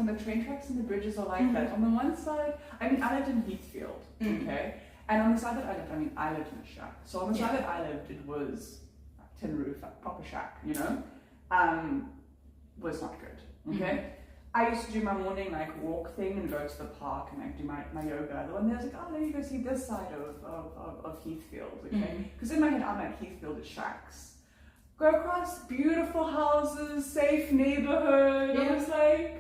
from the train tracks and the bridges are like that. On the one side, I mean, I lived in Heathfield, okay? And on the side that I lived, I lived in a shack. So on the side that I lived, it was tin roof, like proper shack, you know? Was not good, okay? I used to do my morning like walk thing and go to the park and like do my yoga. The one there was like, oh, let me go see this side of Heathfield, okay? Because in my head, I'm like, Heathfield is shacks. Go across beautiful houses, safe neighborhood. I was like,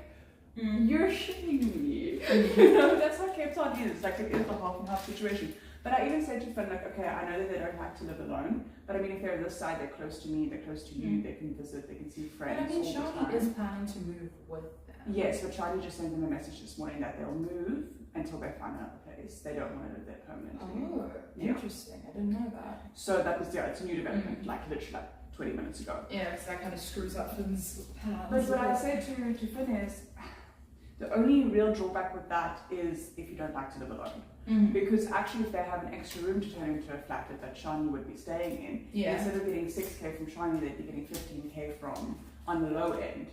you're shitting me. You know, that's how Cape Town is. Like, it is a half and half situation. But I even said to Finn, like, okay, I know that they don't like to live alone, but I mean, if they're this side, they're close to me, they're close to you, they can visit, they can see friends. But I mean, Shani is planning to move with them. Yes, but Charlie just sent them a message this morning that they'll move until they find another place. They don't want to live there permanently. Oh, interesting. I didn't know that. So that was, it's a new development, like literally like 20 minutes ago. Yeah, because that kind of screws up Finn's plans. But what I said to Finn is, the only real drawback with that is if you don't like to live alone. Because actually if they have an extra room to turn into a flat that Shani would be staying in, instead of getting 6k from Shani, they'd be getting 15k from, on the low end,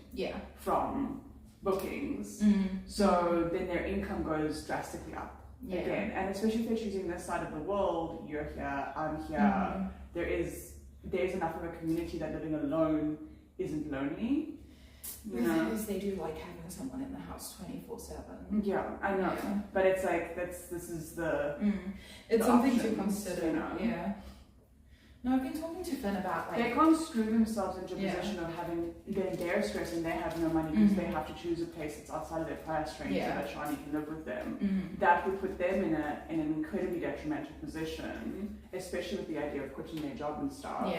from bookings. So then their income goes drastically up again. And especially if they're choosing this side of the world, you're here, I'm here, there's enough of a community that living alone isn't lonely. You know? Because they do like having someone in the house 24/7. Yeah, I know. But it's like this is the it's the something options, to consider. You know? Yeah. No, I've been talking to Finn about like they can't screw themselves into a position of having they're stressed and they have no money because they have to choose a place that's outside of their price range so that Shani can live with them. That would put them in an incredibly detrimental position, especially with the idea of quitting their job and stuff.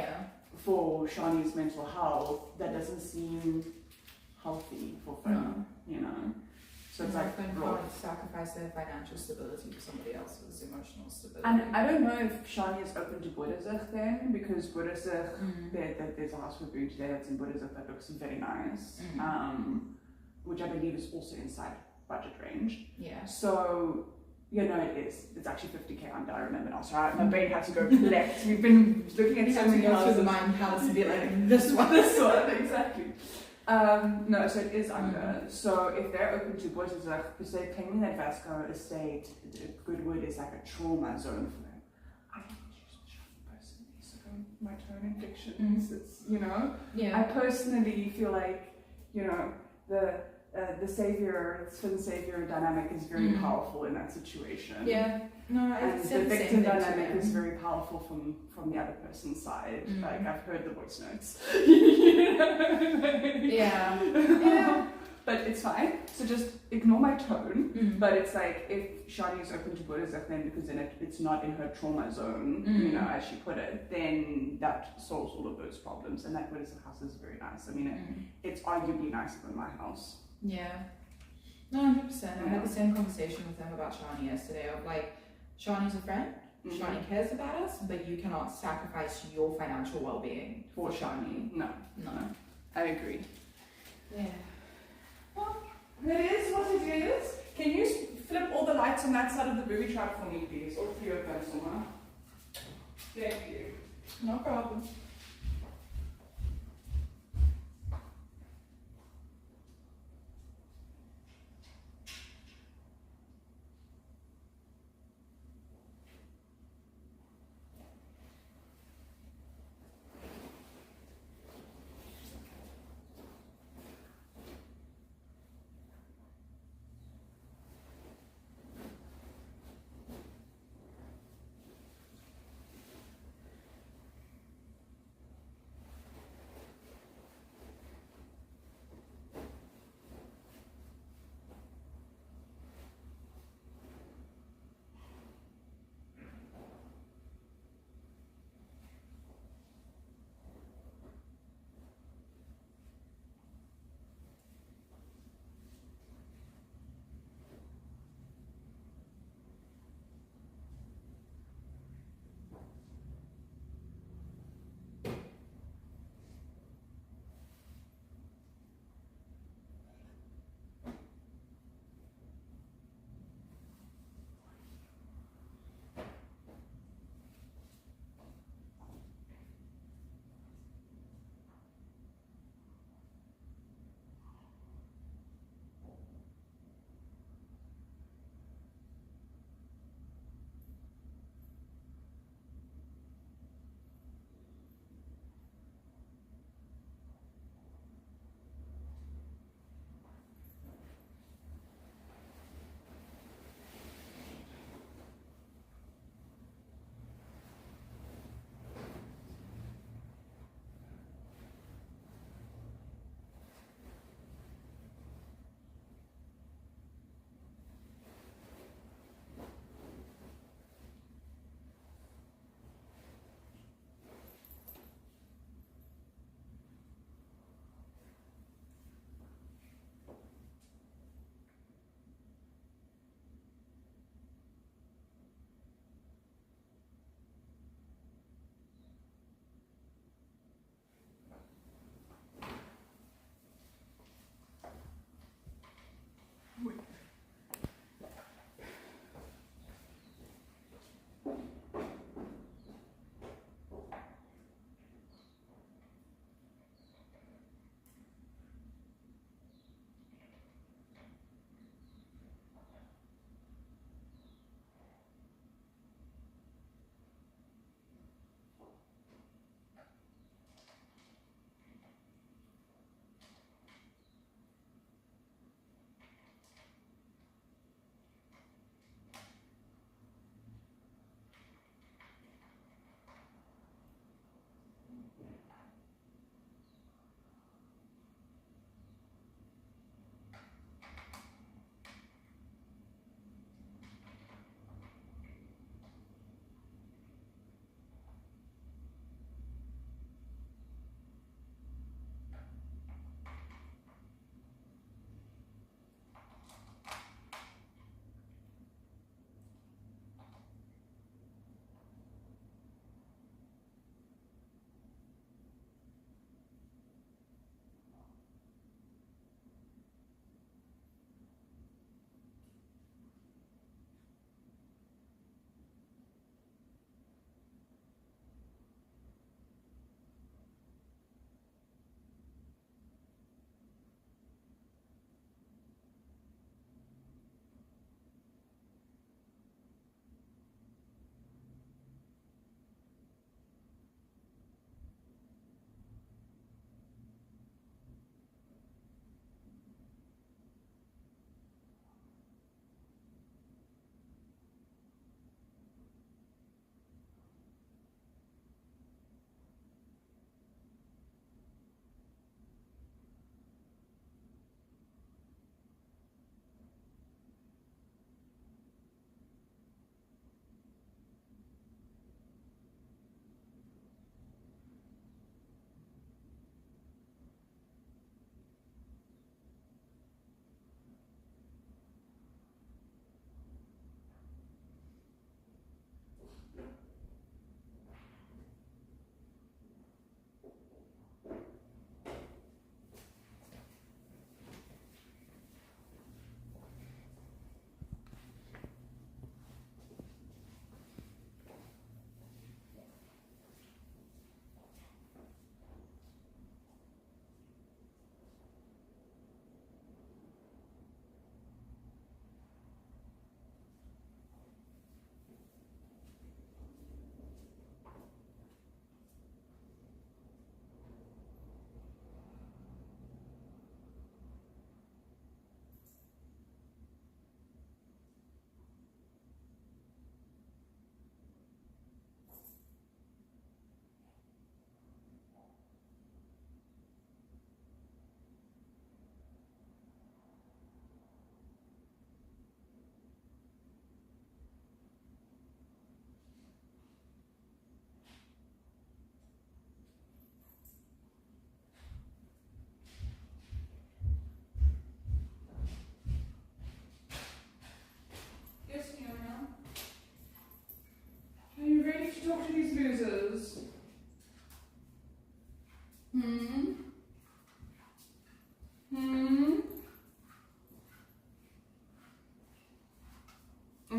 For Shani's mental health, that doesn't seem healthy for Finn, you know. So it's like Finn can't sacrifice their financial stability for somebody else's emotional stability. And I don't know if Shani is open to Buddhazich then, because Buddhazich, there's a house we're doing today that's in Buddhazich that looks very nice, which I believe is also inside budget range. So, you know, it is. It's actually 50k under, I remember now. So my brain had to go collect. We've been looking at so many houses. The mind palace to be like, this one, exactly. No, so it is under. So if they're open to Buddhazich, because they're claiming that Vasco Estate, Goodwood is like a trauma zone for them. I don't use Shani personally, so my tone and dictions, it's, you know. I personally feel like, you know, the savior, Finn savior dynamic is very powerful in that situation. And the victim dynamic is very powerful from the other person's side. Like, I've heard the voice notes. But it's fine. So just ignore my tone. But it's like, if Shani is open to Buddhazich, then because then it's not in her trauma zone, you know, as she put it, then that solves all of those problems. And that Buddhazich house is very nice. I mean, it's arguably nicer than my house. No, 100%. I had the same conversation with them about Shani yesterday of like, Shani's a friend, Shani cares about us, but you cannot sacrifice your financial well-being for Shani. No. I agree. Well, it is what it is. Can you flip all the lights on that side of the booby trap for me, please? Or three of them, Soma. Thank you. No problem.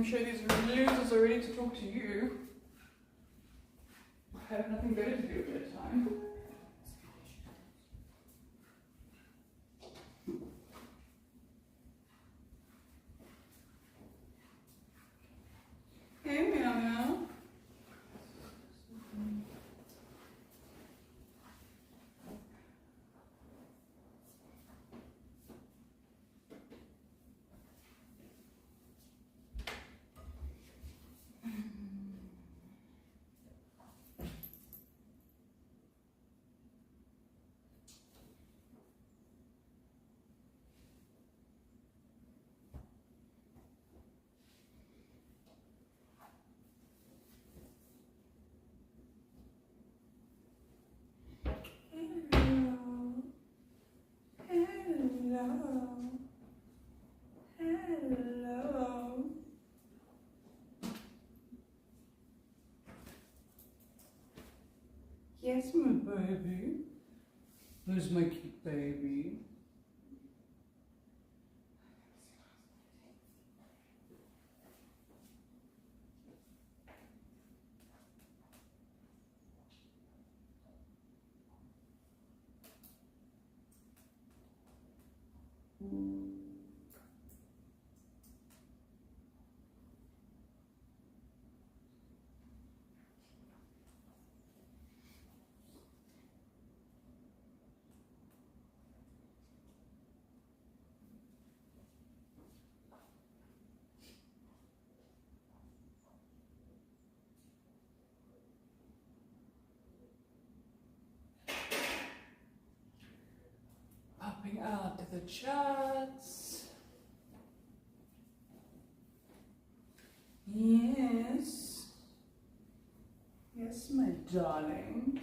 I'm sure these losers are ready to talk to you. I have nothing better to do at that time. Hey, Meow Meow. Hello. Yes, my baby. Who's my cute baby? Popping out to the charts. Yes. Yes, my darling.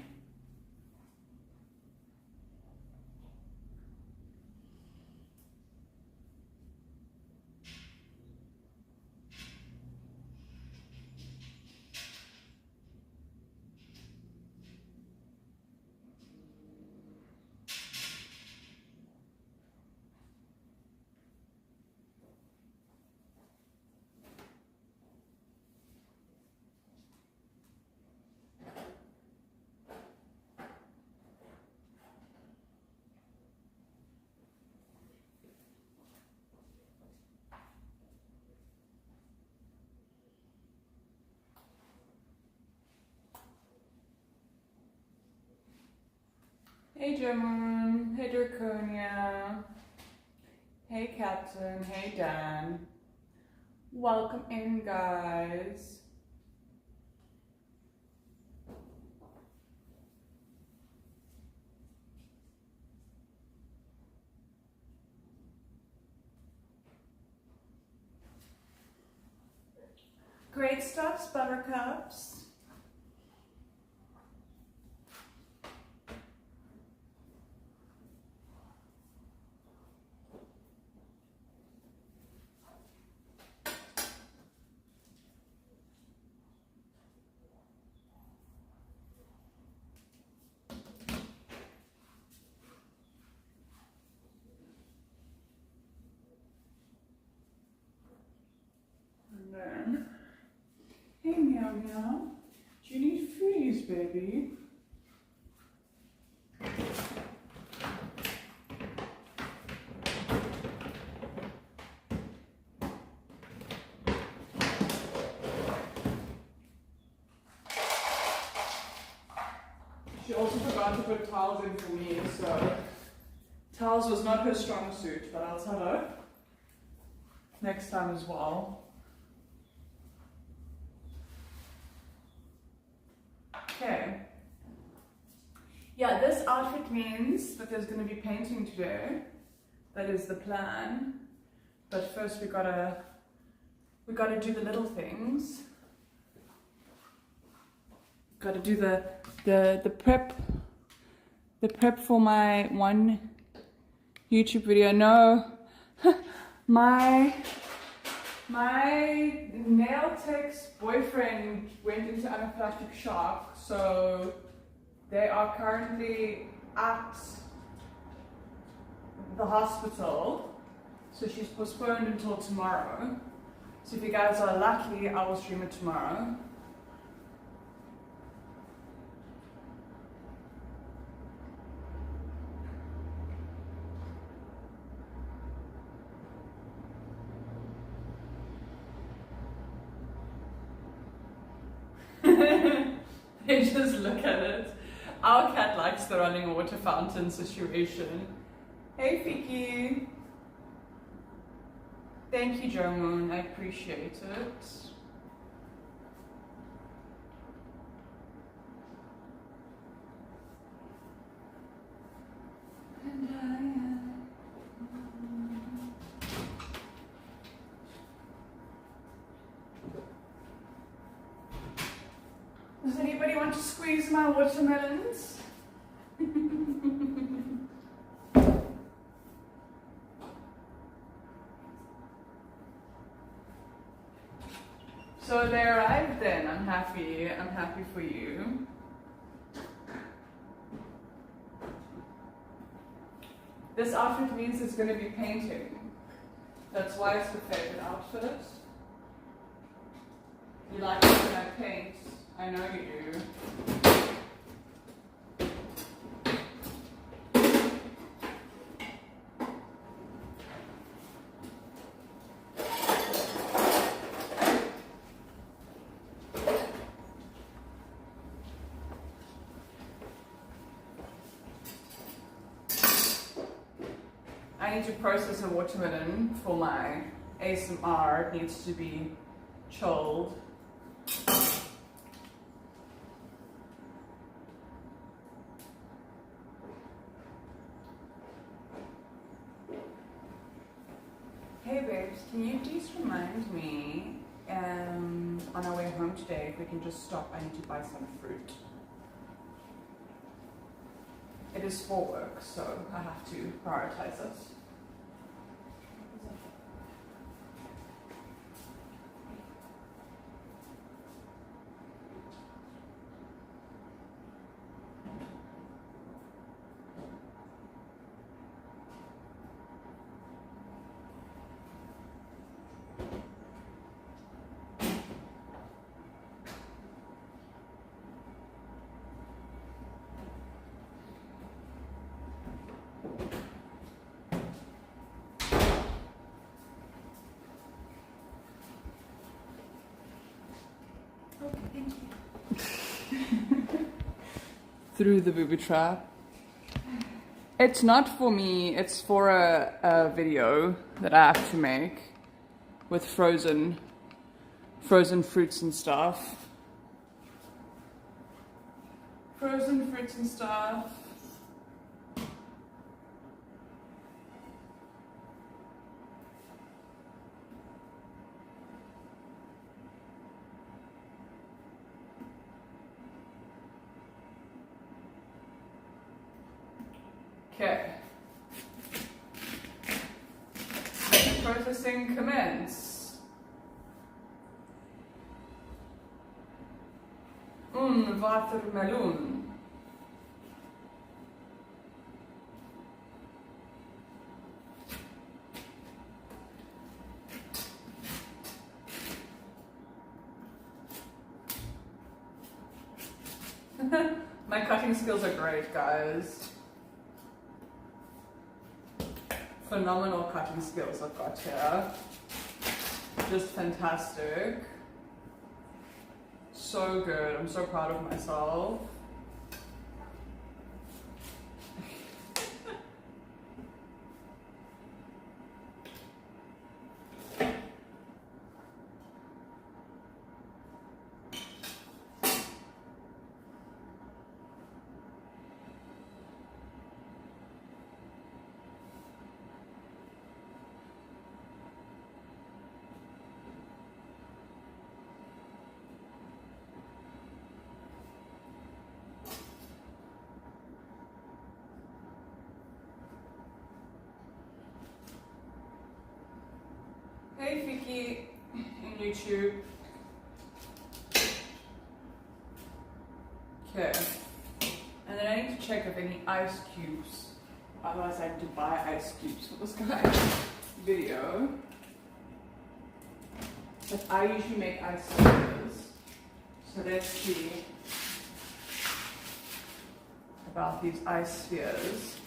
Hey Gemma, hey Draconia, hey Captain, hey Dan. Welcome in, guys. Great stuff, Buttercups. Hey Meow Meow, do you need foodies, baby? She also forgot to put towels in for me, so towels was not her strong suit, but I'll tell her next time as well. Okay. Yeah, this outfit means that there's going to be painting today. That is the plan. But first we gotta do the little things. Gotta do the prep for my one YouTube video. No, my nail tech's boyfriend went into anaphylactic shock, so they are currently at the hospital. So she's postponed until tomorrow. So if you guys are lucky, I will stream it tomorrow. They just look at it. Our cat likes the running water fountain situation. Hey Fiki. Thank you, Joe Moon. I appreciate it. And I am. Does anybody want to squeeze my watermelons? So they arrived then. I'm happy. I'm happy for you. This outfit means it's going to be painting. That's why it's the favorite outfit. You like it when I paint. I know you do. I need to process a watermelon for my ASMR. It needs to be chilled. Hey babes, can you please remind me on our way home today if we can just stop? I need to buy some fruit. It is for work, so I have to prioritize it. Okay, thank you. Through the booby trap. It's not for me, it's for a video that I have to make with frozen fruits and stuff. Frozen fruits and stuff. Okay. Let the processing commence. Watermelon. My cutting skills are great, guys. Phenomenal cutting skills I've got here. Just fantastic. So good. I'm so proud of myself. Hey Vicky in YouTube. Okay. And then I need to check if any ice cubes. Otherwise I have to buy ice cubes for this guy's video. But I usually make ice spheres. So let's see about these ice spheres.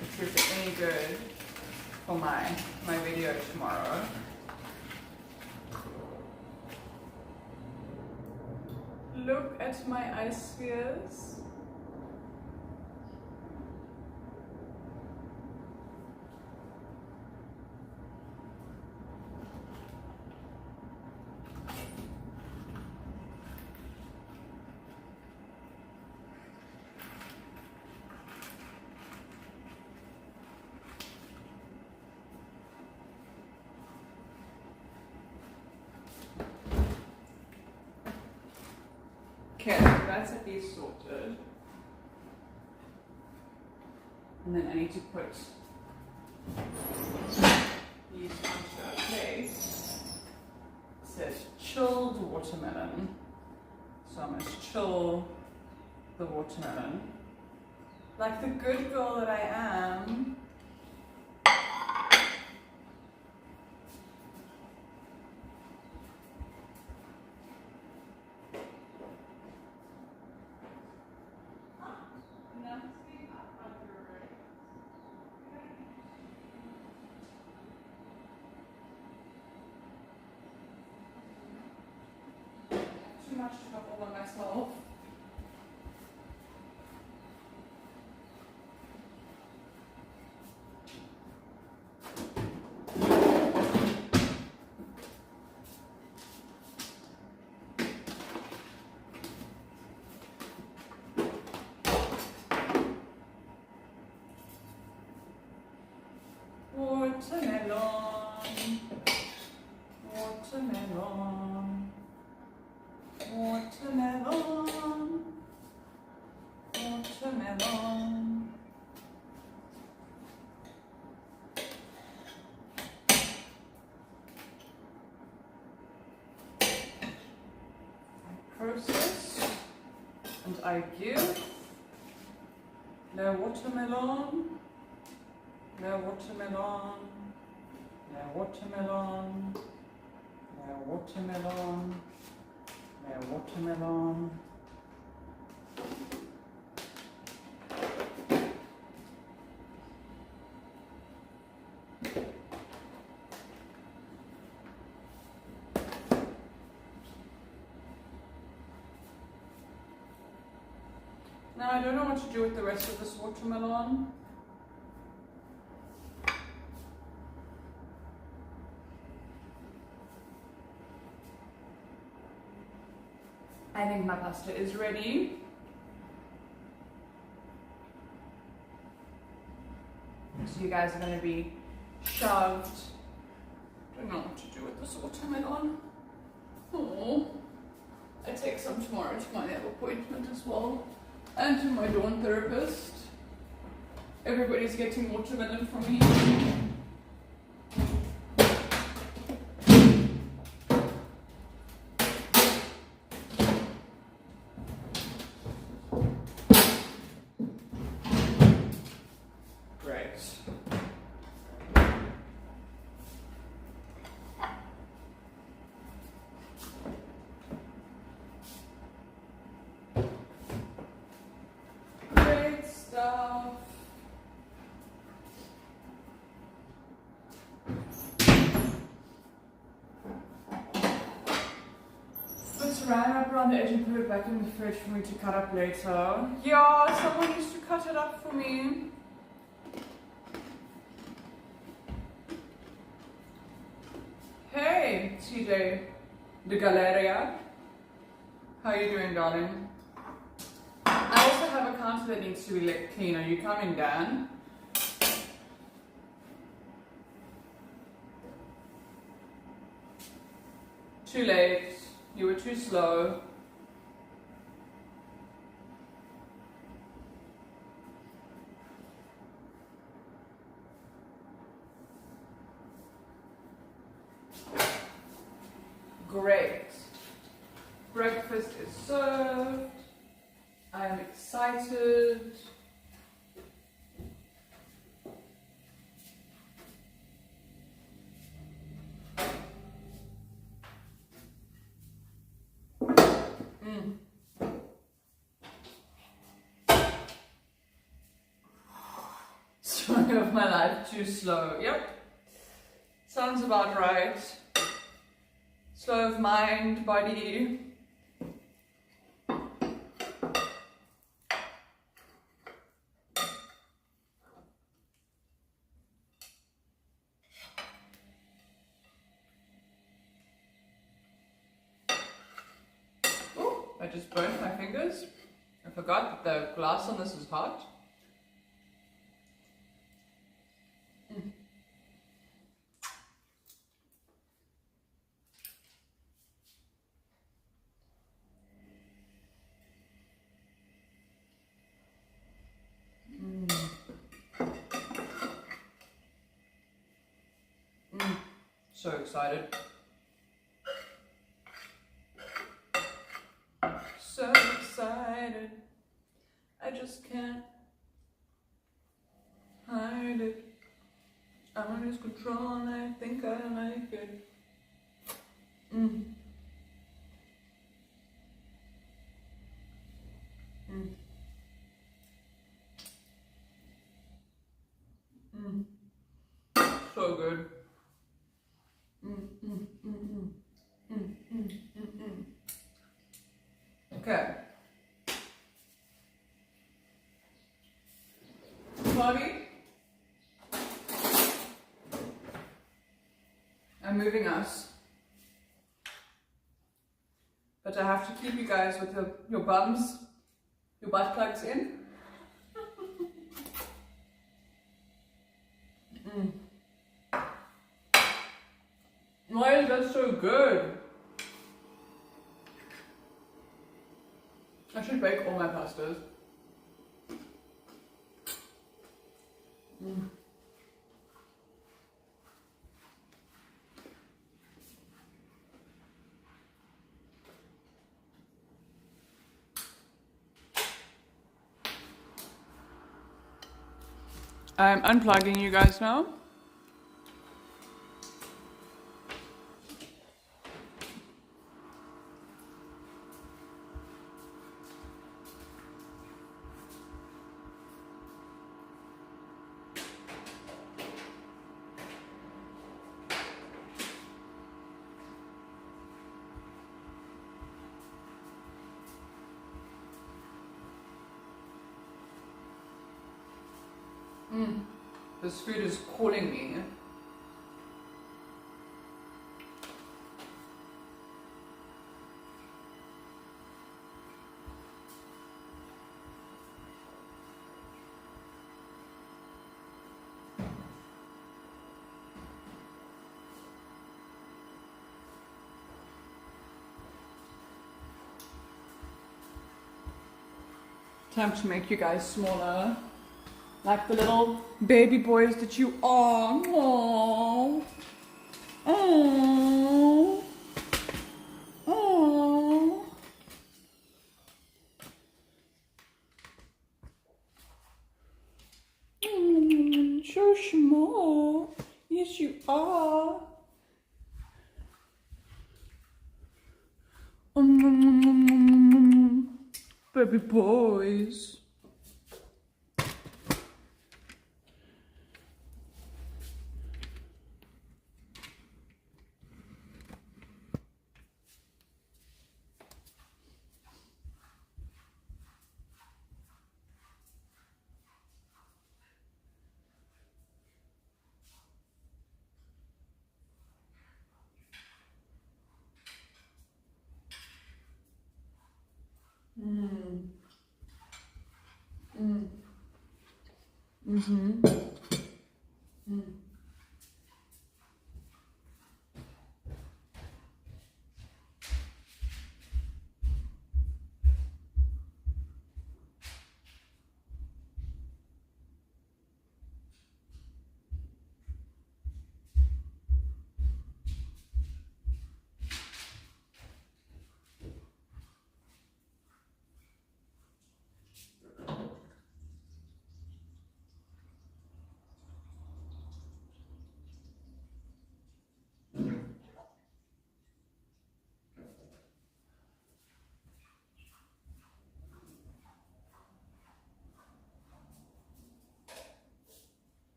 Let's see if they're any good for my video tomorrow. Look at my ice spheres. Okay, so that's at least sorted. And then I need to put these onto a plate. It says chilled watermelon. So I must chill the watermelon. Like the good girl that I am. Too much to have all by myself. Watermelon, watermelon, watermelon, watermelon. I process and I give. No watermelon. No watermelon, no watermelon, no watermelon, no watermelon. Now I don't know what to do with the rest of this watermelon. I think my pasta is ready. So you guys are going to be shoved. Don't know what to do with this watermelon. Oh, I take some tomorrow to my nail appointment as well. And to my dawn therapist. Everybody's getting watermelon from me. Ran up around the edge and put it back in the fridge for me to cut up later. Yeah, someone needs to cut it up for me. Hey, TJ de Galeria. How you doing, darling? I also have a counter that needs to be let clean. Are you coming, Dan? Too late. You were too slow. Great. Breakfast is served. I am excited. Story of my life, too slow. Yep. Sounds about right. Slow of mind, body. Oh, I just burnt my fingers. I forgot that the glass on this is hot. So excited. So excited. I just can't hide it. I'm lose control and I think I like it. So good. Okay. Bobby, I'm moving us. But I have to keep you guys with your bums, your butt plugs in. Why is that so good? I should bake all my pastas. I'm unplugging you guys now. This food is calling me. Time to make you guys smaller. Like the little baby boys that you are. Aww. Aww. Aww. So small. Yes, you are. Baby boys.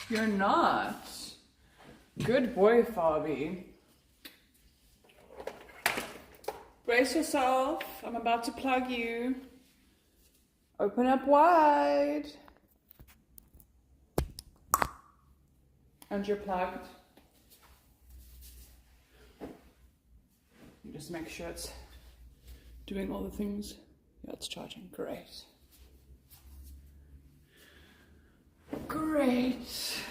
You're not. Good boy, Fabi. Brace yourself. I'm about to plug you. Open up wide. And you're plugged. You just make sure it's doing all the things. Yeah, it's charging. Great. Great.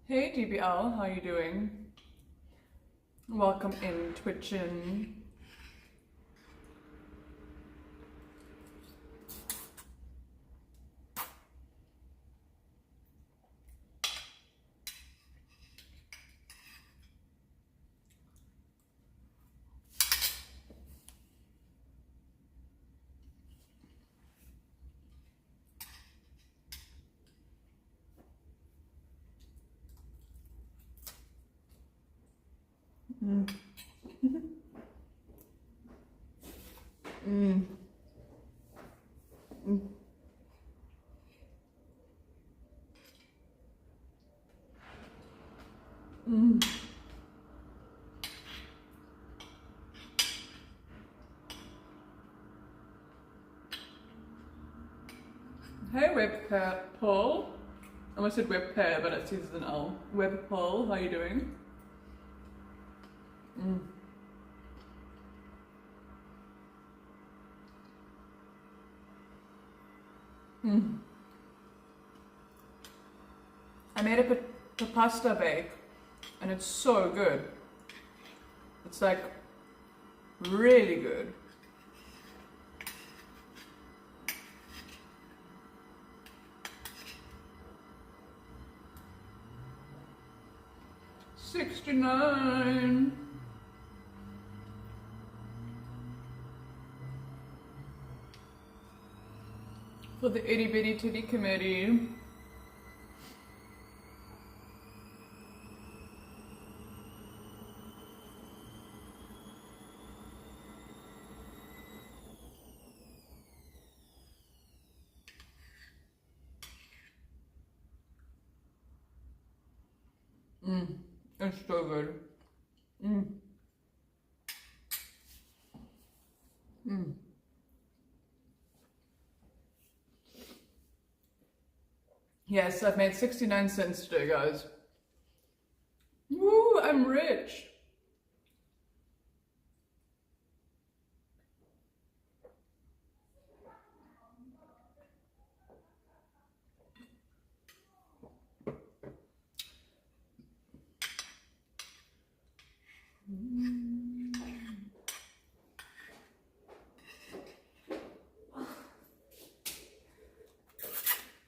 Hey DBL, how you doing? Welcome in Twitchin'. Hey Webpair Paul. I almost said Webpair, but it says an L. Web Paul, how you doing? I made a pasta bake and it's so good. It's like really good. $69. For the itty bitty titty committee. It's so good. Yes, I've made 69 cents today, guys. Woo, I'm rich.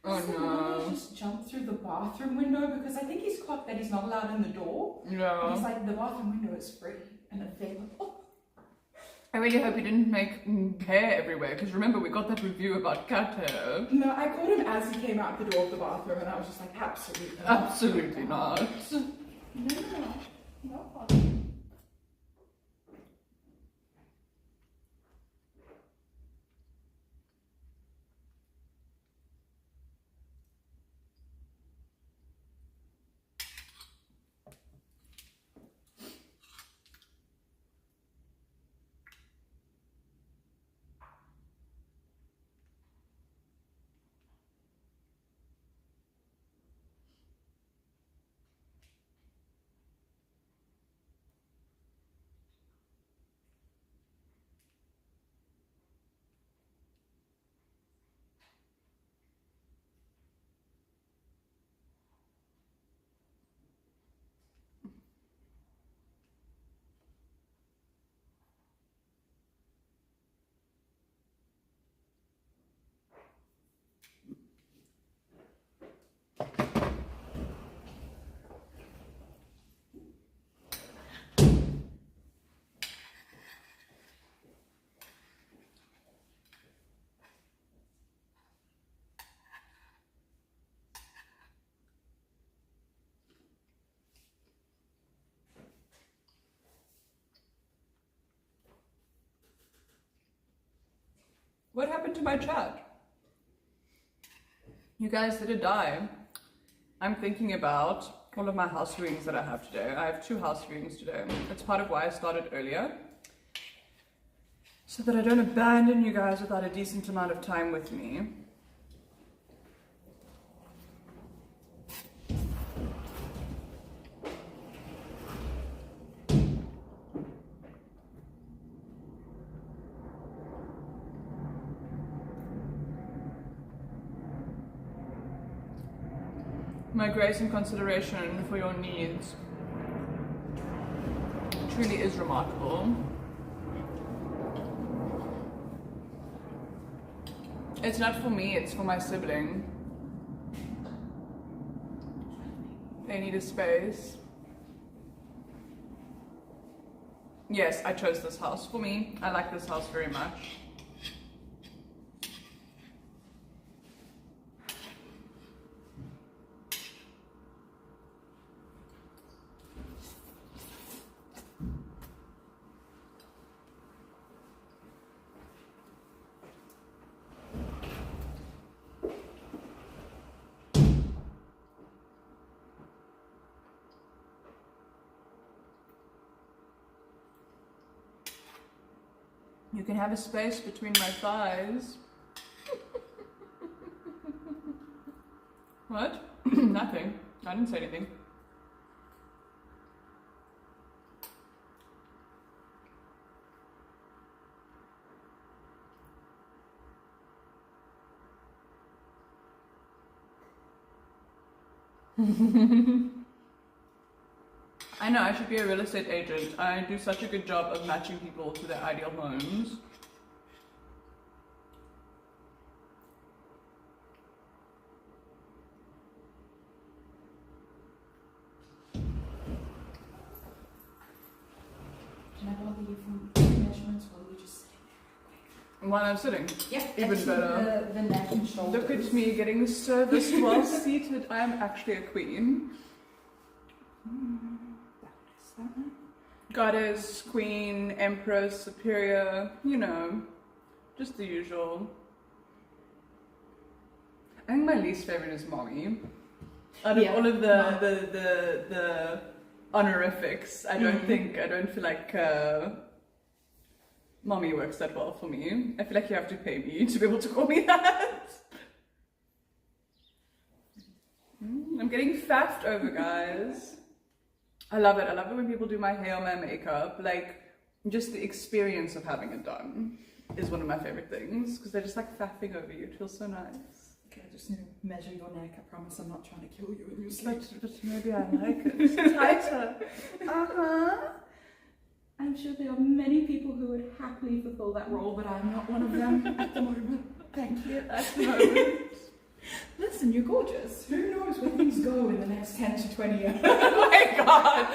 Oh no. Just jump through the bathroom window because I think he's clocked that he's not allowed in the door. Yeah. And he's like, the bathroom window is free and available. I really hope you didn't make hair everywhere, because remember we got that review about cat hair. No, I caught him as he came out the door of the bathroom, and I was just like, absolutely not. Absolutely not. No. What happened to my chat? You guys, did it die? I'm thinking about all of my house viewings that I have today. I have 2 house viewings today. That's part of why I started earlier. So that I don't abandon you guys without a decent amount of time with me. My grace and consideration for your needs truly is remarkable. It's not for me, it's for my sibling. They need a space. Yes, I chose this house for me. I like this house very much. You can have a space between my thighs. What? Nothing. I didn't say anything. I know, I should be a real estate agent. I do such a good job of matching people to their ideal homes. Can I bother you from measurements while you're just sitting there? While I'm sitting. Yeah, Even better. The neck and shoulders. Look at me getting serviced while seated. I am actually a queen. Goddess, queen, empress, superior, you know, just the usual. I think my least favorite is mommy. Out of all of the honorifics, I don't feel like mommy works that well for me. I feel like you have to pay me to be able to call me that. I'm getting faffed over, guys. I love it. I love it when people do my hair or my makeup. Like, just the experience of having it done is one of my favorite things, because they're just like faffing over you. It feels so nice. Okay, I just need to measure your neck. I promise I'm not trying to kill you in your sleep. But maybe I like it. Tighter. I'm sure there are many people who would happily fulfill that role, but I'm not one of them at the moment. Thank you. At the moment. Listen, you're gorgeous. Who knows where things go in the next 10 to 20 years? Oh my god.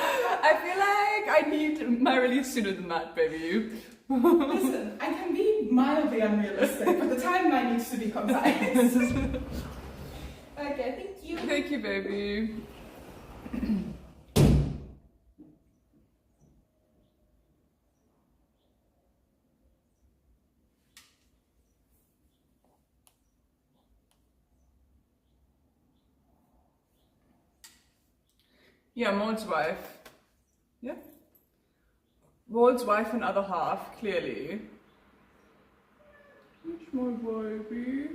I feel like I need my release sooner than that, baby. Listen, I can be mildly unrealistic, but the timeline needs to be concise. Okay, thank you. Thank you, baby. Yeah, Maud's wife. Yeah. Maud's wife and other half, clearly. It's my baby.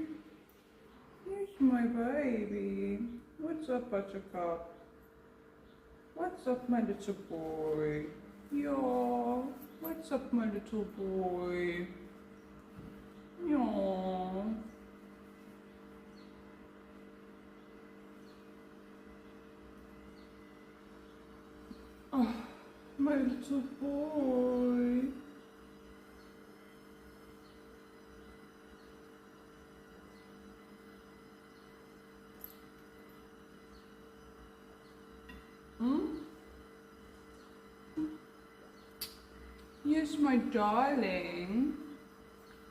It's my baby. What's up, Buttercup? What's up, my little boy? Yeah. What's up, my little boy? Yeah. Oh, my little boy. Yes, my darling.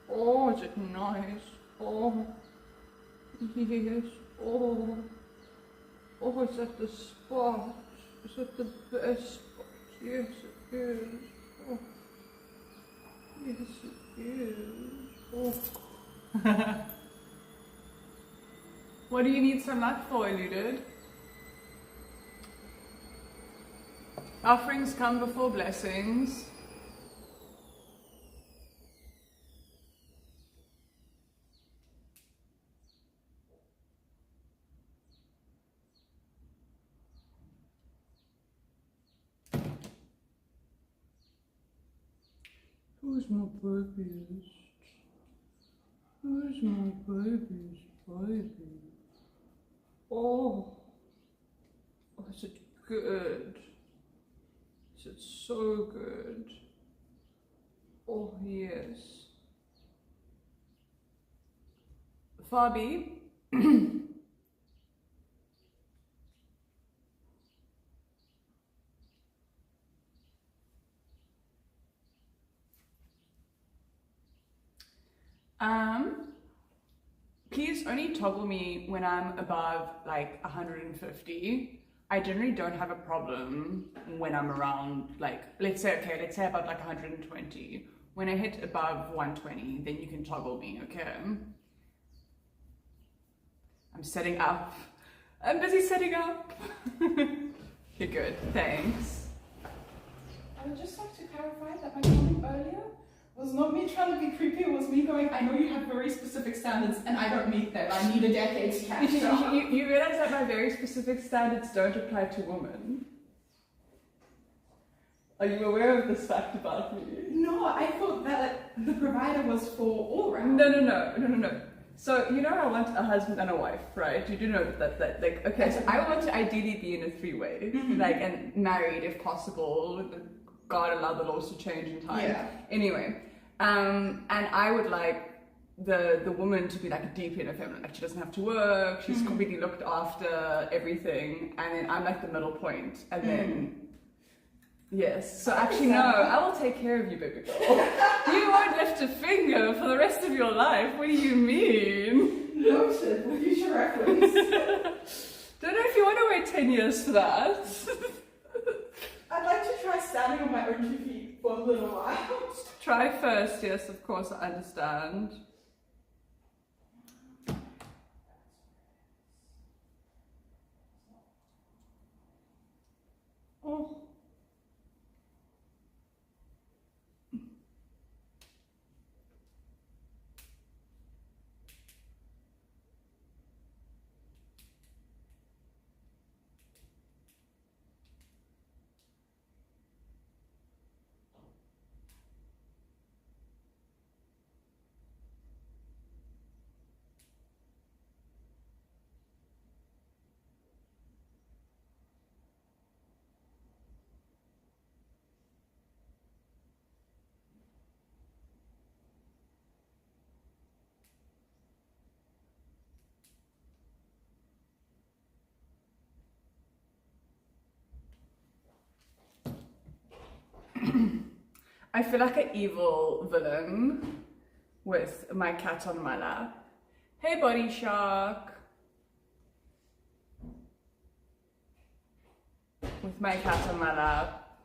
Oh, is it nice? Oh, yes. Oh, oh, is that the spot? Is that the best spot? Yes, it is. Oh, yes, it is. Oh. What do you need some luck for, Eluded? Offerings come before blessings. Who's my babiest? Who's my baby's baby? Oh, is it good? Is it so good? Oh, yes. Fabi? Please only toggle me when I'm above like 150. I generally don't have a problem when I'm around like, let's say about like 120. When I hit above 120, then you can toggle me, okay? I'm setting up. I'm busy setting up. You're good, thanks. I would just like to clarify that my comment earlier was not me trying to be creepy, it was me going, I know you have very specific standards and I don't meet them. I need a decade to catch up. You realize that my very specific standards don't apply to women? Are you aware of this fact about me? No, I thought that the provider was for all round. No. So, you know I want a husband and a wife, right? You do know that like, okay, so I want to ideally be in a three-way, like, and married if possible. God allow the laws to change in time. Yeah. Anyway, and I would like the woman to be like deeply in a feminine, like she doesn't have to work, she's completely looked after everything, and then I'm like the middle point, and then yes. So actually, no, I will take care of you, baby girl. You won't lift a finger for the rest of your life. What do you mean? Noted, for future reference. Don't know if you want to wait 10 years for that. I'd like to try standing on my own 2 feet for a little while. Try first, yes, of course, I understand. Oh. I feel like an evil villain with my cat on my lap. Hey, Body Shark. With my cat on my lap.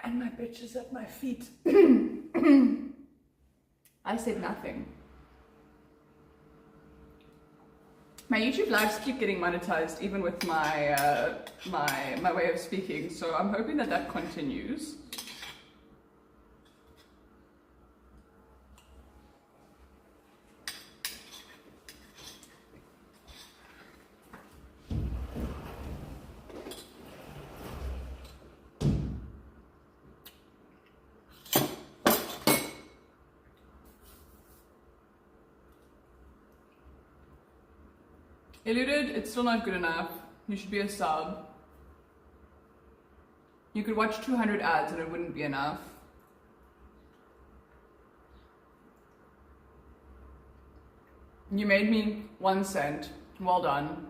And my bitch is at my feet. I said nothing. My YouTube lives keep getting monetized even with my my way of speaking, so I'm hoping that that continues. Eluded, it's still not good enough. You should be a sub. You could watch 200 ads and it wouldn't be enough. You made me 1 cent. Well done.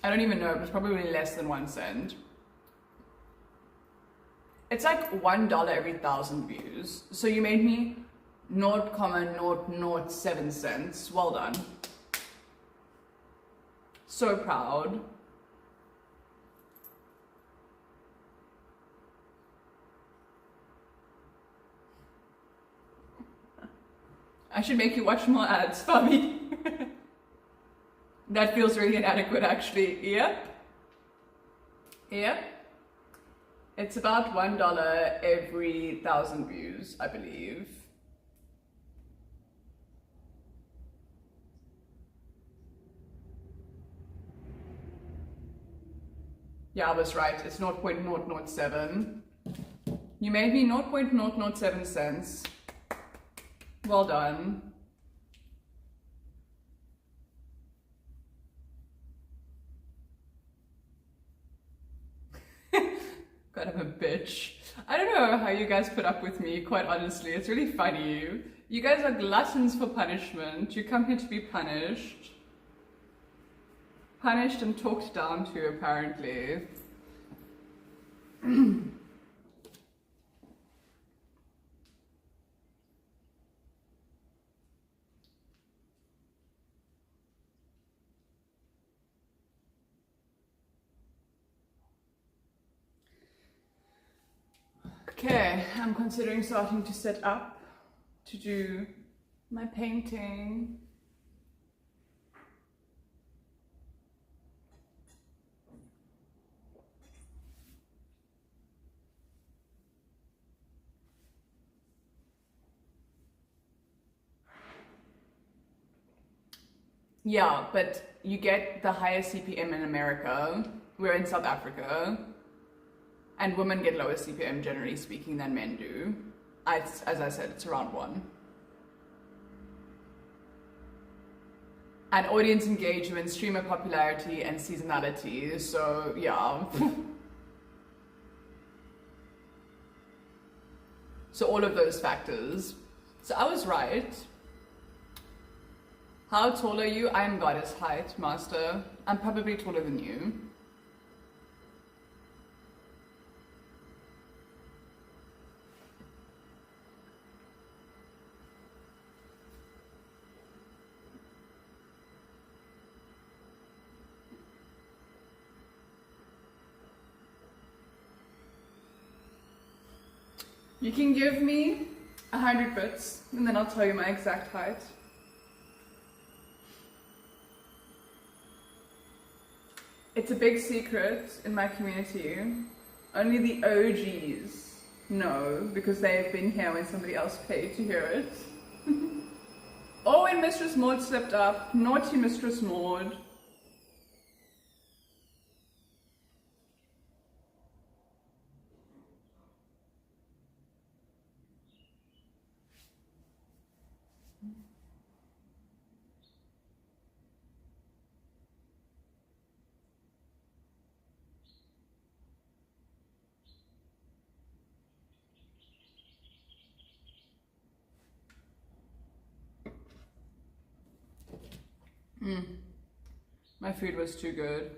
I don't even know, it was probably less than 1 cent. It's like $1 every 1,000 views. So you made me 0.007 cents. Well done. So proud. I should make you watch more ads, Fabi. That feels really inadequate, actually. Yep. Yep. It's about $1 every 1,000 views, I believe. Yeah, I was right. It's 0.007. You made me 0.007 cents. Well done. God, I'm a bitch. I don't know how you guys put up with me, quite honestly. It's really funny. You guys are gluttons for punishment. You come here to be punished. Punished and talked down to, apparently. Okay, I'm considering starting to set up to do my painting. Yeah, but you get the highest CPM in America. We're in South Africa. And women get lower CPM, generally speaking, than men do. As I said, it's around 1. And audience engagement, streamer popularity, and seasonality. So, yeah. So all of those factors. So I was right. How tall are you? I'm goddess height, master. I'm probably taller than you. You can give me 100 bits, and then I'll tell you my exact height. It's a big secret in my community. Only the OGs know, because they've been here when somebody else paid to hear it. Oh, when Mistress Maud slipped up. Naughty Mistress Maud. My food was too good.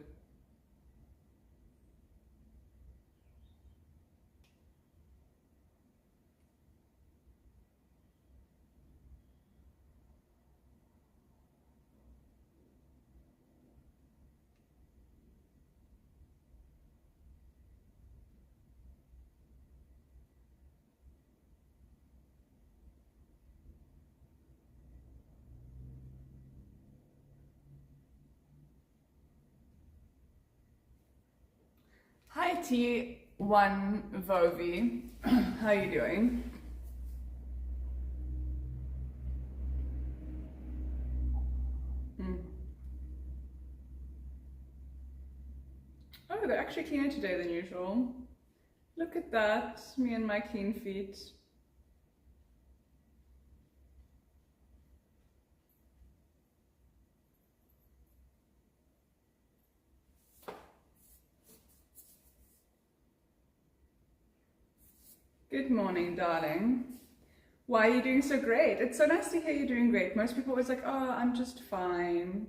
T1 Vovi. How are you doing? Oh, they're actually cleaner today than usual. Look at that, me and my clean feet. Good morning, darling. Why are you doing so great? It's so nice to hear you're doing great. Most people are always like, oh, I'm just fine.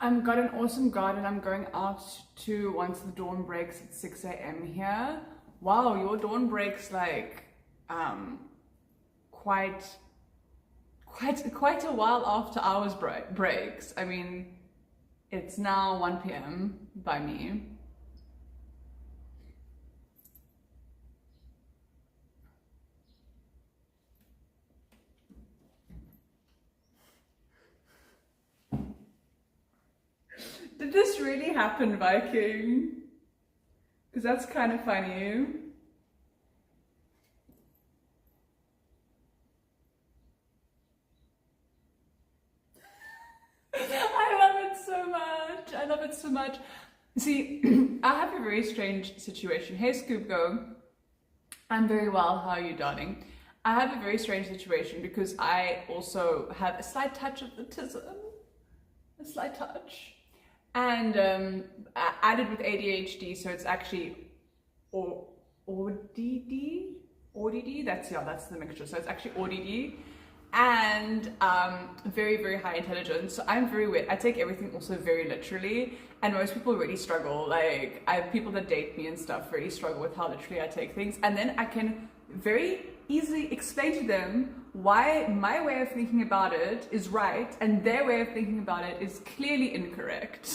I've got an awesome garden I'm going out to once the dawn breaks at 6 a.m. here. Wow, your dawn breaks like quite a while after ours breaks. I mean, it's now 1 p.m. by me. Did this really happen, Viking? Because that's kind of funny. I love it so much. I love it so much. See, I have a very strange situation. Hey, Scoopgo. I'm very well. How are you, darling? I have a very strange situation because I also have a slight touch of autism. A slight touch. And added with ADHD, so it's actually ODD, that's the mixture, so it's actually ODD, and very, very high intelligence, so I'm very weird. I take everything also very literally, and most people really struggle, like, I have people that date me and stuff really struggle with how literally I take things, and then I can very easily explain to them why my way of thinking about it is right and their way of thinking about it is clearly incorrect.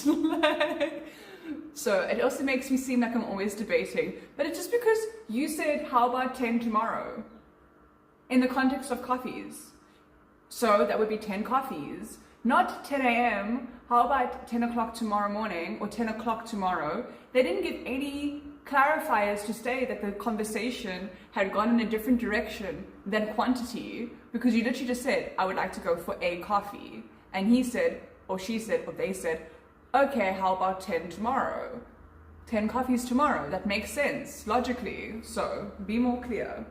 So it also makes me seem like I'm always debating, but it's just because you said, how about 10 tomorrow? In the context of coffees. So that would be 10 coffees, not 10 a.m. How about 10 o'clock tomorrow morning or 10 o'clock tomorrow? They didn't give any clarifiers to say that the conversation had gone in a different direction than quantity, because you literally just said, I would like to go for a coffee. And he said, or she said, or they said, okay, how about 10 tomorrow? 10 coffees tomorrow. That makes sense, logically. So be more clear.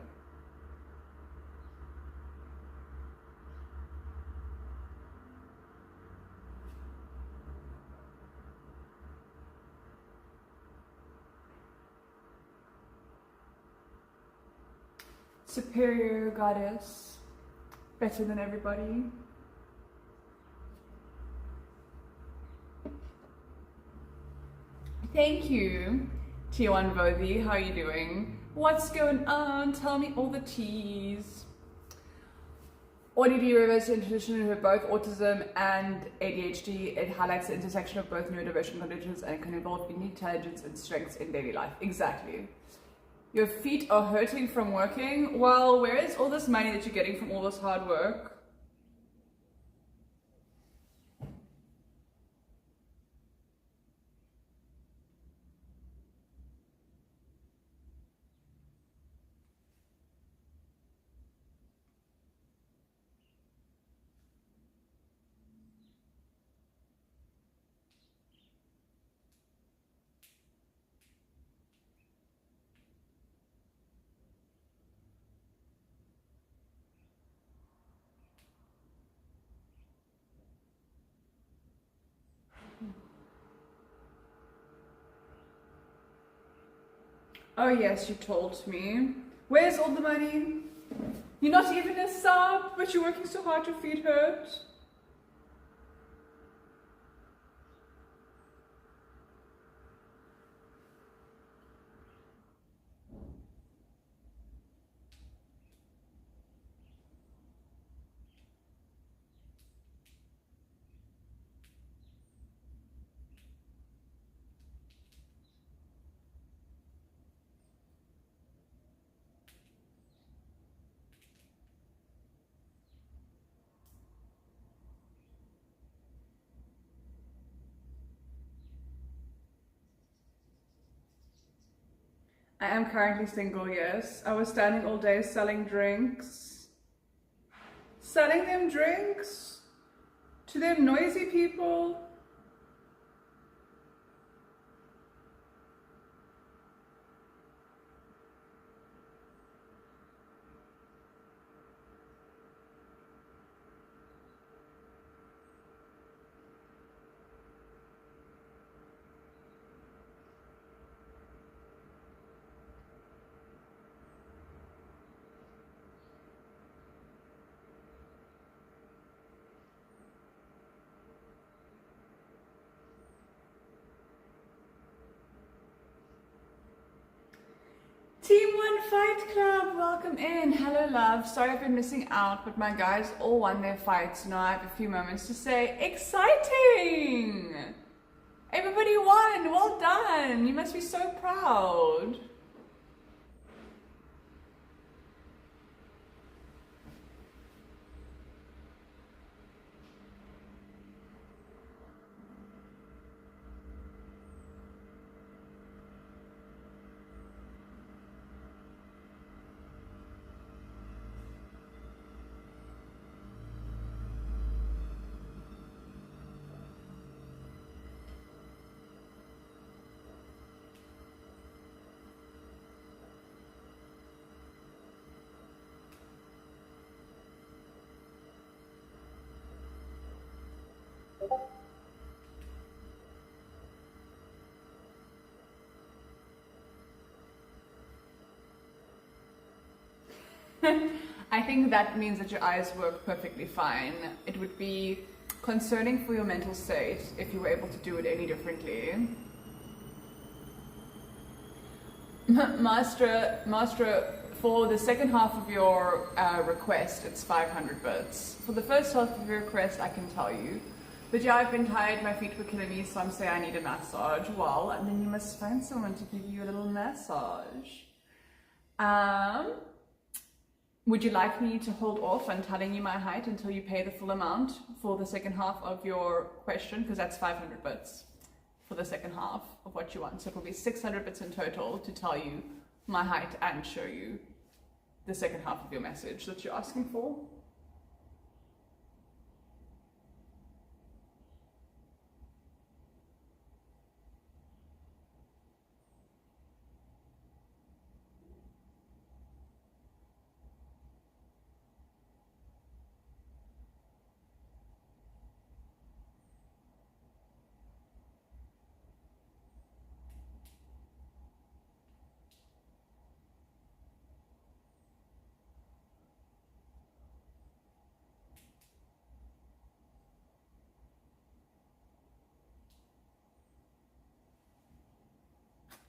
Superior goddess, better than everybody. Thank you, T1 Vovi. How are you doing? What's going on? Tell me all the teas. ODD refers to intuition who have both autism and ADHD. It highlights the intersection of both neurodivergent conditions and can involve unique intelligence and strengths in daily life. Exactly. Your feet are hurting from working? Well, where is all this money that you're getting from all this hard work? Oh yes, you told me. Where's all the money? You're not even a sub, but you're working so hard your feet hurt. I am currently single, yes. I was standing all day selling drinks. Selling them drinks to them noisy people. Team One Fight Club, welcome in. Hello, love. Sorry I've been missing out, but my guys all won their fights. Now I have a few moments to say, exciting! Everybody won. Well done. You must be so proud. I think that means that your eyes work perfectly fine. It would be concerning for your mental state if you were able to do it any differently. Master, for the second half of your request, it's 500 bits. For the first half of your request, I can tell you. But yeah, I've been tired, my feet were killing me, so I'm saying I need a massage. Well, and then you must find someone to give you a little massage. Would you like me to hold off on telling you my height until you pay the full amount for the second half of your question? Because that's 500 bits for the second half of what you want. So it will be 600 bits in total to tell you my height and show you the second half of your message that you're asking for.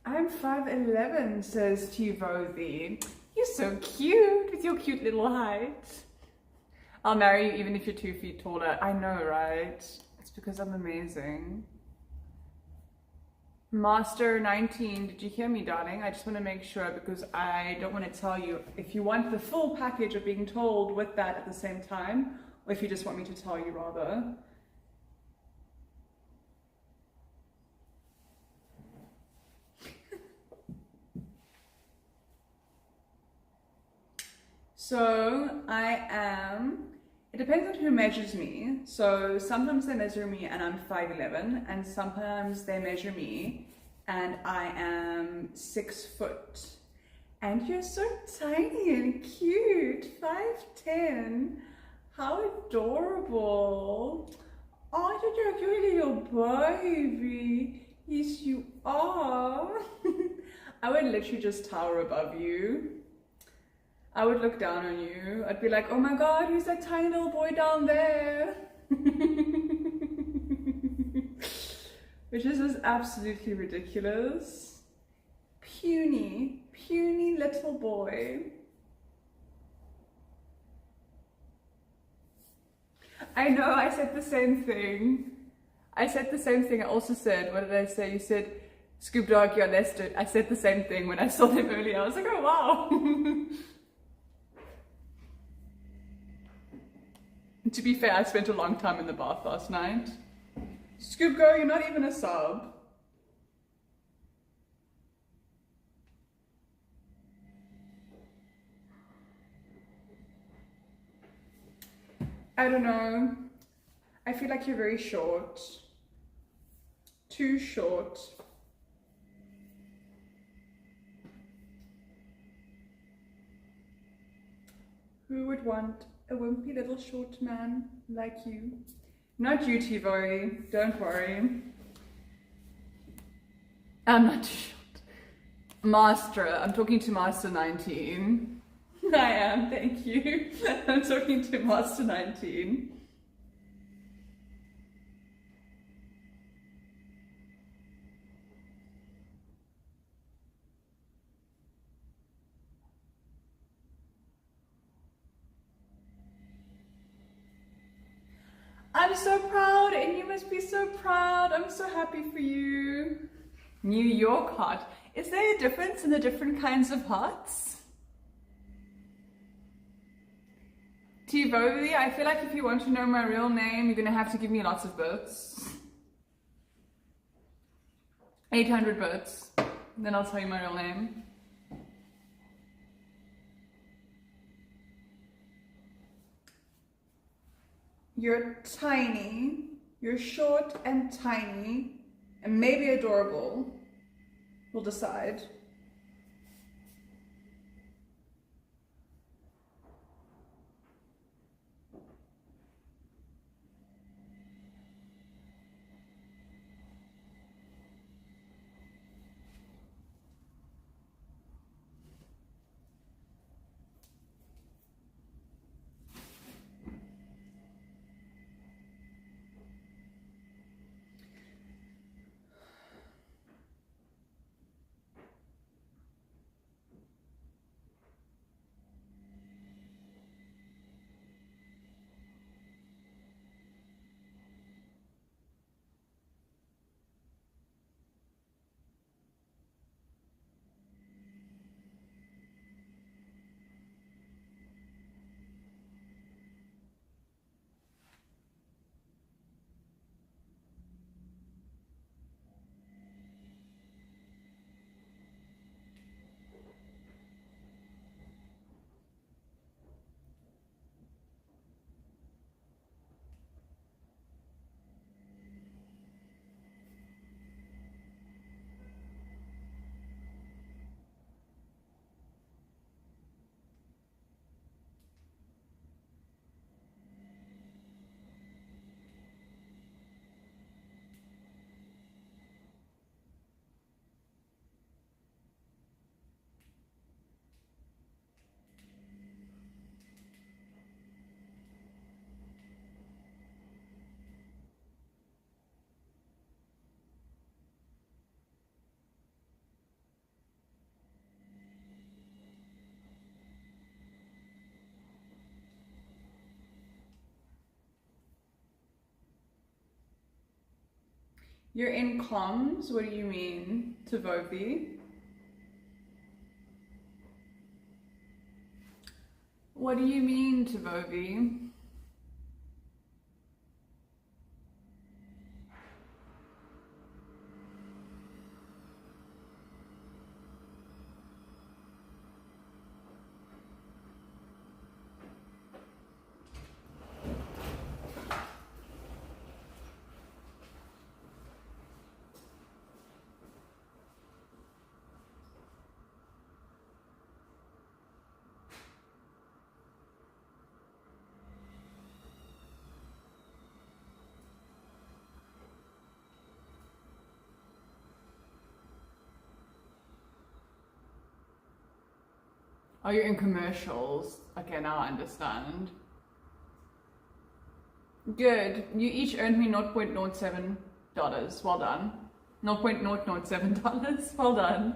I'm 5'11", says Tivothi. You're so cute with your cute little height. I'll marry you even if you're 2 feet taller. I know, right? It's because I'm amazing. Master 19, did you hear me, darling? I just want to make sure because I don't want to tell you if you want the full package of being told with that at the same time, or if you just want me to tell you rather. So I am, it depends on who measures me. So sometimes they measure me and I'm 5'11", and sometimes they measure me and I am 6 foot. And you're so tiny and cute, 5'10". How adorable. Oh, you're a little baby. Yes, you are. I would literally just tower above you. I would look down on you. I'd be like, oh my God, who's that tiny little boy down there? Which is just absolutely ridiculous. Puny little boy. I know, I said the same thing. I also said, what did I say? You said, Scoop Dog, you're nested. I said the same thing when I saw them earlier. I was like, oh wow. To be fair, I spent a long time in the bath last night. Scoop Girl, you're not even a sub. I don't know. I feel like you're very short. Too short. Who would want a wimpy little short man like you? Not you, Tivori. Don't worry. I'm not too short. Master. I'm talking to Master 19. I am, thank you. I'm talking to Master 19. I'm so proud, and you must be so proud. I'm so happy for you. New York heart. Is there a difference in the different kinds of hearts? Tivoli, I feel like if you want to know my real name, you're going to have to give me lots of bits. 800 bits. Then I'll tell you my real name. You're tiny, you're short and tiny, and maybe adorable. We'll decide. You're in comms? What do you mean, Tavovi? What do you mean, Tavovi? Oh, you're in commercials. Okay, now I understand. Good. You each earned me $0.07. Well done. $0.007. Well done.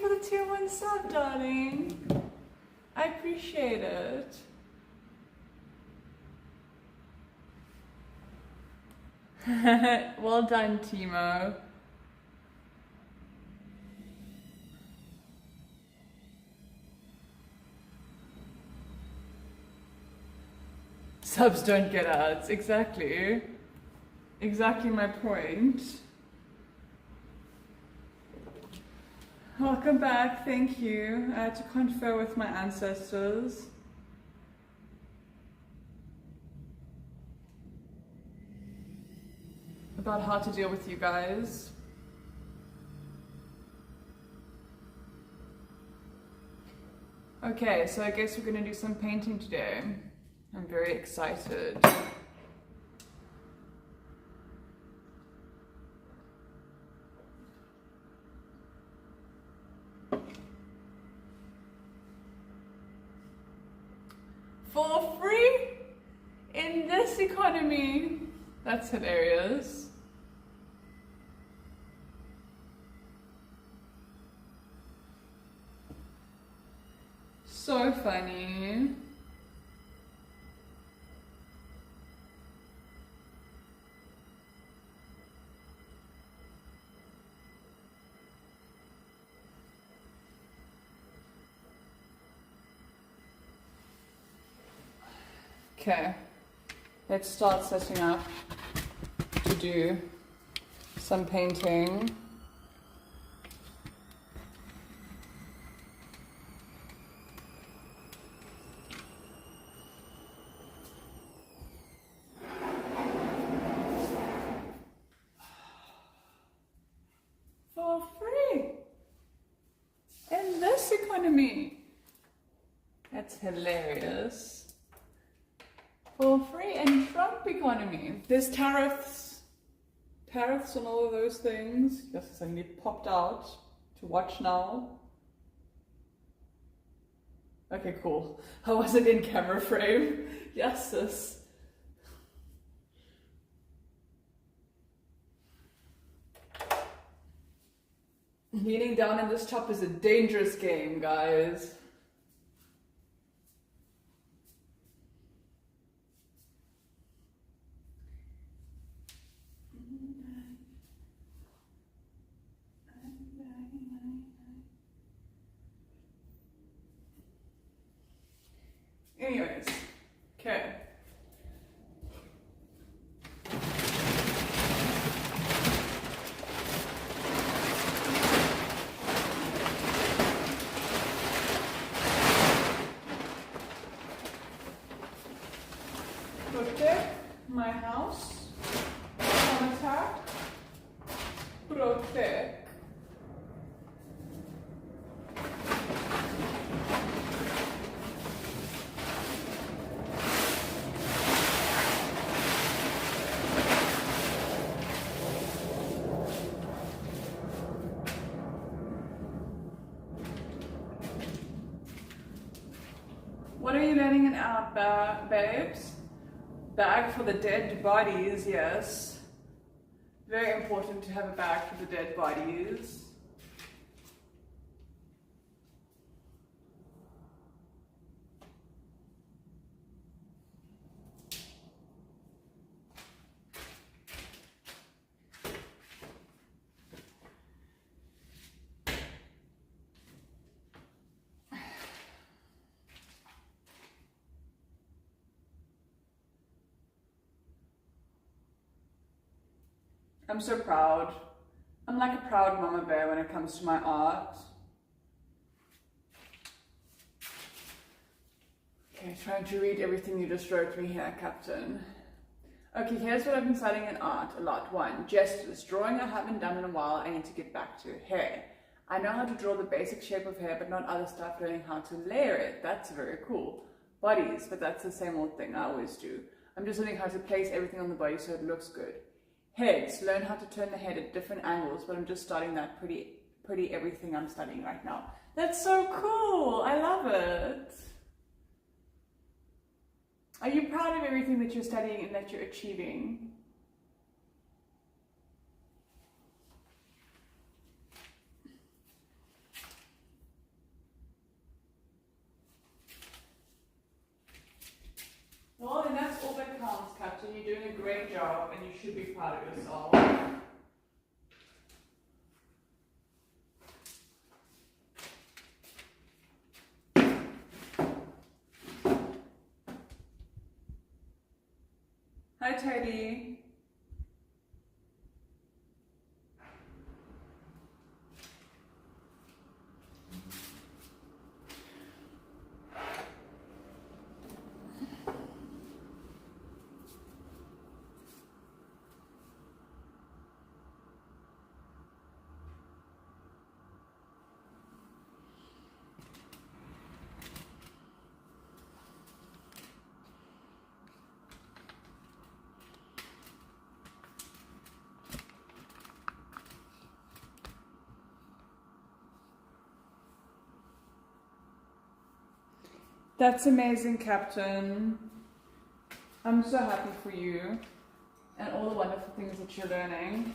for the tier 1 sub, darling. I appreciate it. Well done, Timo. Subs don't get ads. Exactly. Exactly my point. Welcome back. Thank you. I had to confer with my ancestors. About how to deal with you guys. Okay, so I guess we're gonna do some painting today. I'm very excited. For free? In this economy? That's hilarious. So funny. Okay, let's start setting up to do some painting. For free in this economy. That's hilarious. For free in Trump economy. There's tariffs and all of those things. Just suddenly popped out to watch now. Okay, cool. How was it in camera frame? Yes, sis. Leaning down in this top is a dangerous game, guys. Anyways, okay. Protect my house from attack. Protect. What are you letting it out, babes? Bag for the dead bodies, yes. Very important to have a bag for the dead bodies. I'm so proud. I'm like a proud mama bear when it comes to my art. Okay, trying to read everything you just wrote me here, Captain. Okay, here's what I've been studying in art a lot. 1, gestures. Drawing I haven't done in a while, I need to get back to. Hair. I know how to draw the basic shape of hair, but not other stuff, learning how to layer it. That's very cool. Bodies, but that's the same old thing I always do. I'm just learning how to place everything on the body so it looks good. Heads, learn how to turn the head at different angles, but I'm just starting that pretty everything I'm studying right now. That's so cool. I love it. Are you proud of everything that you're studying and that you're achieving? Captain. You're doing a great job and you should be proud of yourself. Hi, Teddy. That's amazing, Captain. I'm so happy for you and all the wonderful things that you're learning.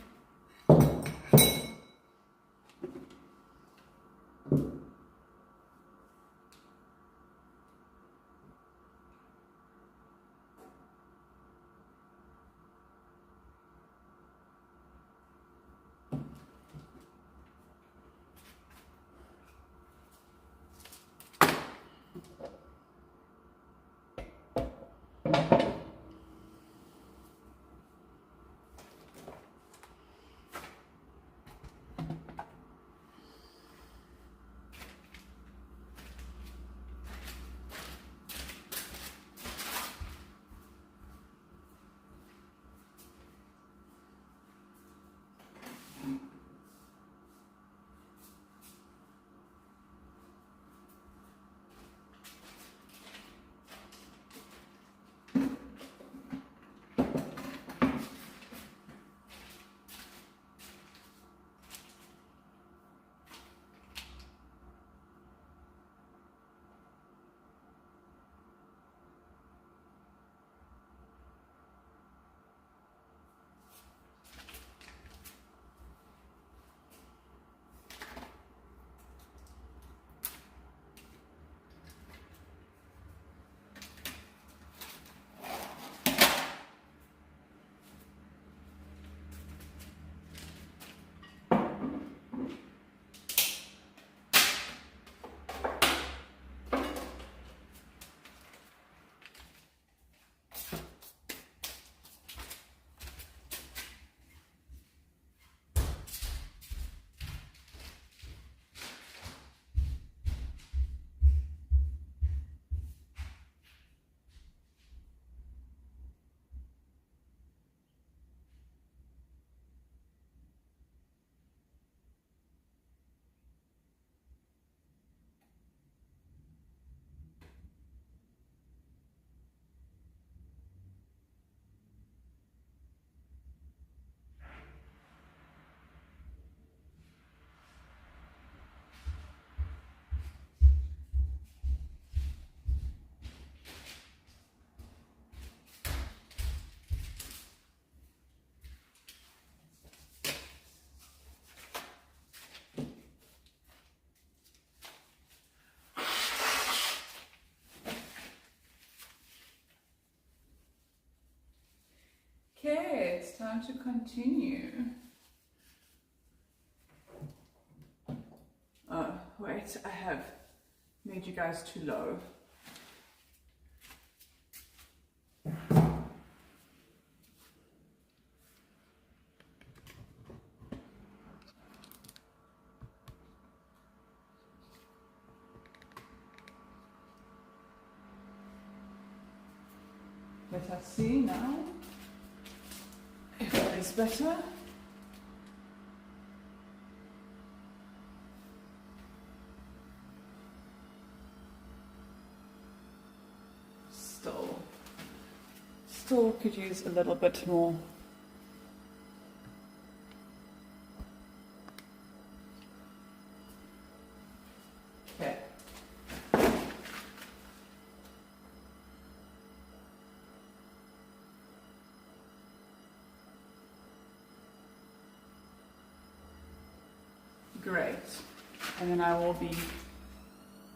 Okay, it's time to continue. Oh, wait, I have made you guys too low. Let us see now if that is better. Still could use a little bit more. Okay. Great. And then I will be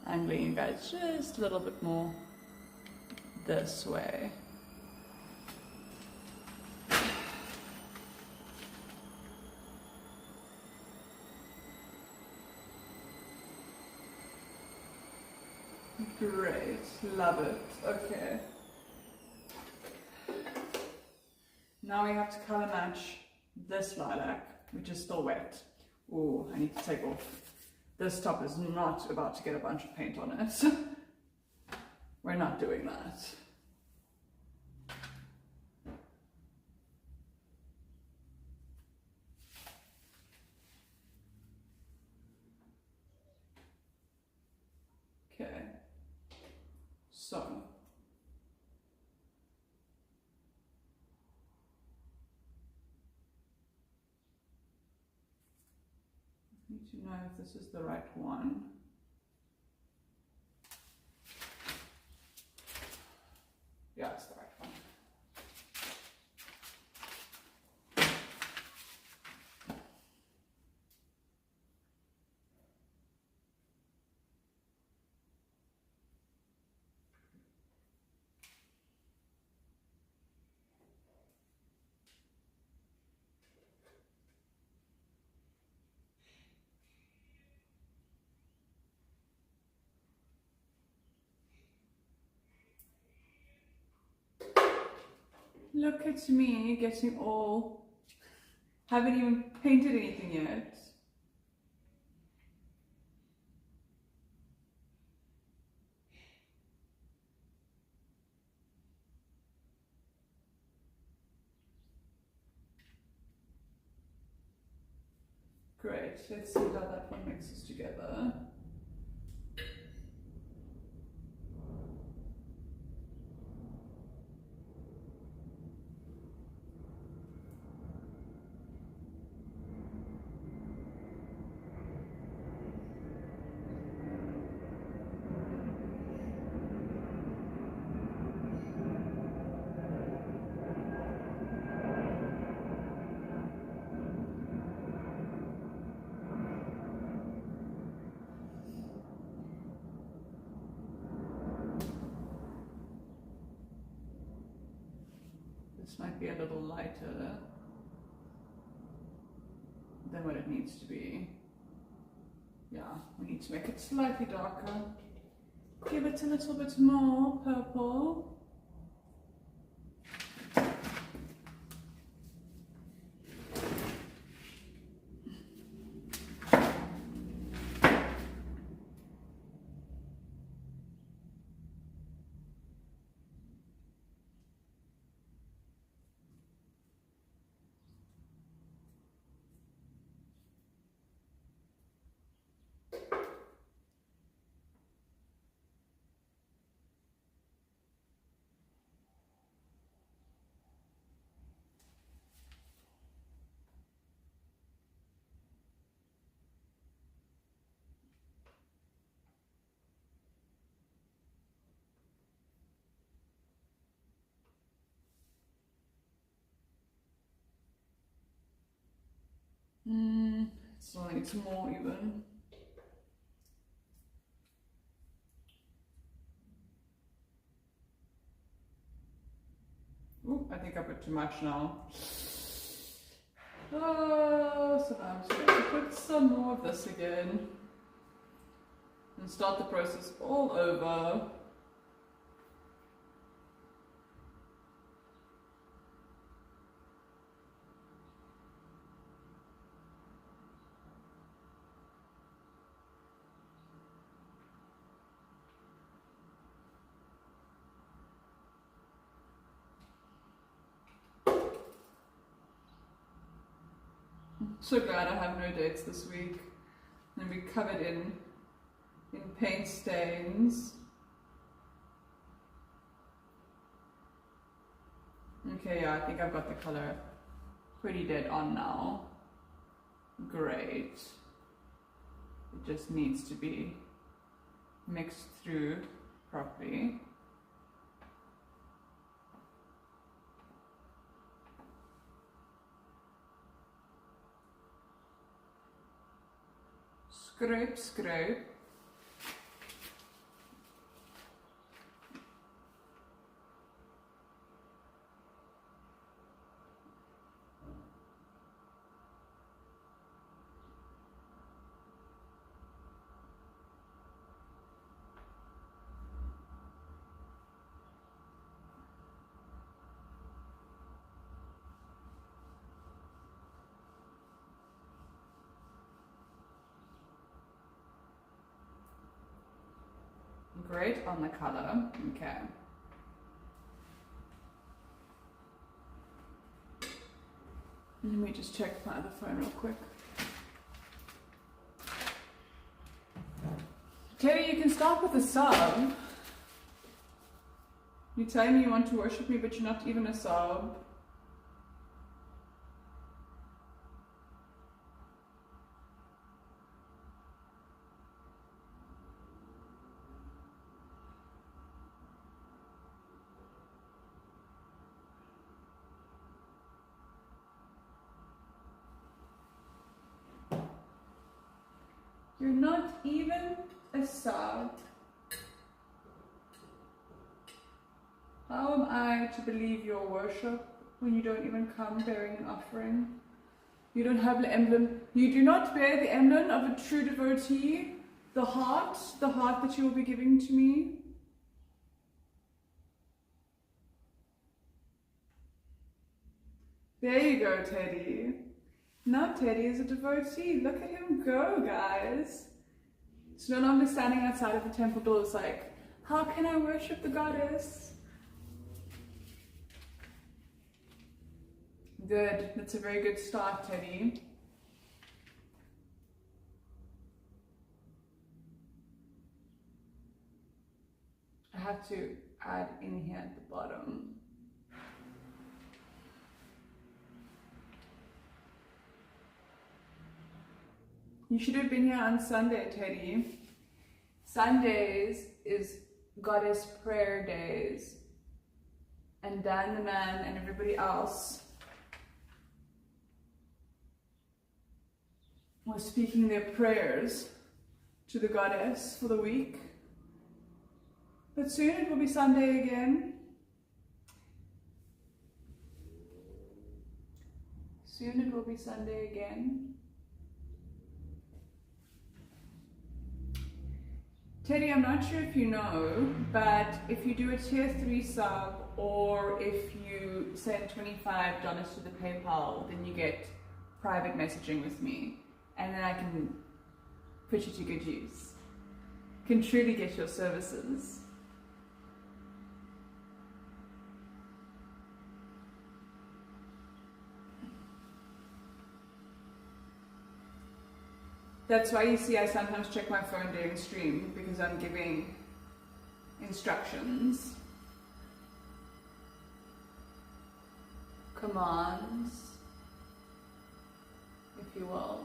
angling you guys just a little bit more this way. Great, love it. Okay. Now we have to color match this lilac, which is still wet. Oh, I need to take off. This top is not about to get a bunch of paint on it. We're not doing that. Okay. So. I need to know if this is the right one. Yeah, it's the right one. Look at me getting all, haven't even painted anything yet. Great, let's see how that one mixes together. This might be a little lighter than what it needs to be. Yeah, we need to make it slightly darker. Give it a little bit more purple. Still needs more even. Ooh, I think I put too much now. Oh, so I'm just going to put some more of this again and start the process all over. So glad I have no dates this week. And be covered in paint stains. Okay, yeah, I think I've got the color pretty dead on now. Great. It just needs to be mixed through properly. Scrape, scrape. great on the color. Okay. Let me just check my other phone real quick. Teddy, you can start with a sub. You tell me you want to worship me, but you're not even a sub. You're not even a sub. How am I to believe your worship when you don't even come bearing an offering? You don't have the emblem. You do not bear the emblem of a true devotee, the heart that you will be giving to me. There you go, Teddy. Now Teddy is a devotee. Look at him go, guys. It's no longer standing outside of the temple doors like, how can I worship the goddess? Good. That's a very good start, Teddy. I have to add in here at the bottom. You should have been here on Sunday, Teddy. Sundays is goddess prayer days. And Dan the man and everybody else was speaking their prayers to the goddess for the week. But soon it will be Sunday again. Soon it will be Sunday again. Teddy, I'm not sure if you know, but if you do a tier 3 sub or if you send $25 to the PayPal, then you get private messaging with me. And then I can put you to good use. Can truly get your services. That's why you see I sometimes check my phone during stream, because I'm giving instructions, commands, if you will.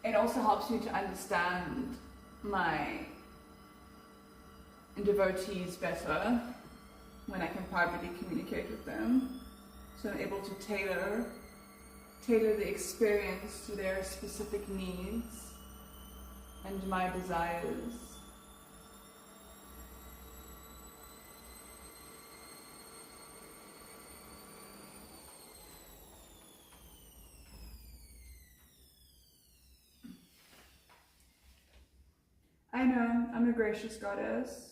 It also helps you to understand my devotees better when I can privately communicate with them. So I'm able to tailor the experience to their specific needs and my desires. I know, I'm a gracious goddess.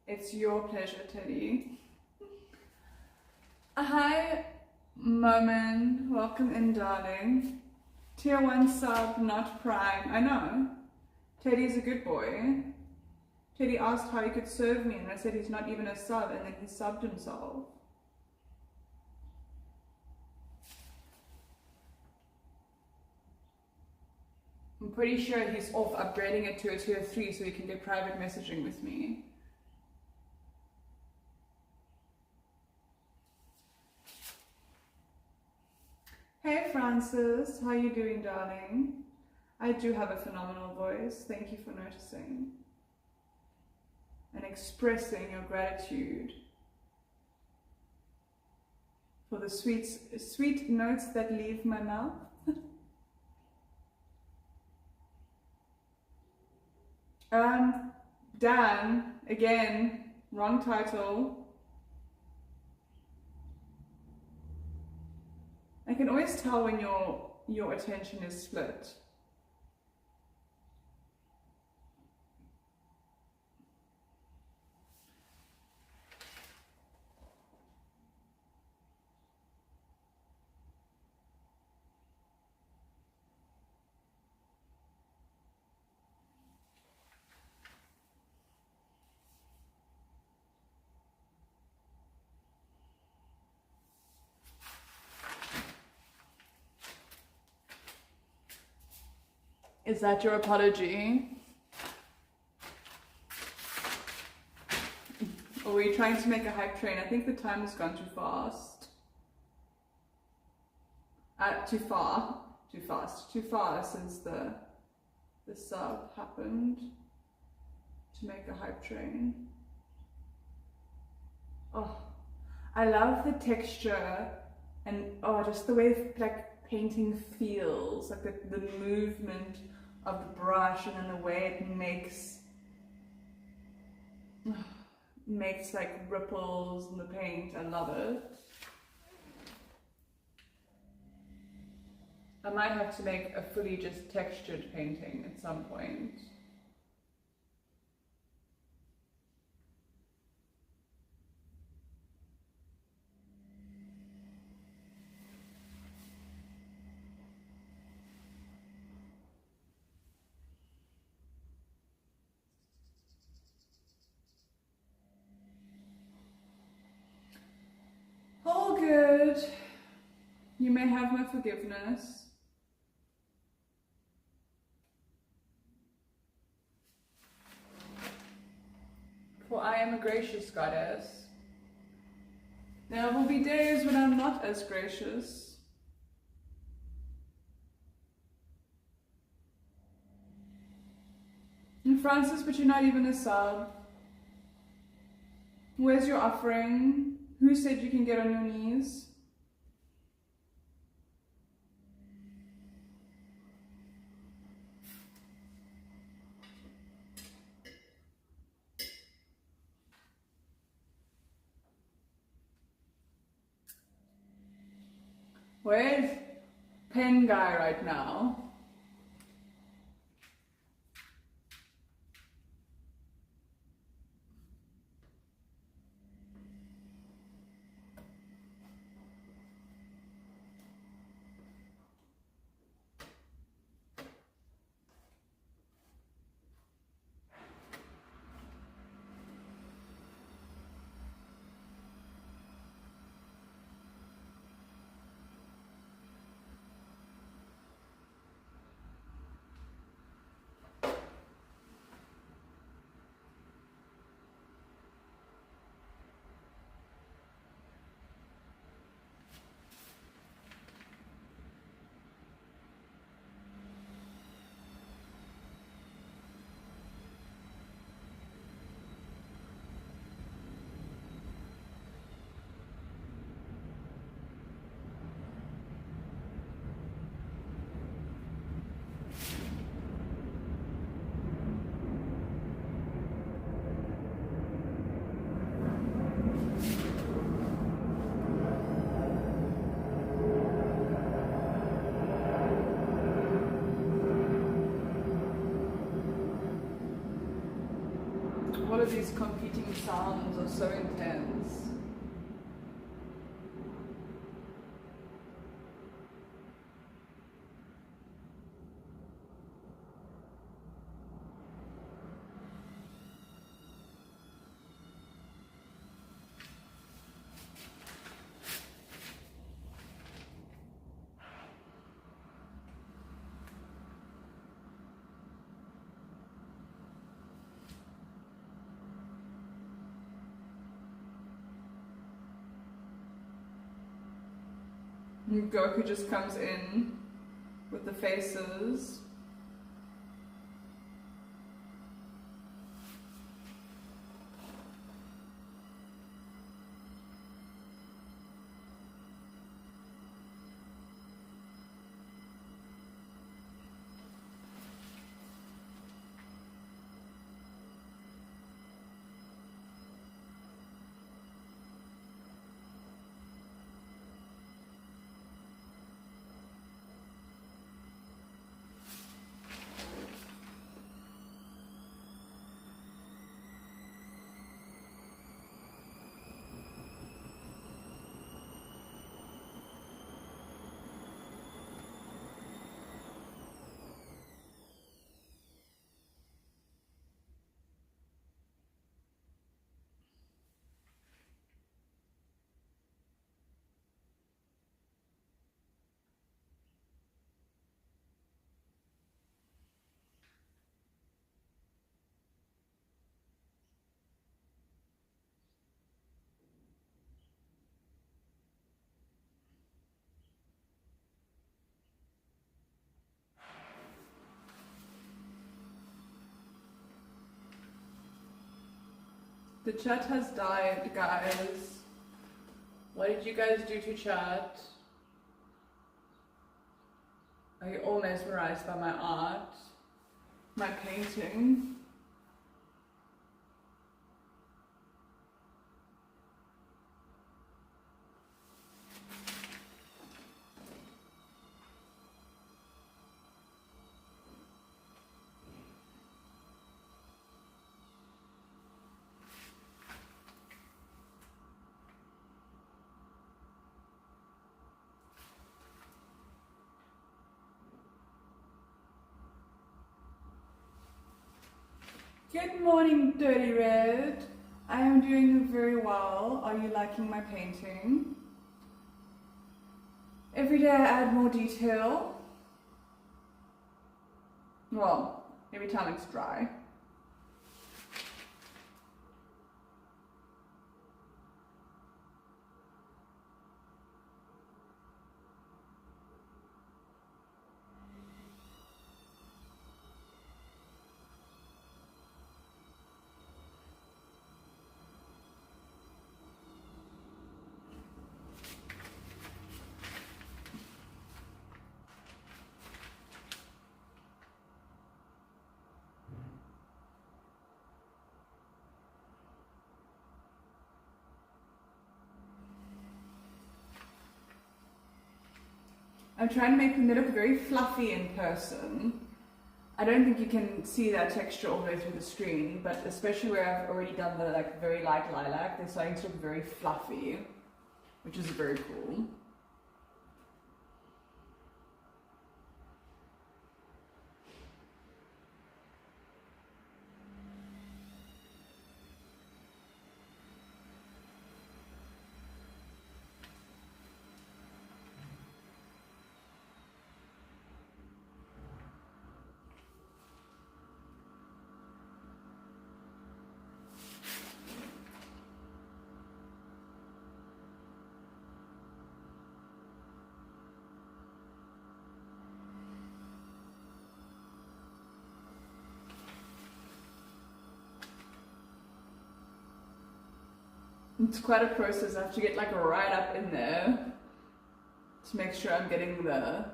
It's your pleasure, Teddy. Hi, Momin. Welcome in, darling. Tier 1 sub, not prime. I know. Teddy's a good boy. Teddy asked how he could serve me, and I said he's not even a sub, and then he subbed himself. I'm pretty sure he's off upgrading it to a tier 3 so he can get private messaging with me. Hey Francis, how you doing, darling? I do have a phenomenal voice. Thank you for noticing and expressing your gratitude for the sweet notes that leave my mouth. Dan, again, Wrong title. I can always tell when your attention is split. Is that your apology? Or were you trying to make a hype train? I think the time has gone too fast. Too far since the sub happened to make a hype train. Oh, I love the texture and just the way like painting feels, like the movement of the brush and then the way it makes like ripples in the paint. I love it. I might have to make a fully just textured painting at some point. All good. You may have my forgiveness. For I am a gracious goddess. There will be days when I'm not as gracious. And Francis, but you're not even a sub. Where's your offering? Who said you can get on your knees? Where's pen guy right now? All of these competing sounds are so intense. And Goku just comes in with the faces. The chat has died, guys. What did you guys do to chat? Are you all mesmerized by my art? My painting? Good morning, Dirty Red. I am doing very well. Are you liking my painting? Every day I add more detail. Well, every time it's dry. I'm trying to make them look very fluffy in person. I don't think you can see that texture all the way through the screen, but especially where I've already done the very light lilac, they're starting to look very fluffy, which is very cool. It's quite a process. I have to get right up in there to make sure I'm getting the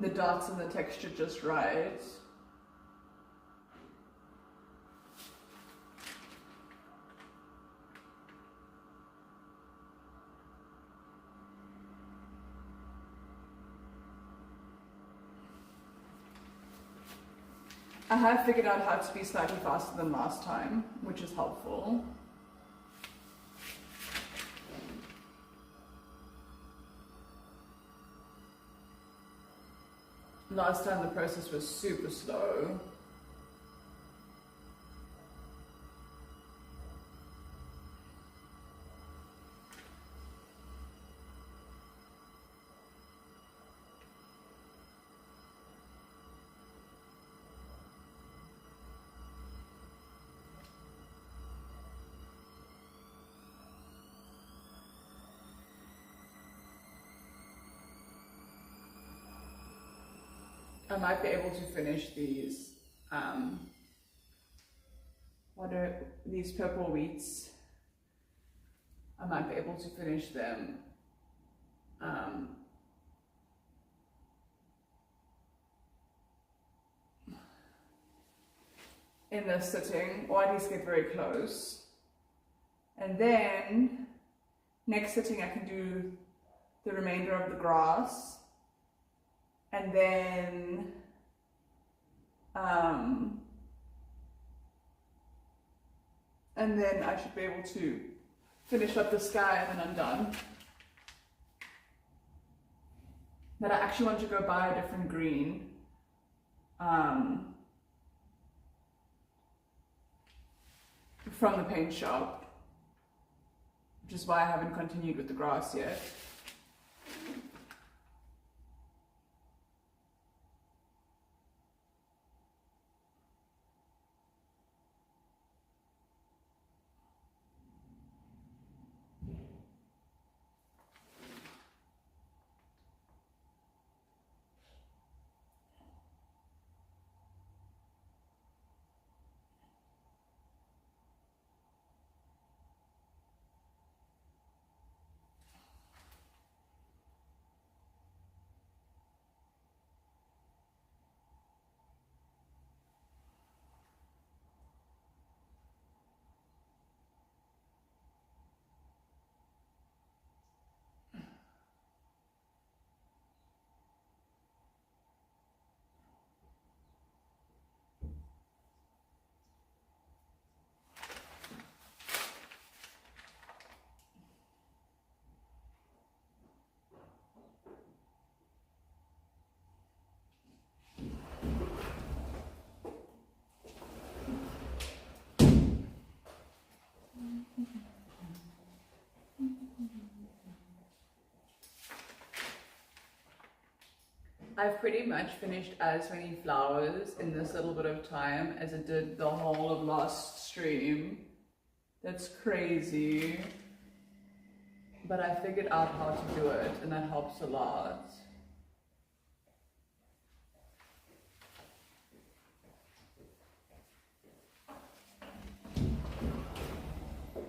dots and the texture just right. I have figured out how to be slightly faster than last time, which is helpful. Last time the process was super slow. I might be able to finish these, what are these purple wheats? I might be able to finish them in this sitting, or at least get very close. And then, next sitting I can do the remainder of the grass. And then I should be able to finish up the sky and then I'm done. But I actually want to go buy a different green. From the paint shop, which is why I haven't continued with the grass yet. I've pretty much finished as many flowers in this little bit of time as it did the whole of last stream. That's crazy. But I figured out how to do it, and that helps a lot.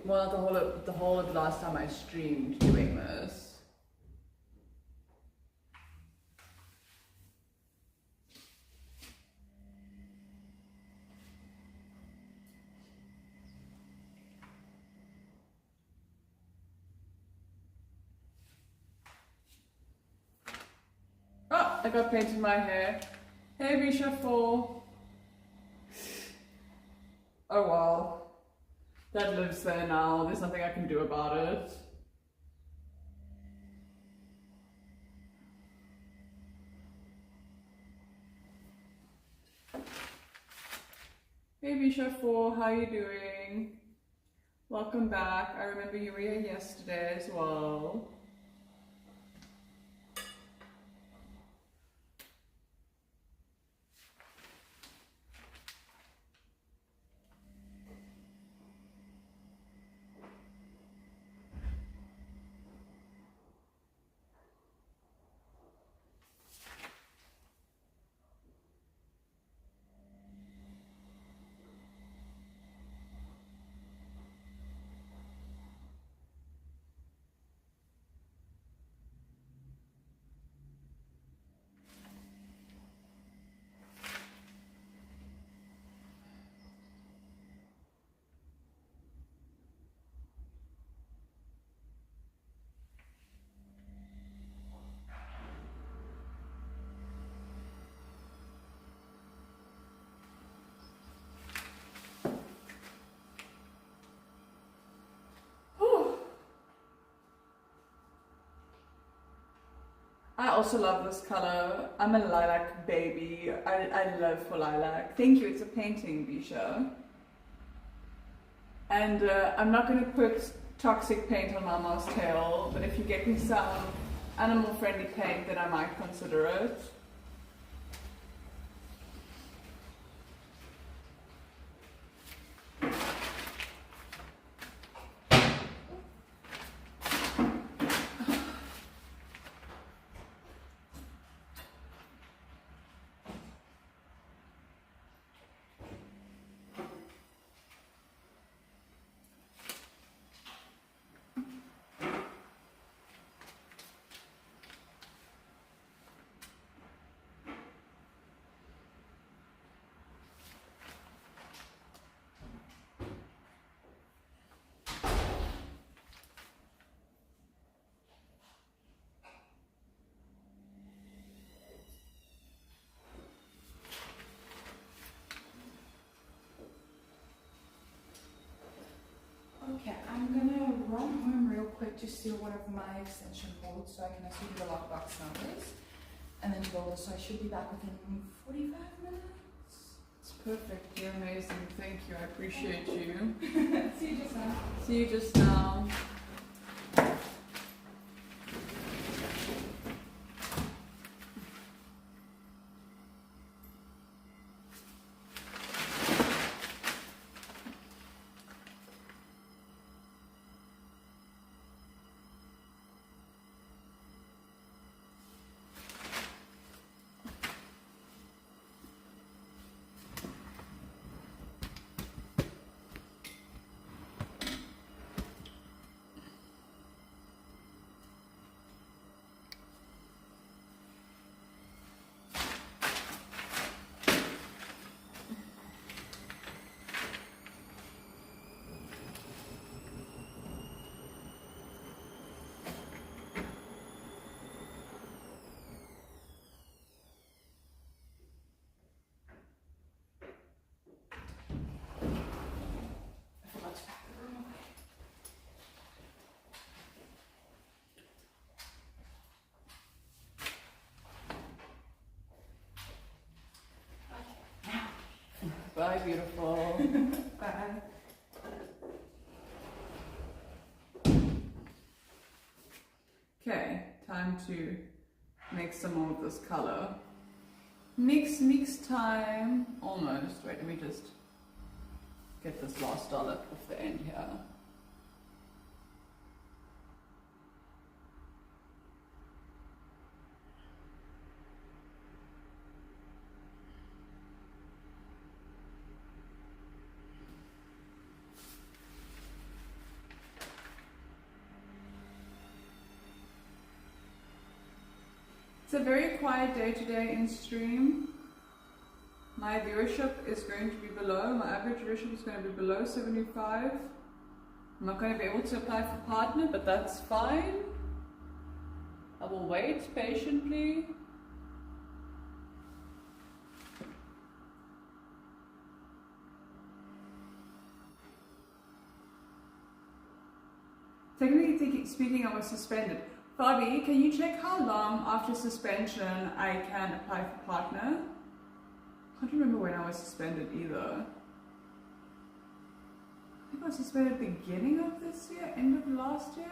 Well, the whole of last time I streamed doing this. Oh, I got paint in my hair. Hey, Visha 4. Oh well. That lives there now. There's nothing I can do about it. Hey Visha 4, how you doing? Welcome back. I remember you were here yesterday as well. I also love this color. I'm a lilac baby. I love for lilac. Thank you, it's a painting, Visha. And I'm not going to put toxic paint on Mama's tail, but if you get me some animal-friendly paint, then I might consider it. Okay, I'm gonna run home real quick to steal one of my extension cords so I can actually do the lockbox numbers and then build it. So I should be back within 45 minutes. It's perfect. You're amazing. Thank you. I appreciate you. See you just now. See you just now. Bye, beautiful. Bye. Okay, time to make some more of this color. Mix time. Almost. Wait, let me just get this last dollar off the end here. It's a very quiet day today in stream. My viewership is going to be below, my average viewership is going to be below 75. I'm not going to be able to apply for partner, but that's fine. I will wait patiently. Technically speaking, I was suspended. Bobby, can you check how long after suspension I can apply for partner? I can't remember when I was suspended either. I think I was suspended at the beginning of this year, end of last year.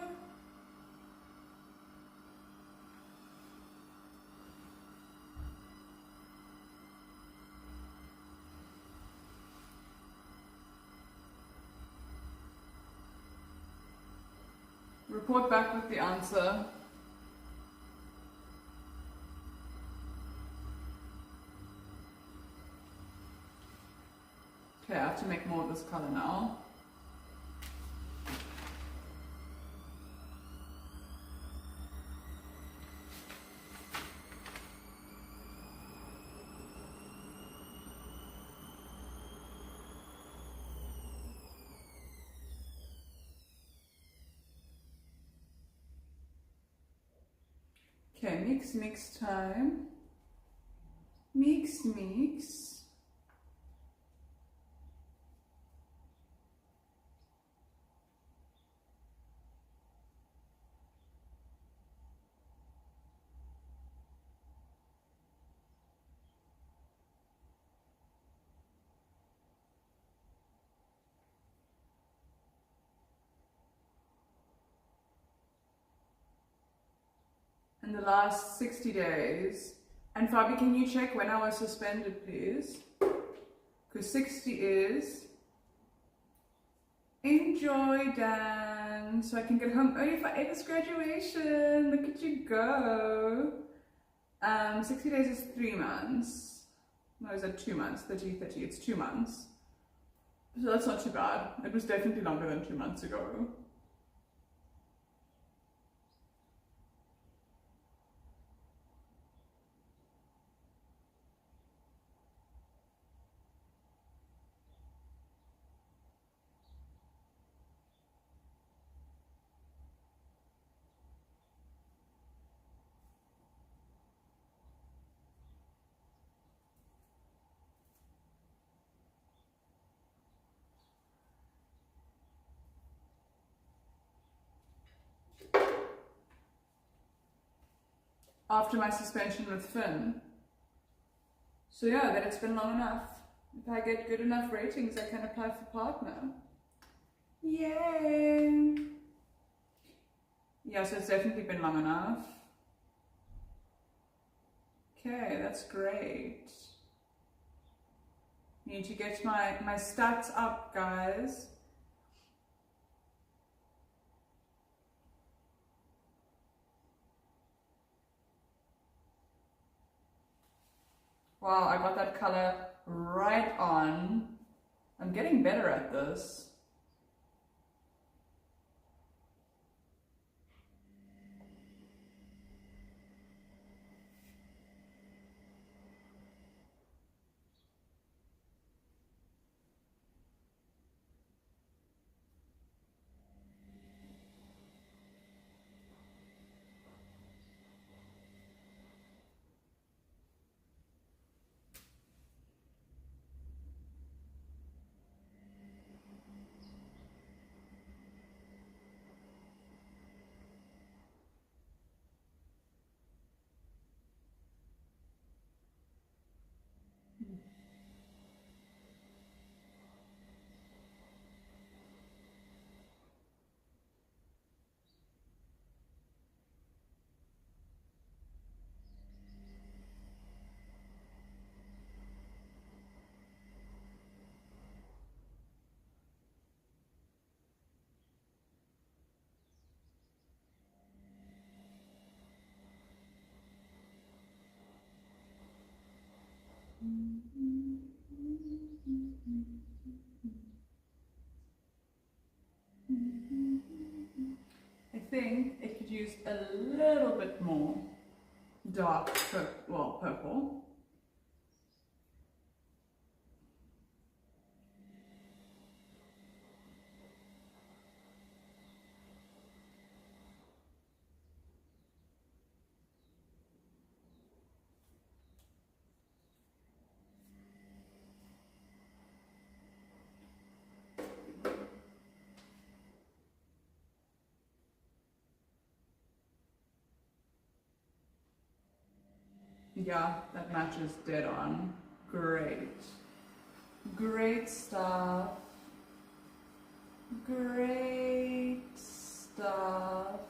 Report back with the answer. Okay, I have to make more of this color now. Okay, mix time. Mix. In the last 60 days. And Fabi, can you check when I was suspended, please? Because 60 is... Enjoy, Dan. So I can get home early for Ava's graduation. Look at you go. 60 days is 3 months. No, is that 2 months? 30, it's 2 months. So that's not too bad. It was definitely longer than 2 months ago. After my suspension with Finn. So yeah, then it's been long enough. If I get good enough ratings, I can apply for partner. Yay! Yeah, so it's definitely been long enough. Okay, that's great. Need to get my stats up, guys. Wow, I got that color right on. I'm getting better at this. more dark, purple. Yeah, that matches dead on. Great. Great stuff. Great stuff.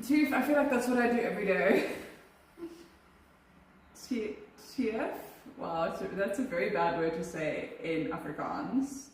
Tief, I feel like that's what I do every day. Tief? Wow, that's a very bad word to say in Afrikaans.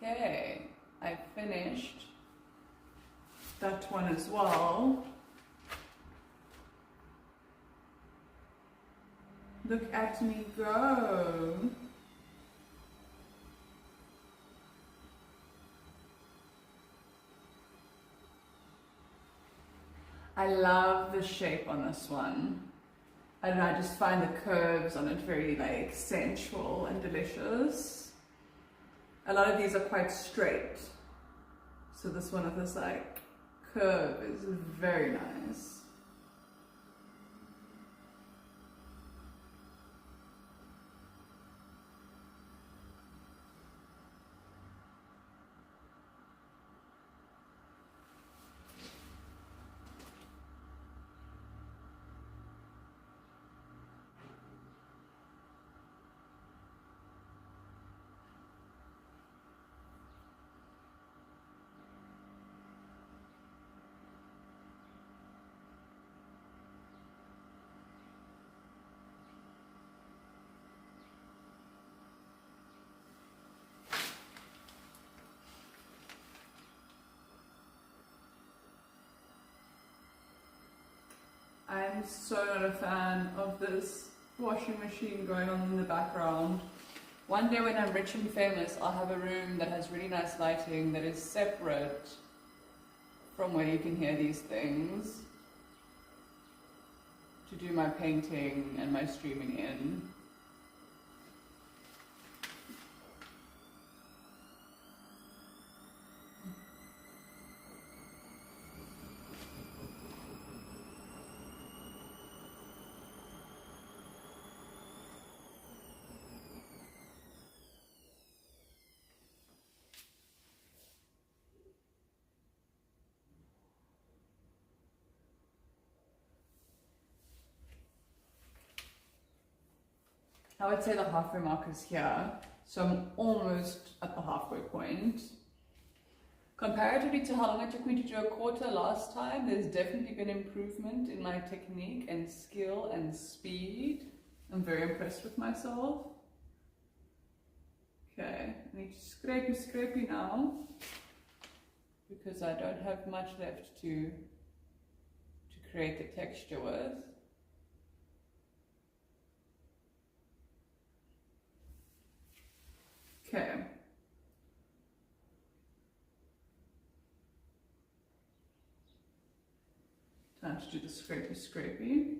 Okay, I finished that one as well. Look at me go. I love the shape on this one. I don't know, I just find the curves on it very like sensual and delicious. A lot of these are quite straight. So this one with this like curve is very nice. I'm so not a fan of this washing machine going on in the background. One day when I'm rich and famous, I'll have a room that has really nice lighting that is separate from where you can hear these things to do my painting and my streaming in. I would say the halfway mark is here, so I'm almost at the halfway point. Comparatively to how long it took me to do a quarter last time, there's definitely been improvement in my technique and skill and speed. I'm very impressed with myself. Okay, I need to scrapey now, because I don't have much left to create the texture with. Okay. Time to do the scrapey.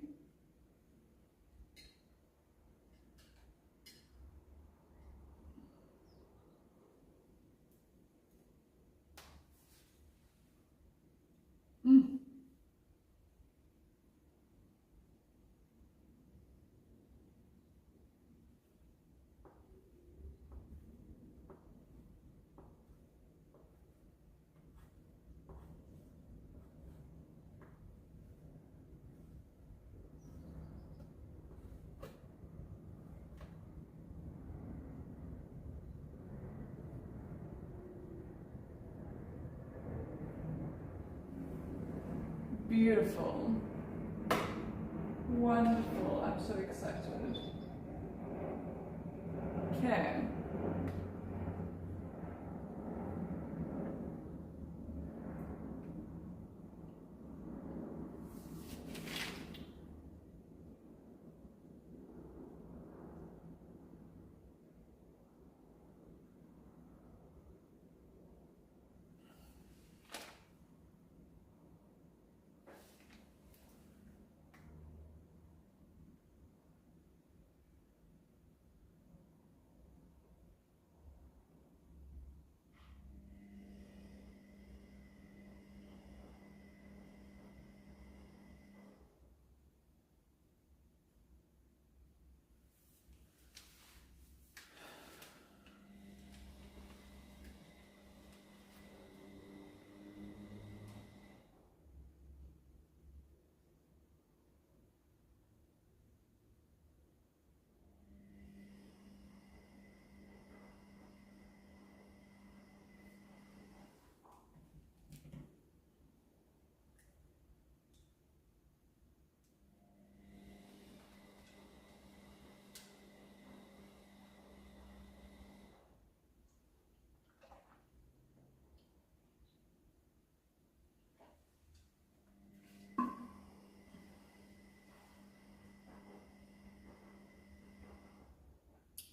Beautiful. Wonderful. I'm so excited. Okay.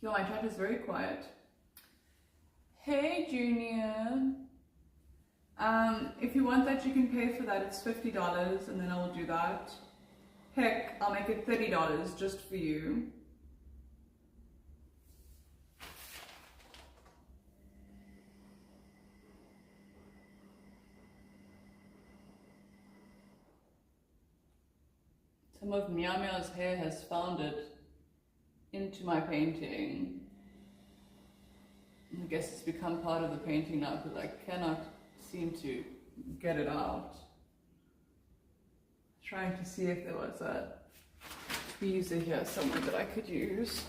Yo, my chat is very quiet. Hey, Junior. If you want that, you can pay for that. It's $50, and then I'll do that. Heck, I'll make it $30 just for you. Some of Meow Meow's hair has found it into my painting. I guess it's become part of the painting now because I cannot seem to get it out. Trying to see if there was a tweezer here somewhere that I could use.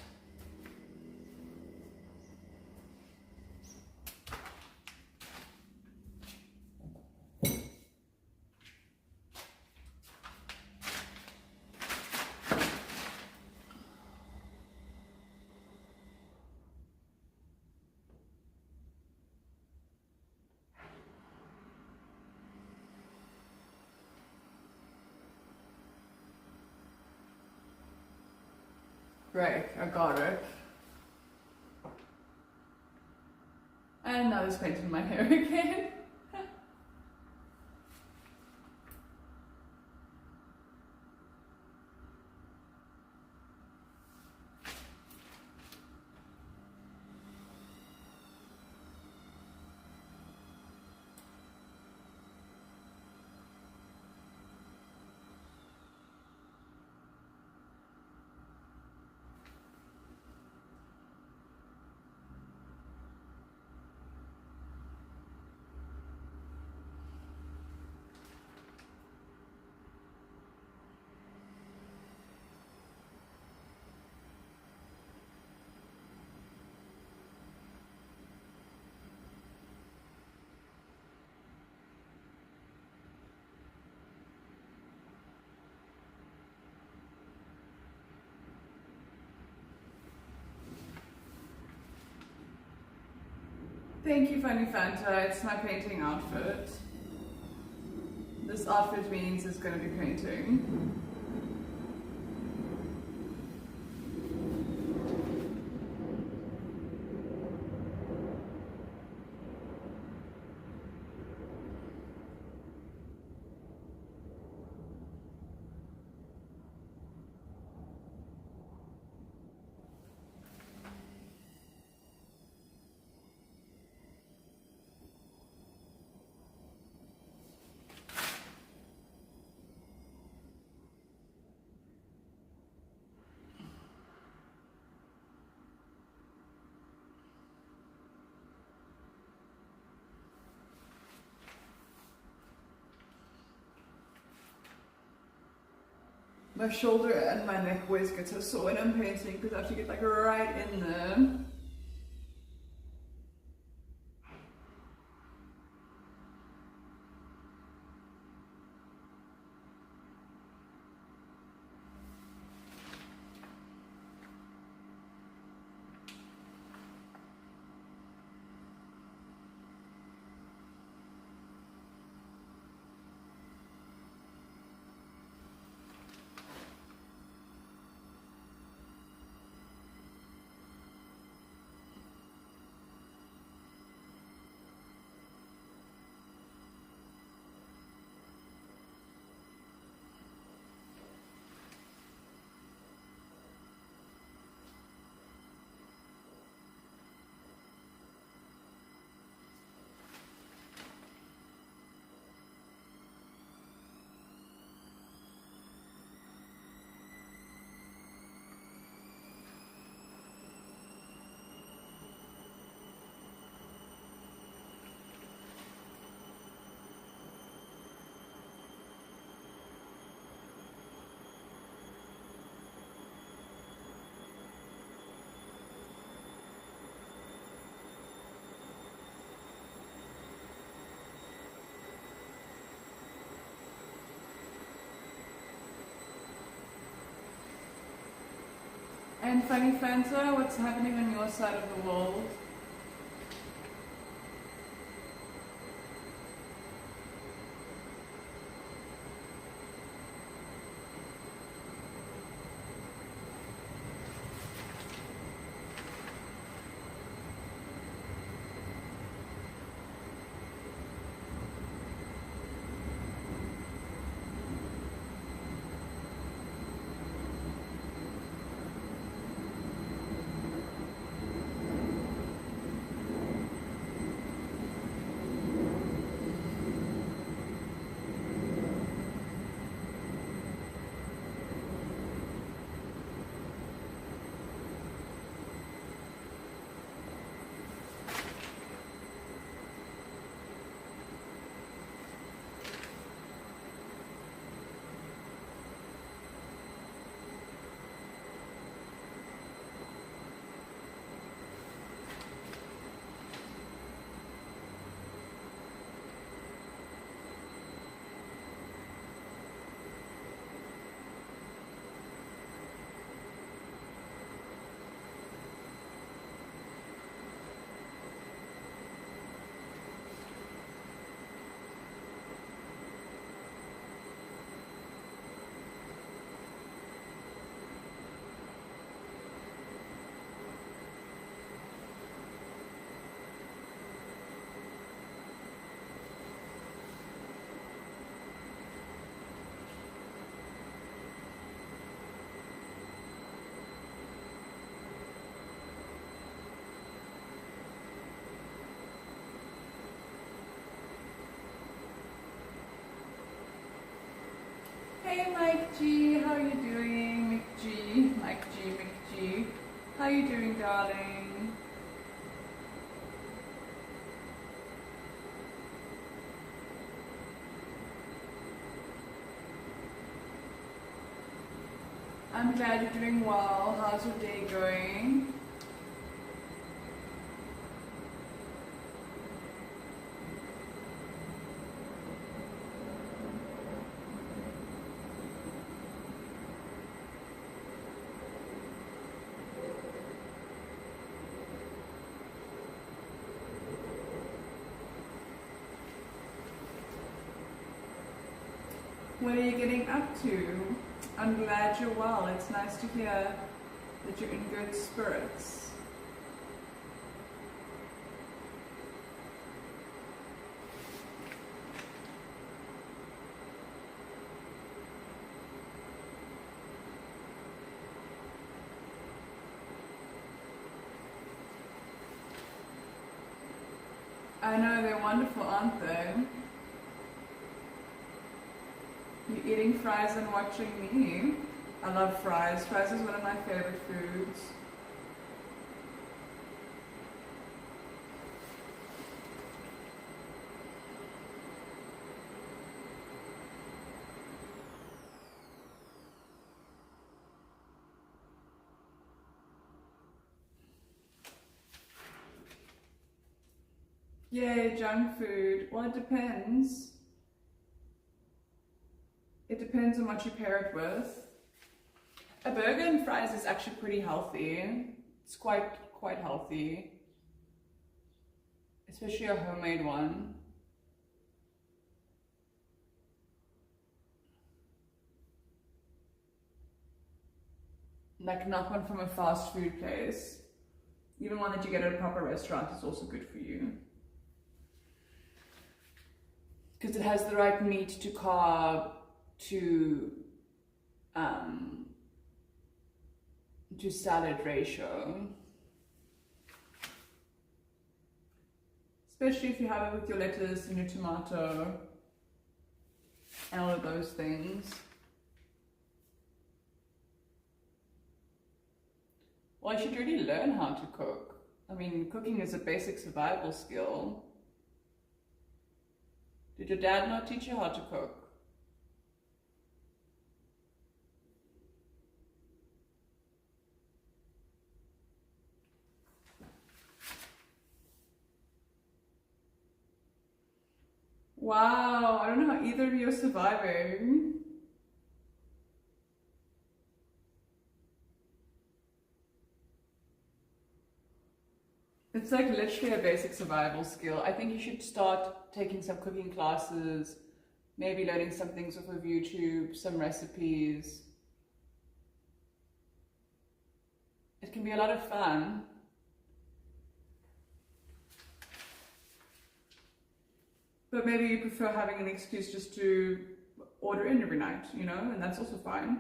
Great, I got it. And now there's paint in my hair again. Thank you, Funny Fanta. It's my painting outfit. This outfit means it's going to be painting. My shoulder and my neck always get so sore when I'm painting because I have to get like right in there. And Funny Fanta, what's happening on your side of the world? Hey Mike G, how are you doing? Mike G, Mike G. How are you doing, darling? I'm glad you're doing well. How's your day going? What are you getting up to? I'm glad you're well. It's nice to hear that you're in good spirits. I know, they're wonderful, aren't they? You're eating fries and watching me. I love fries. Fries is one of my favorite foods. Yay, junk food. Well, it depends. It depends on what you pair it with. A burger and fries is actually pretty healthy. It's quite healthy. Especially a homemade one. Like not one from a fast food place. Even one that you get at a proper restaurant is also good for you. Because it has the right meat to carb to salad ratio. Especially if you have it with your lettuce and your tomato and all of those things. Well, you should really learn how to cook. I mean, cooking is a basic survival skill. Did your dad not teach you how to cook? Wow, I don't know how either of you are surviving. It's like literally a basic survival skill. I think you should start taking some cooking classes, maybe learning some things off of YouTube, some recipes. It can be a lot of fun. But maybe you prefer having an excuse just to order in every night, you know, and that's also fine.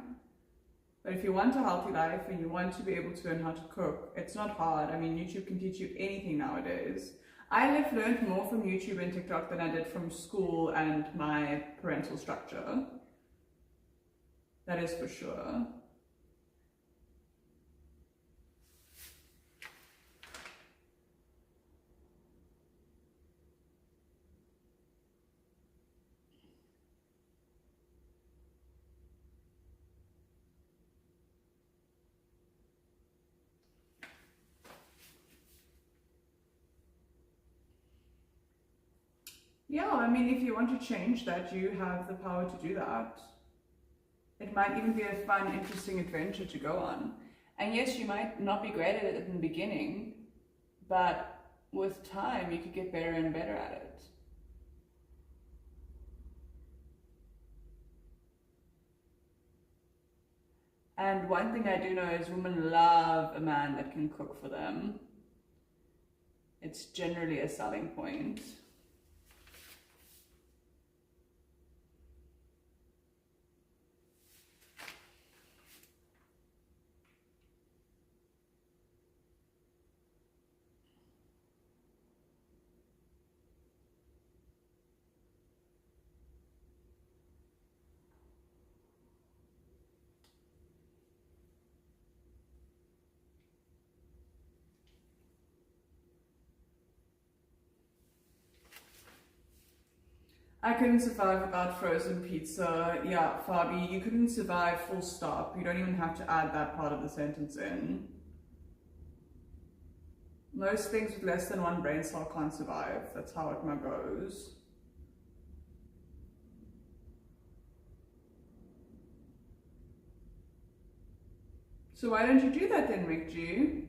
But if you want a healthy life and you want to be able to learn how to cook, it's not hard. I mean, YouTube can teach you anything nowadays. I have learned more from YouTube and TikTok than I did from school and my parental structure. That is for sure. Yeah, I mean, if you want to change that, you have the power to do that. It might even be a fun, interesting adventure to go on. And yes, you might not be great at it in the beginning, but with time, you could get better and better at it. And one thing I do know is women love a man that can cook for them. It's generally a selling point. I couldn't survive without frozen pizza. Yeah, Fabi, you couldn't survive, full stop. You don't even have to add that part of the sentence in. Most things with less than one brain cell can't survive. That's how it goes. So why don't you do that then, Rick G?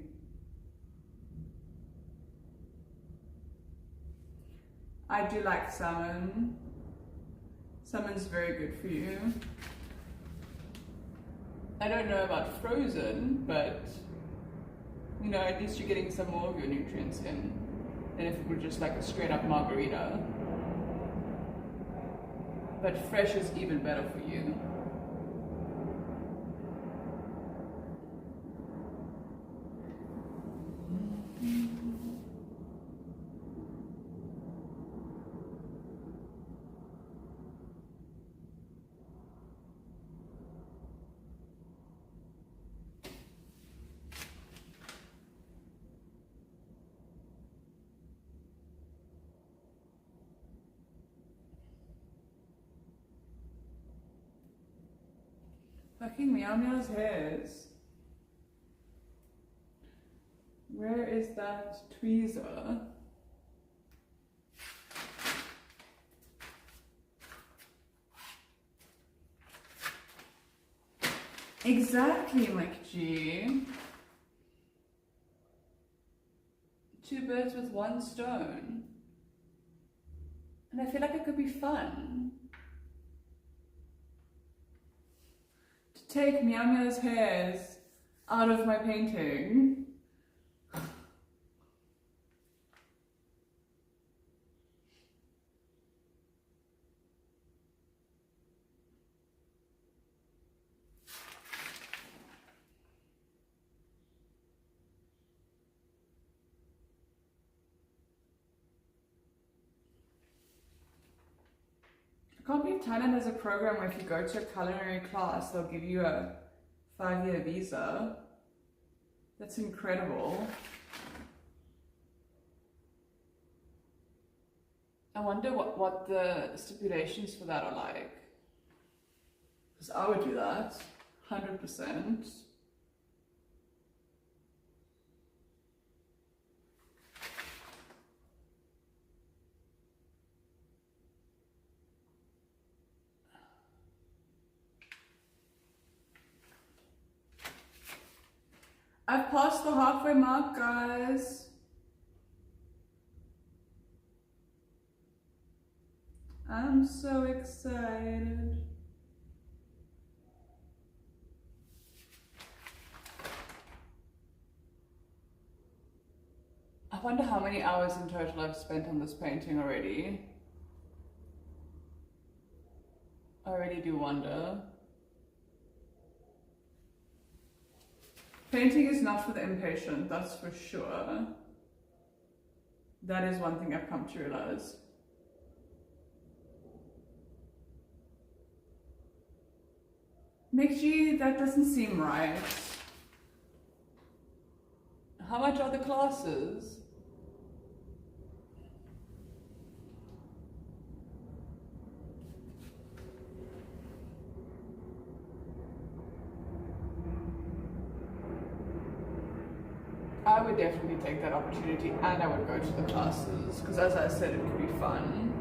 I do like salmon. Salmon's very good for you. I don't know about frozen, but you know, at least you're getting some more of your nutrients in than if it were just like a straight up margarita. But fresh is even better for you. Fucking Meow Meow's hairs. Where is that tweezer? Exactly, Mike G. Two birds with one stone. And I feel like it could be fun. Take Meow Meow's hairs out of my painting. I can't believe Thailand has a program where if you go to a culinary class, they'll give you a 5-year visa. That's incredible. I wonder what the stipulations for that are like. Because I would do that, 100%. I've passed the halfway mark, guys. I'm so excited. I wonder how many hours in total I've spent on this painting already. I really do wonder. Painting is not for the impatient, that's for sure. That is one thing I've come to realize. Mikji, that doesn't seem right. How much are the classes? I would definitely take that opportunity and I would go to the classes because as I said, it could be fun.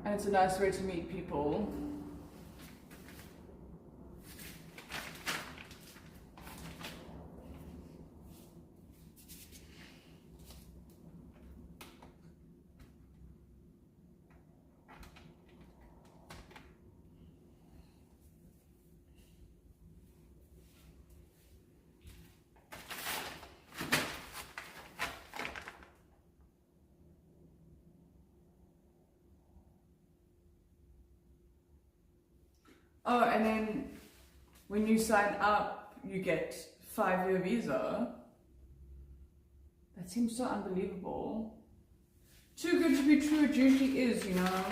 And it's a nice way to meet people. Oh, and then when you sign up, you get 5-year visa. That seems so unbelievable. Too good to be true, it usually is, you know.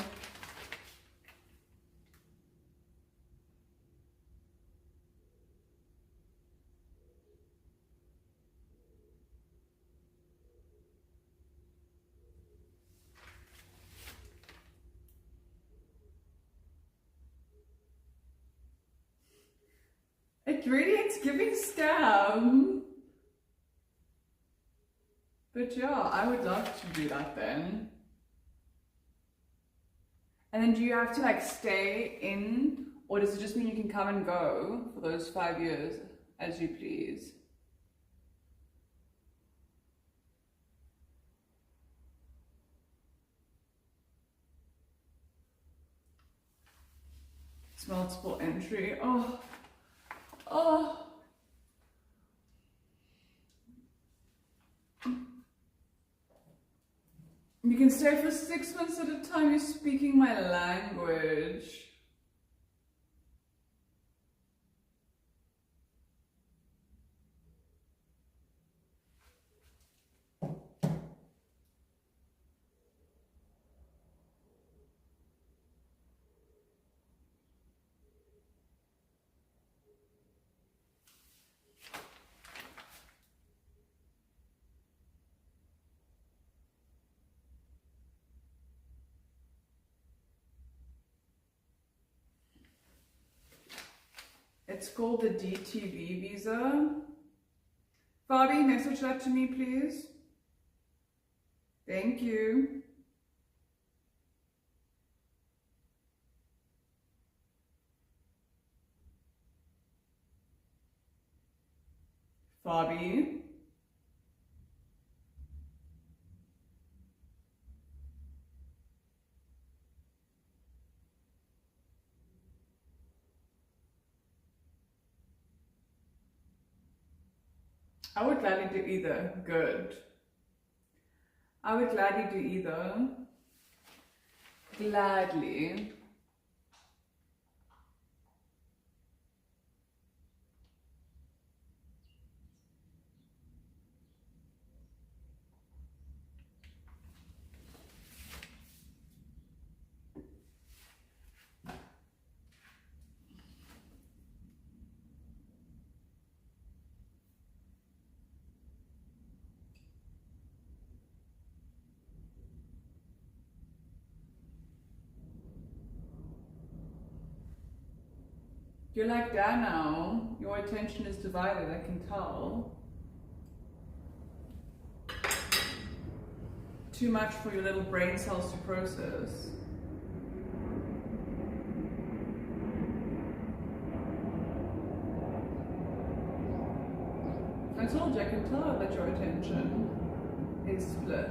really, it's giving scam. But yeah, I would love to do that then. And then do you have to like stay in, or does it just mean you can come and go for those 5 years as you please? It's multiple entry. Oh, oh. You can stay for 6 months at a time. You're speaking my language. It's called the DTV visa. Fabi, message that to me, please. Thank you. Fabi. I would gladly do either. Good. I would gladly do either. Gladly. You're like that now. Your attention is divided, I can tell. Too much for your little brain cells to process. I told you, I can tell that your attention is split.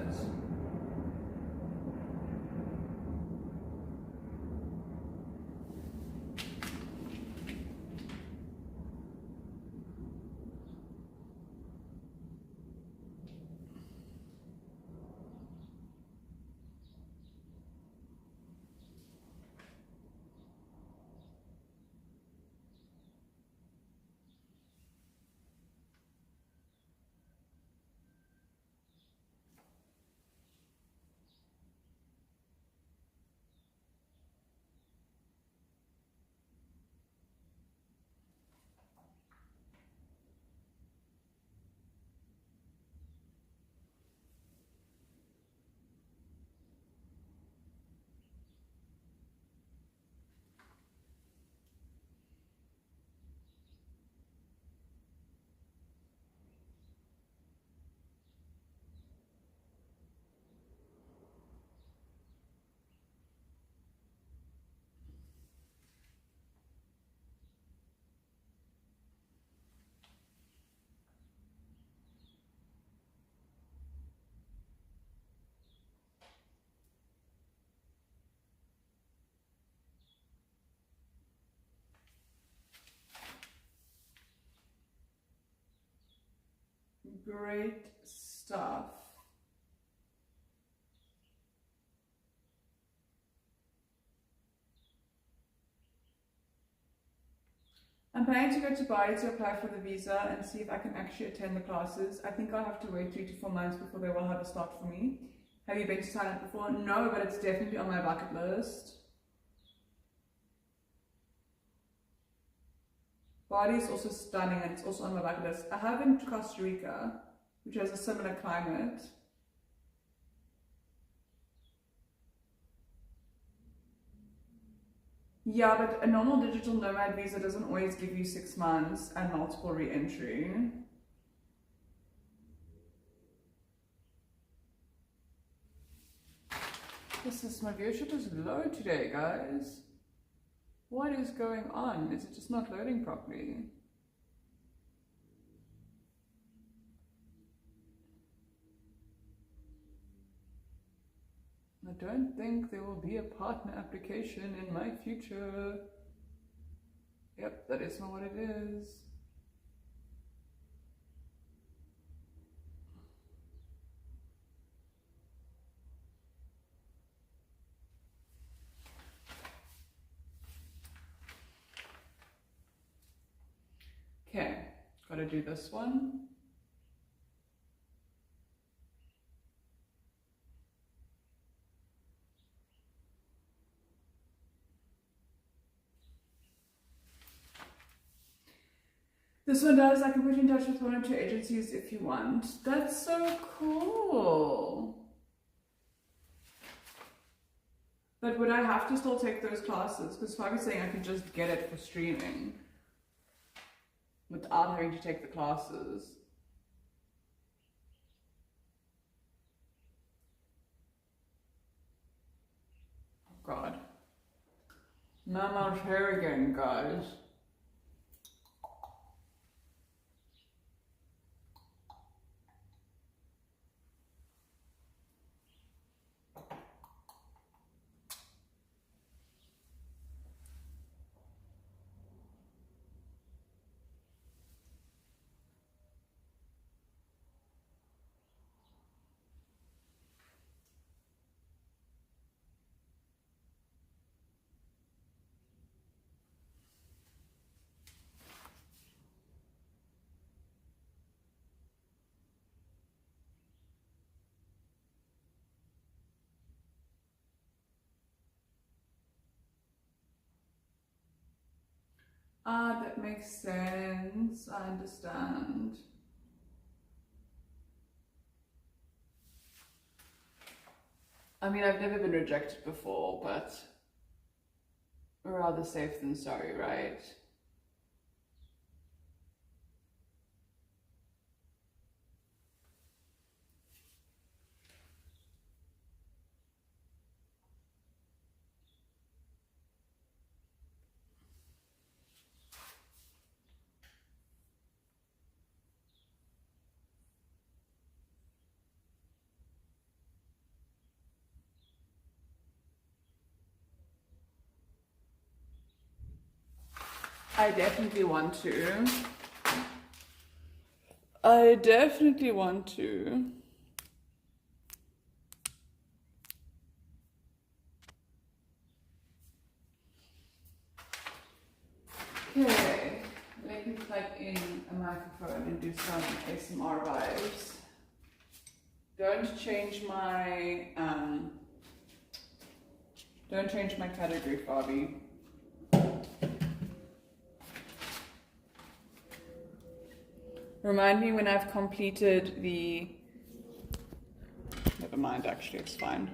Great stuff. I'm planning to go to Bali to apply for the visa and see if I can actually attend the classes. I think I'll have to wait 3 to 4 months before they will have a slot for me. Have you been to Thailand before? No, but it's definitely on my bucket list. Bali is also stunning and it's also on my bucket list. I have been to Costa Rica, which has a similar climate. Yeah, but a normal digital nomad visa doesn't always give you 6 months and multiple re-entry. My viewership is low today, guys. What is going on? Is it just not loading properly? I don't think there will be a partner application in my future. Yep, that is not what it is. Okay, gotta do this one. This one does, I can put you in touch with one or two agencies if you want. That's so cool. But would I have to still take those classes? Because Fabi's saying I can just get it for streaming without having to take the classes. Oh God. Mama's hair again, guys. Ah, that makes sense. I understand. I mean, I've never been rejected before, but rather safe than sorry, right? I definitely want to. I definitely want to. Okay, let me plug in a microphone and do some ASMR vibes. Don't change my category, Fabi. Remind me when I've completed the... Never mind, actually, it's fine.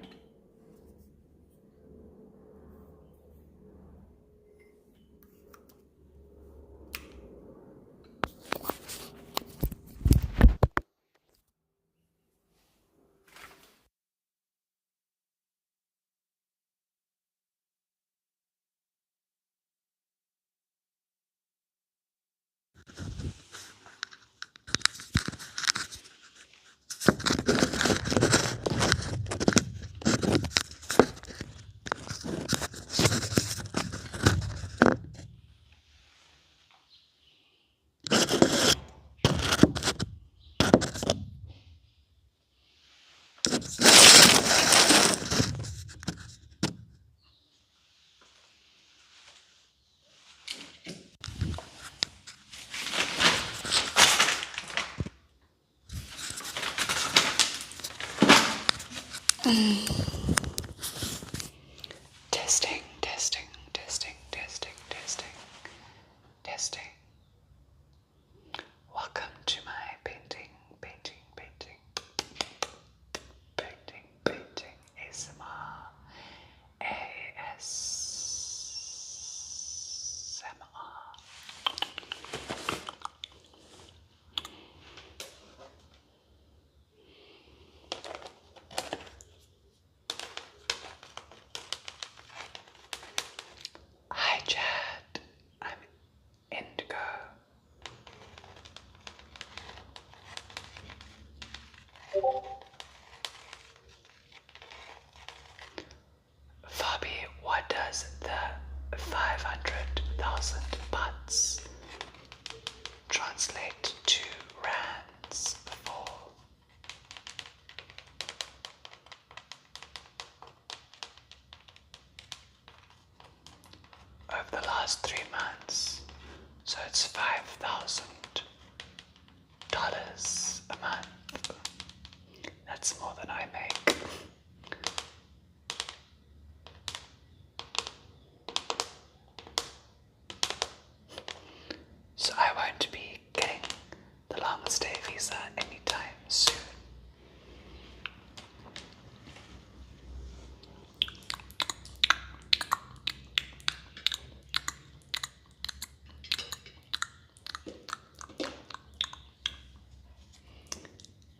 Testing, testing, testing, testing, testing, testing. Welcome to my painting ASMR. does the 500,000 bahts translate to rands for? Over the last 3 months. So it's $5,000 a month. That's more than I make. So I won't be getting the long stay visa anytime soon.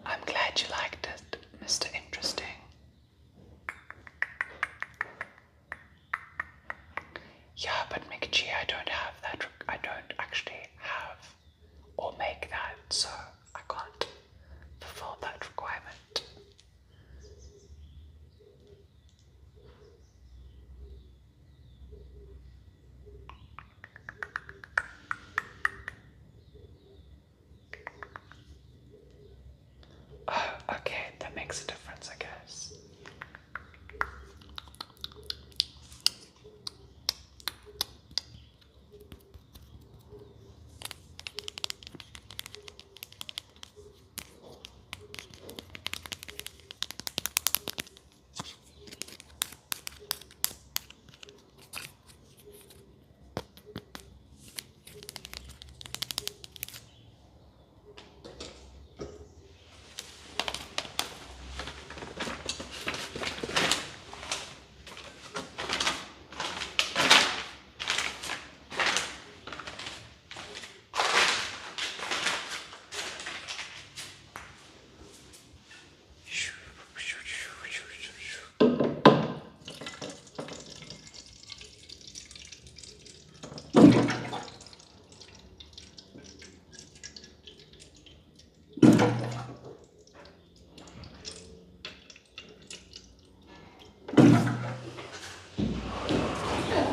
I'm glad you liked it, Mr. Interesting. Yeah, but Mikichi, I don't have that. I don't actually have or make that, so I can't fulfill that requirement. Oh, okay, that makes a difference, I guess.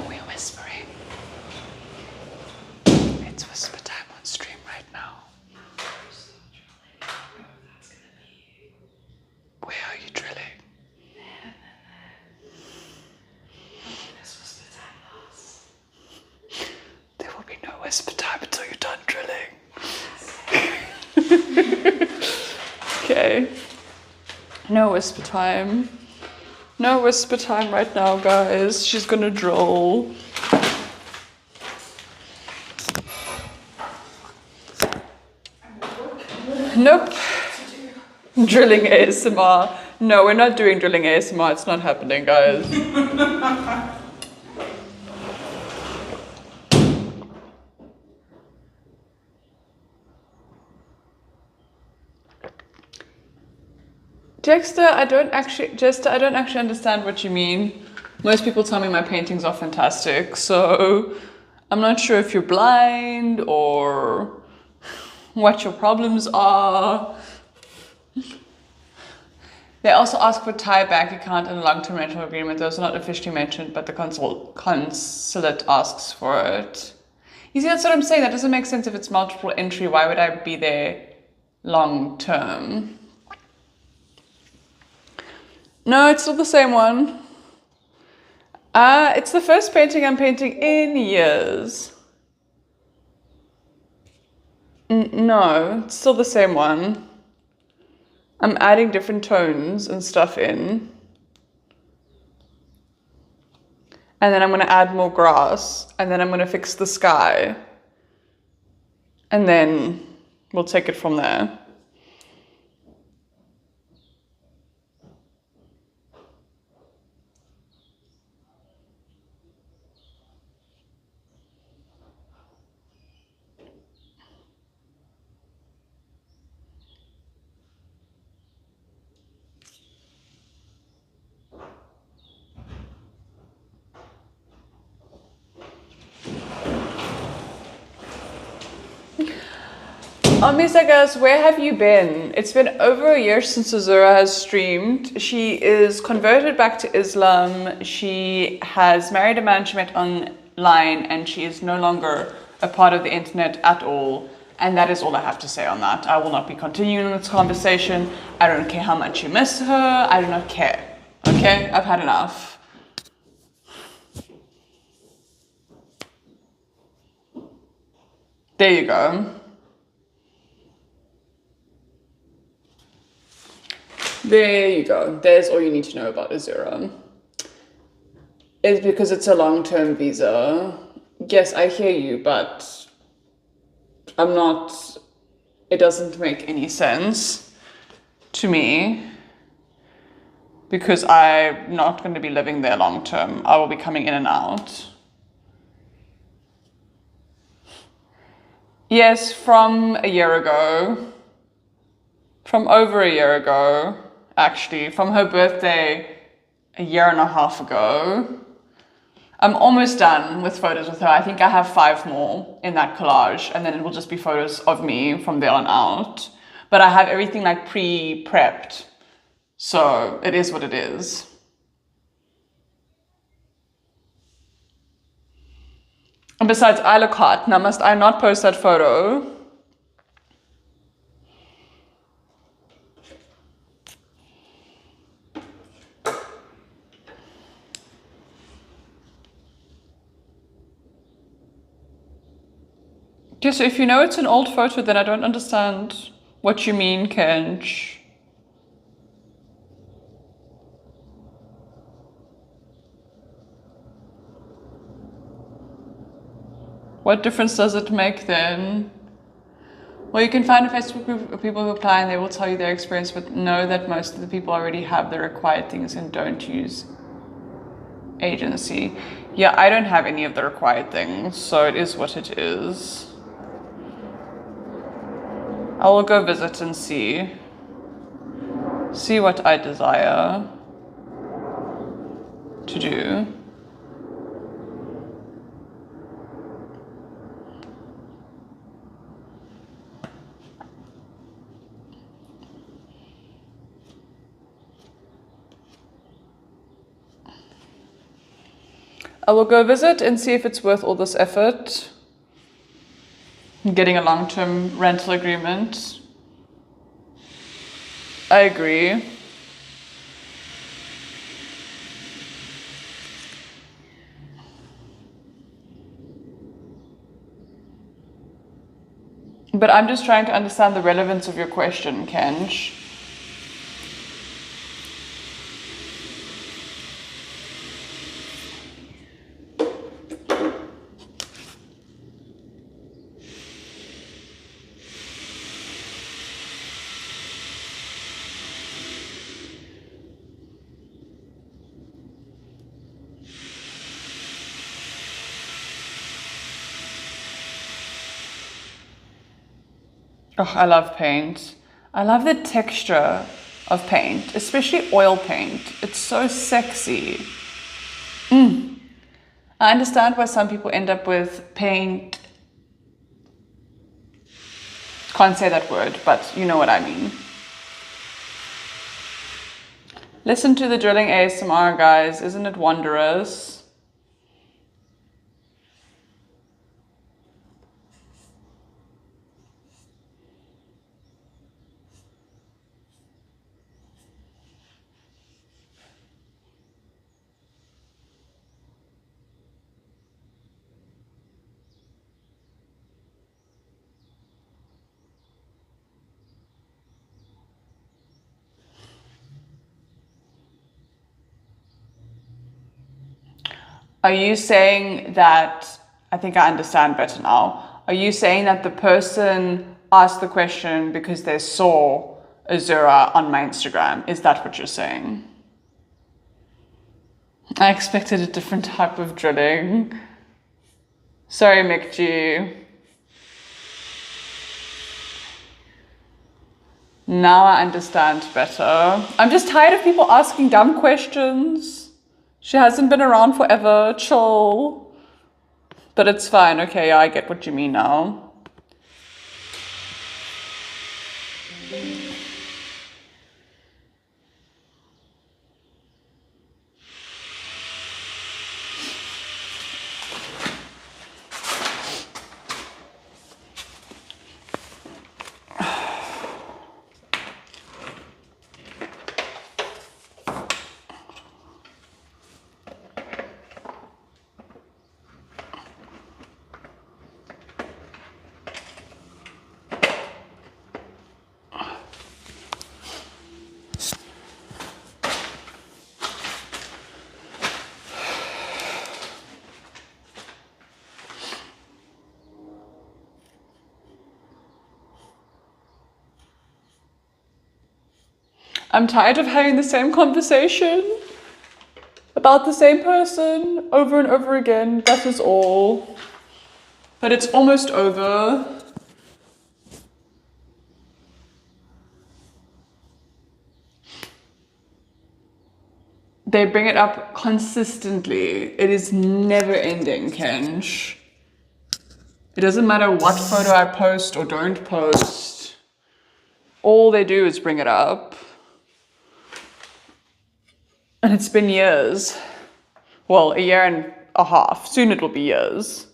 We're whispering. It's whisper time on stream right now. Where are you drilling? There will be no whisper time until you're done drilling. Okay. No whisper time. No whisper time right now, guys. She's gonna drill. Nope. Drilling ASMR. No, we're not doing drilling ASMR. It's not happening, guys. Jester, I don't actually understand what you mean. Most people tell me my paintings are fantastic, so I'm not sure if you're blind or what your problems are. They also ask for Thai bank account and a long-term rental agreement. Those are not officially mentioned, but the consulate asks for it. You see, that's what I'm saying. That doesn't make sense if it's multiple entry. Why would I be there long-term? No, it's still the same one. It's the first painting I'm painting in years. No, it's still the same one. I'm adding different tones and stuff in. And then I'm going to add more grass. And then I'm going to fix the sky. And then we'll take it from there. Misa guys, where have you been? It's been over a year since Azura has streamed. She is converted back to Islam. She has married a man she met online, and she is no longer a part of the internet at all. And that is all I have to say on that. I will not be continuing this conversation. I don't care how much you miss her. I do not care. Okay? I've had enough. There you go. There you go. There's all you need to know about Azura. It's because it's a long-term visa. Yes, I hear you, but I'm not... It doesn't make any sense to me because I'm not going to be living there long-term. I will be coming in and out. Yes, from a year ago. From over a year ago, actually. From her birthday a year and a half ago. I'm almost done with photos with her. I think I have 5 more in that collage, and then it will just be photos of me from there on out. But I have everything like pre-prepped. So it is what it is. And besides, I look hot. Now, must I not post that photo? Okay, so if you know it's an old photo, then I don't understand what you mean, Kench. What difference does it make then? Well, you can find a Facebook group of people who apply and they will tell you their experience, but know that most of the people already have the required things and don't use agency. Yeah, I don't have any of the required things, so it is what it is. I will go visit and see what I desire to do. I will go visit and see if it's worth all this effort. Getting a long-term rental agreement. I agree. But I'm just trying to understand the relevance of your question, Kench. Oh, I love paint. I love the texture of paint, especially oil paint. It's so sexy. I understand why some people end up with paint. Can't say that word, but you know what I mean. Listen to the drilling ASMR, guys. Isn't it wondrous? Are you saying that, I think I understand better now. Are you saying that the person asked the question because they saw Azura on my Instagram? Is that what you're saying? I expected a different type of drilling. Sorry, McG. Now I understand better. I'm just tired of people asking dumb questions. She hasn't been around forever, chill. But it's fine, okay, I get what you mean now. I'm tired of having the same conversation about the same person over and over again. That is all. But it's almost over. They bring it up consistently. It is never ending, Kench. It doesn't matter what photo I post or don't post. All they do is bring it up. And it's been years. Well, a year and a half. Soon it will be years.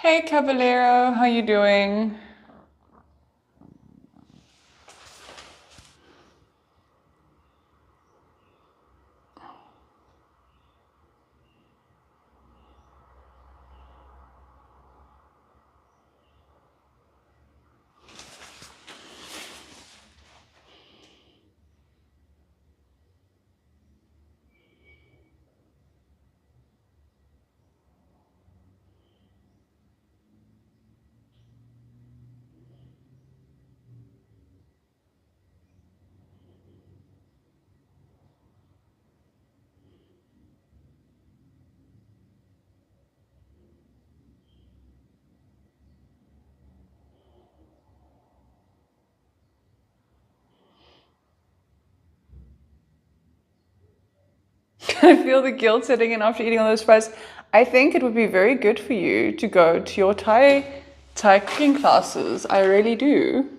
Hey Caballero, how you doing? I feel the guilt setting in after eating all those fries. I think it would be very good for you to go to your Thai cooking classes. I really do.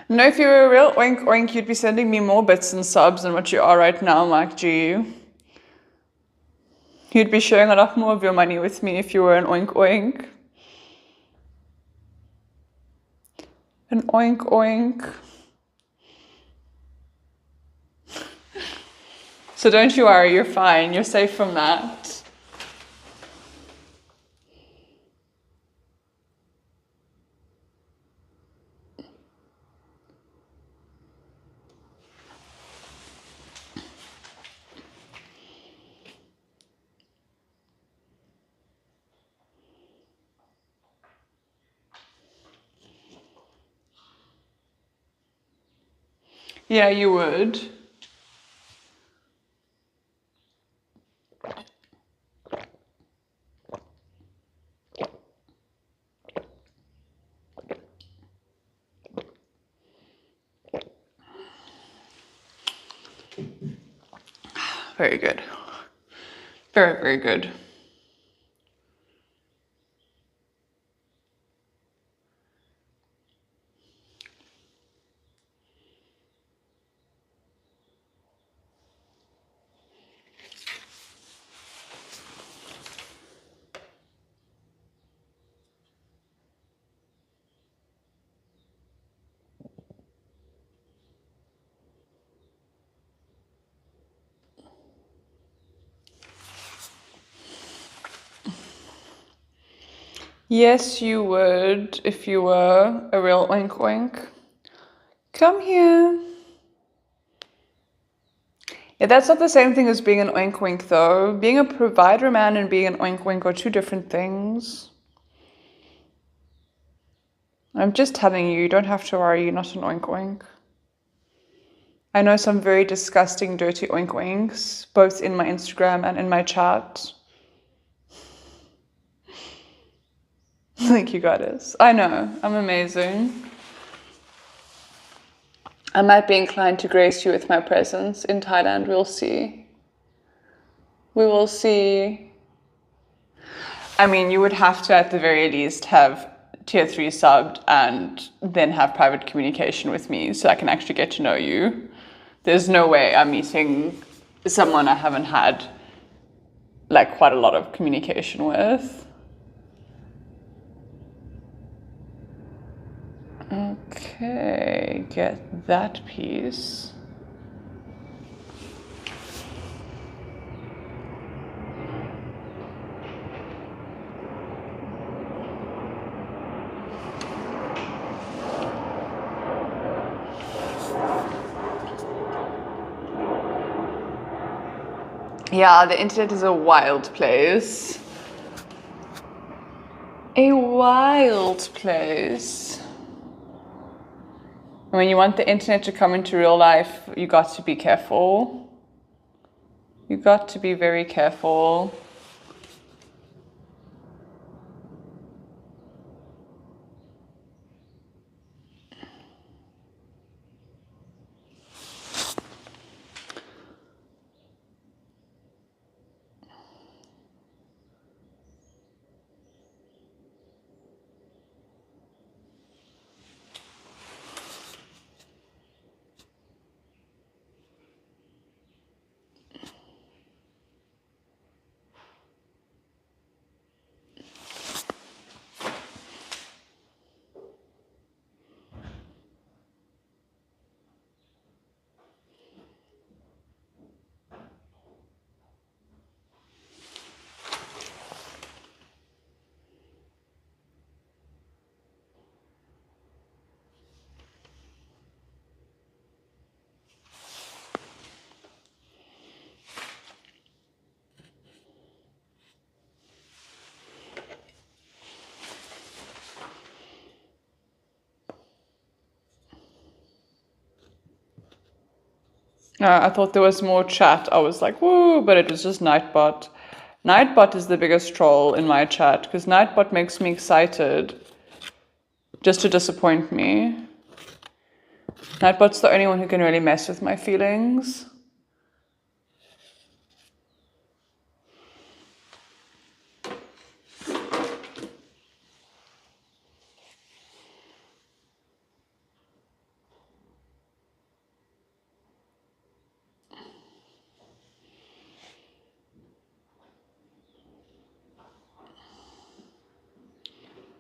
No, if you were a real oink oink, you'd be sending me more bits and subs than what you are right now, Mike G. You'd be sharing a lot more of your money with me if you were an oink oink. An oink oink. So don't you worry, you're fine. You're safe from that. Yeah, you would. Very good. Very, very good. Yes, you would if you were a real oink oink. Come here. Yeah, that's not the same thing as being an oink oink, though. Being a provider man and being an oink oink are two different things. I'm just telling you, you don't have to worry, you're not an oink oink. I know some very disgusting, dirty oink oinks, both in my Instagram and in my chat. Thank you, goddess. I know, I'm amazing. I might be inclined to grace you with my presence in Thailand, we'll see. We will see. I mean, you would have to at the very least have tier 3 subbed and then have private communication with me so I can actually get to know you. There's no way I'm meeting someone I haven't had like quite a lot of communication with. Okay, get that piece. Yeah, the internet is a wild place. A wild place. When you want the internet to come into real life, you got to be careful. You got to be very careful. I thought there was more chat. I was like, woo, but it was just Nightbot. Nightbot is the biggest troll in my chat because Nightbot makes me excited just to disappoint me. Nightbot's the only one who can really mess with my feelings.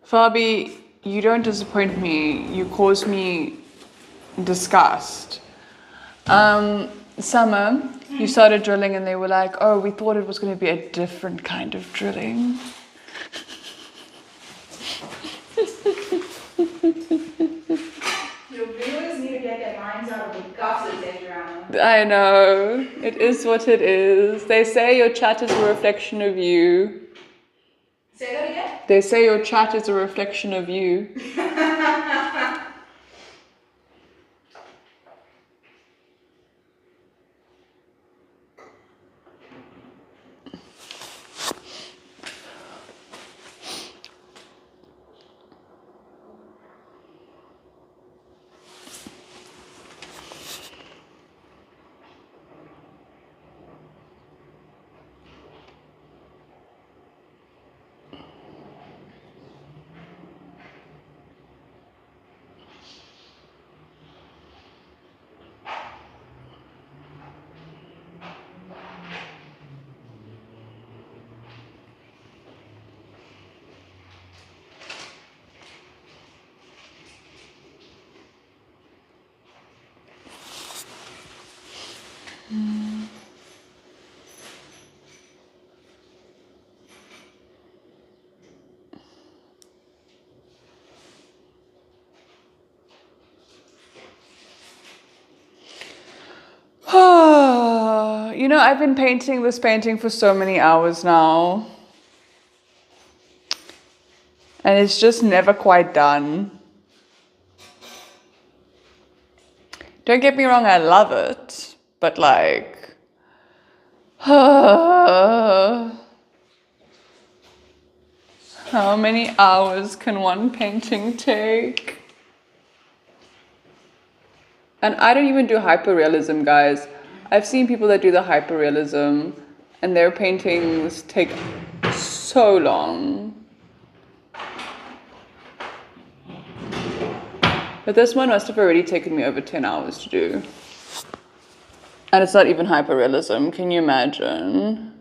Fabi, you don't disappoint me. You cause me disgust. Summer, you started drilling and they were like, oh, we thought it was going to be a different kind of drilling. Your viewers need to get their minds out of the gutters, Adriana. I know. It is what it is. They say your chat is a reflection of you. Say that again? They say your chat is a reflection of you. You know, I've been painting this painting for so many hours now. And it's just never quite done. Don't get me wrong, I love it. But like... how many hours can one painting take? And I don't even do hyperrealism, guys. I've seen people that do the hyperrealism and their paintings take so long. But this one must have already taken me over 10 hours to do. And it's not even hyperrealism, can you imagine?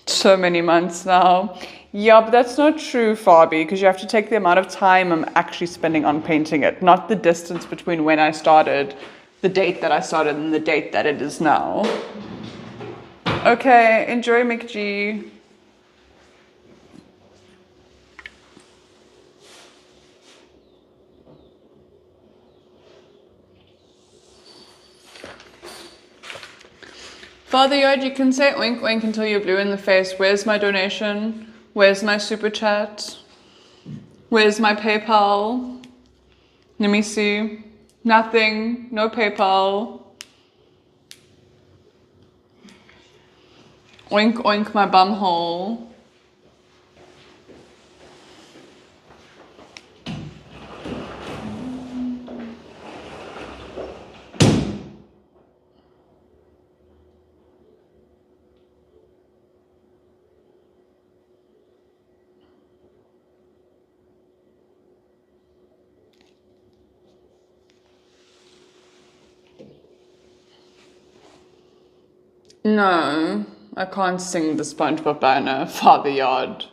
So many months now. Yeah, but that's not true, Fabi, because you have to take the amount of time I'm actually spending on painting it, not the distance between when I started, the date that I started, and the date that it is now. Okay, enjoy, McG. Father Yod, you can say oink oink until you're blue in the face. Where's my donation? Where's my super chat? Where's my PayPal? Let me see. Nothing. No PayPal. Oink oink my bum hole. No, I can't sing the SpongeBob banner, Father Yod.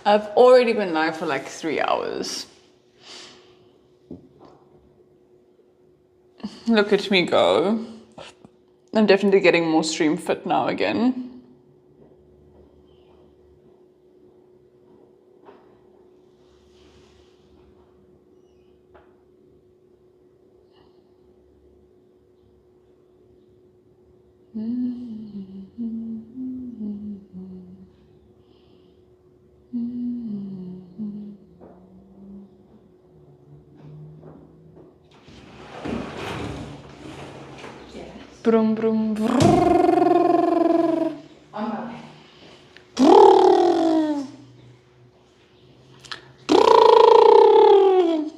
I've already been live for like 3 hours. Look at me go. I'm definitely getting more stream fit now again. Brum brum brrrr. On my way. Brrrr. Brrrr.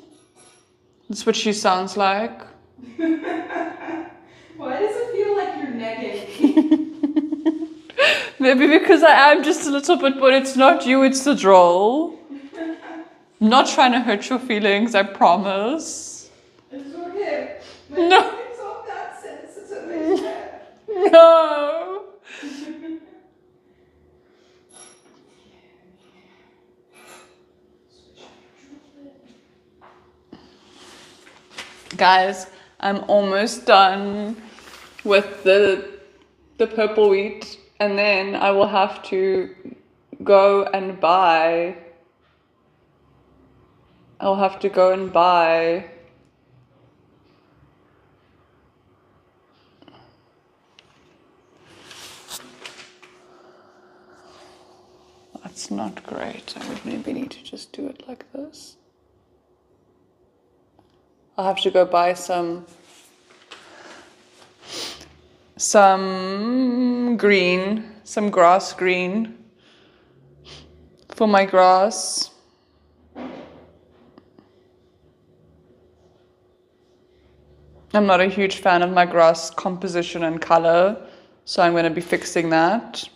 That's what she sounds like. Why does it feel like you're negging? Maybe because I am just a little bit, but it's not you, it's the droll. I'm not trying to hurt your feelings, I promise. It's okay. No. It's not that sensitive. No. Guys, I'm almost done with the purple wheat, and then I will have to go and buy. I'll have to go and buy not great. I would maybe need to just do it like this. I'll have to go buy some green, some grass green for my grass. I'm not a huge fan of my grass composition and color, so I'm going to be fixing that.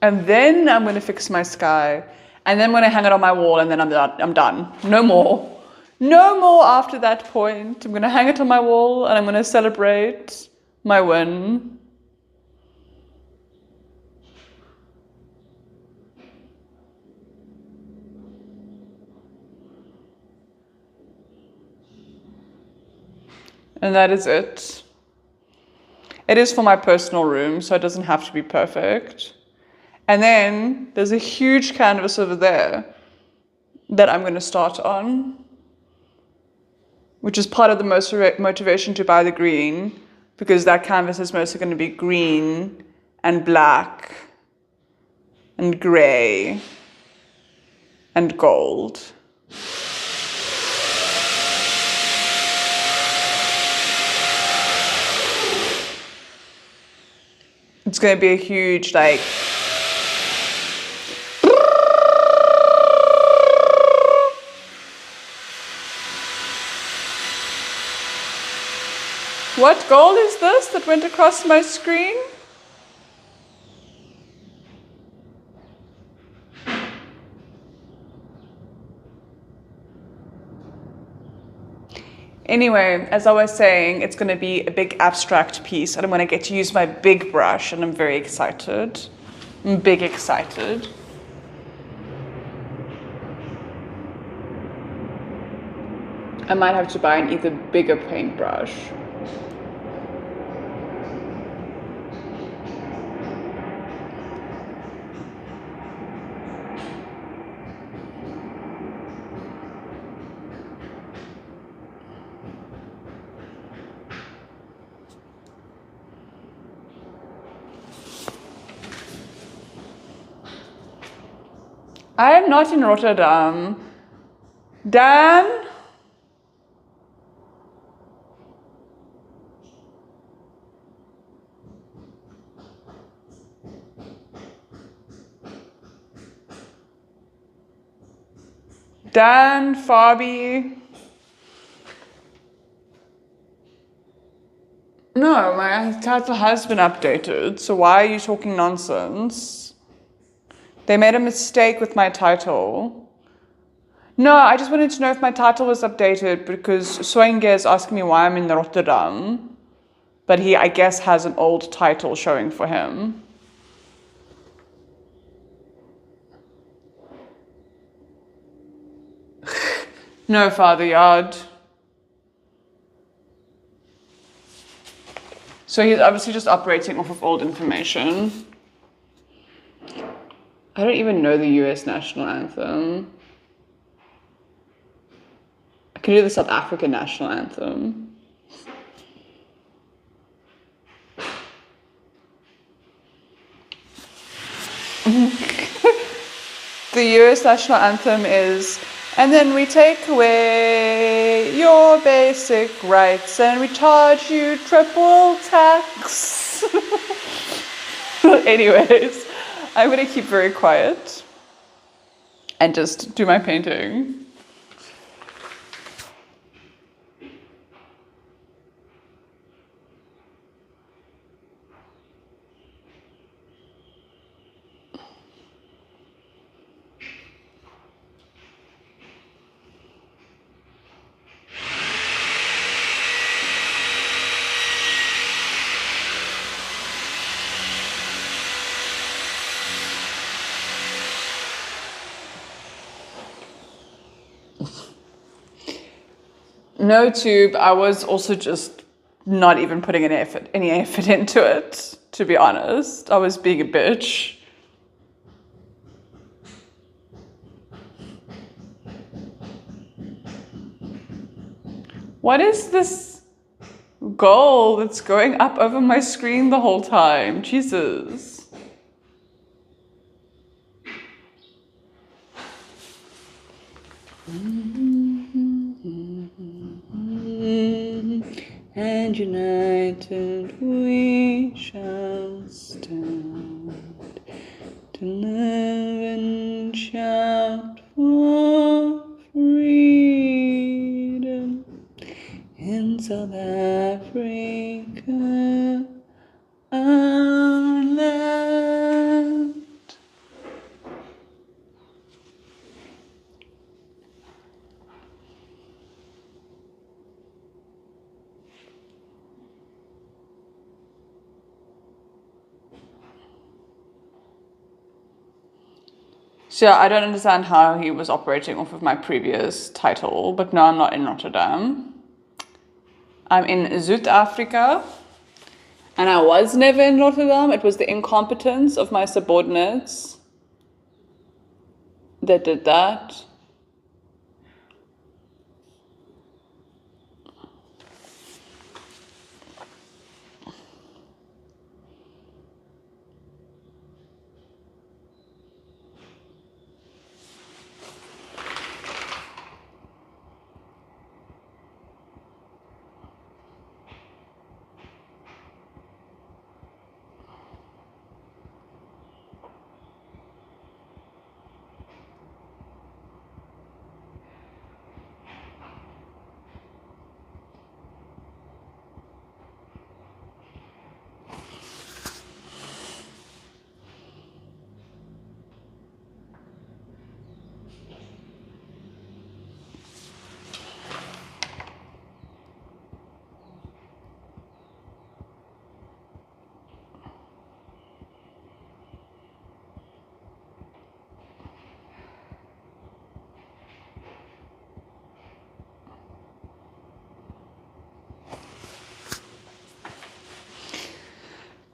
And then I'm going to fix my sky. And then I'm going to hang it on my wall, and then I'm done. No more. No more after that point. I'm going to hang it on my wall, and I'm going to celebrate my win. And that is it. It is for my personal room, so it doesn't have to be perfect. And then there's a huge canvas over there that I'm going to start on, which is part of the motivation to buy the green, because that canvas is mostly going to be green and black and grey and gold. It's going to be a huge, like, what goal is this that went across my screen? Anyway, as I was saying, it's going to be a big abstract piece, and I'm going to get to use my big brush, and I'm very excited. I'm big excited. I might have to buy an even bigger paintbrush. I am not in Rotterdam. Dan? Dan, Fabi? No, my title has been updated, so why are you talking nonsense? They made a mistake with my title. No, I just wanted to know if my title was updated because Swenge is asking me why I'm in Rotterdam, but he, I guess, has an old title showing for him. No, Father Yard. So he's obviously just operating off of old information. I don't even know the US national anthem. I can do the South African national anthem. The US national anthem is, and then we take away your basic rights and we charge you triple tax. Anyways, I'm going to keep very quiet and just do my painting. No tube, I was also just not even putting any effort into it, to be honest. I was being a bitch. What is this? goal that's going up over my screen the whole time. Jesus. And united we shall stand to live and shout for freedom in South Africa, our land. So yeah, I don't understand how he was operating off of my previous title, but no, I'm not in Rotterdam. I'm in South Africa, and I was never in Rotterdam. It was the incompetence of my subordinates that did that.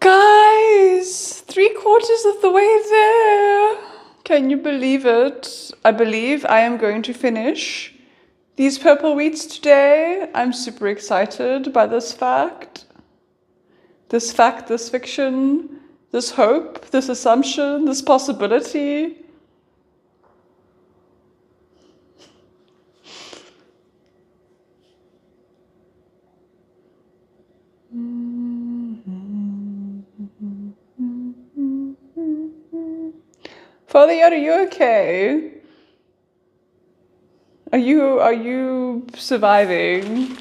Guys, 3/4 of the way there. Can you believe it? I believe I am going to finish these purple wheats today. I'm super excited by this fact. This fact, this fiction, this hope, this assumption, this possibility. Father, are you okay? Are you surviving?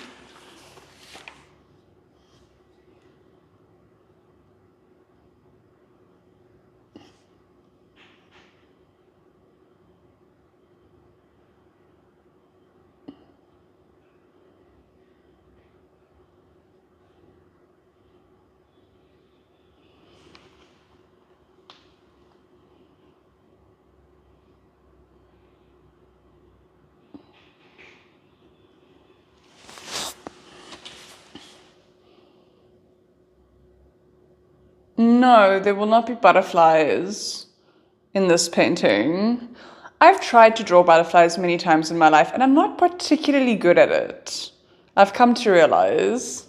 No, there will not be butterflies in this painting. I've tried to draw butterflies many times in my life, and I'm not particularly good at it. I've come to realize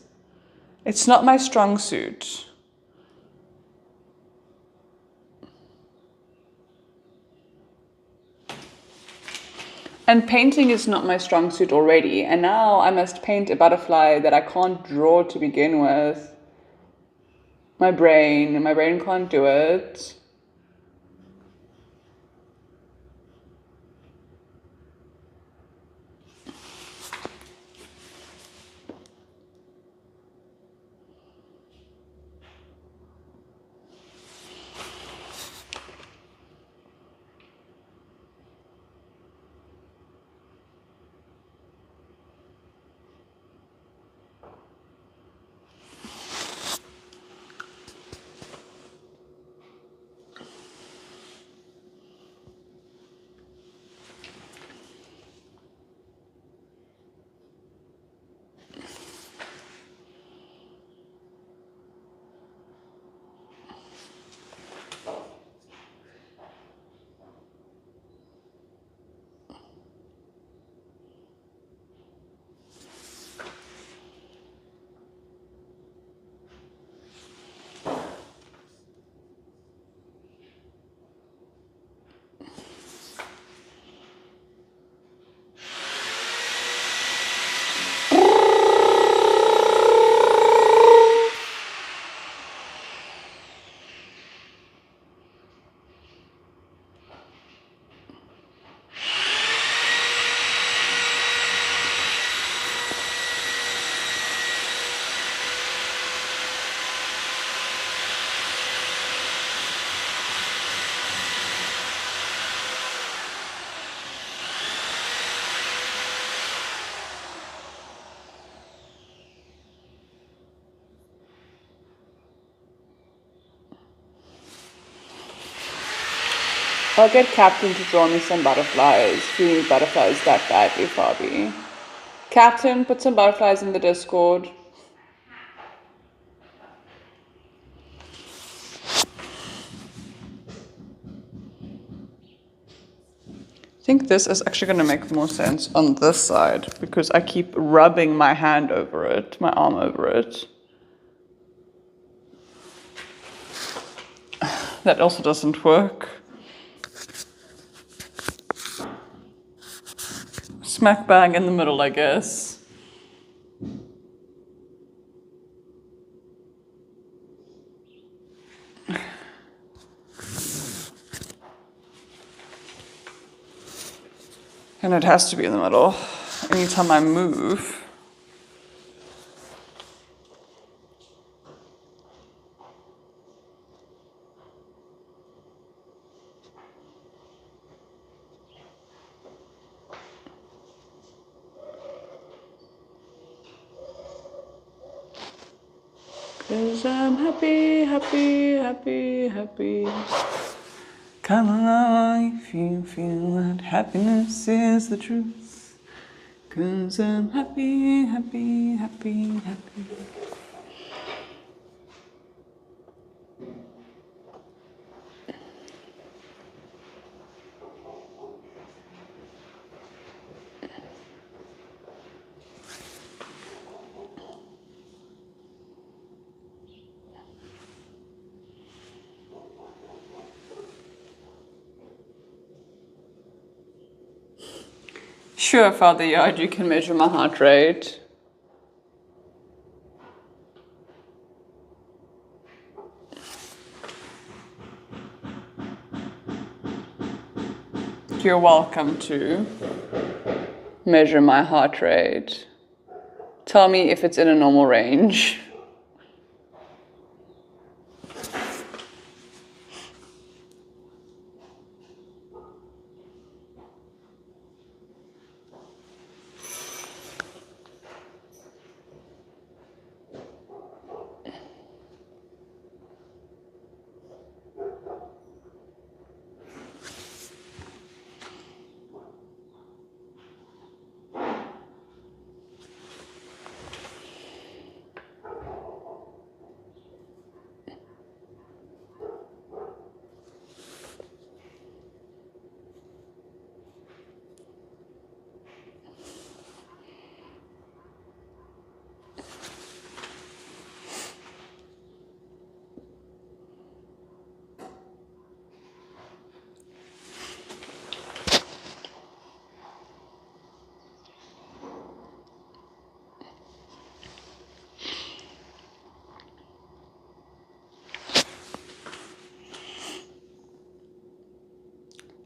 it's not my strong suit. And painting is not my strong suit already, and now I must paint a butterfly that I can't draw to begin with. My brain can't do it. I'll get Captain to draw me some butterflies. You need butterflies that badly, Fabi. Captain, put some butterflies in the Discord. I think this is actually going to make more sense on this side because I keep rubbing my hand over it, my arm over it. That also doesn't work. Smack bang in the middle, I guess. And it has to be in the middle. Anytime I move. Cause I'm happy, happy, happy, happy. Come along if you feel that happiness is the truth. Cause I'm happy, happy, happy, happy. Sure, Father Yard, you can measure my heart rate. You're welcome to measure my heart rate. Tell me if it's in a normal range.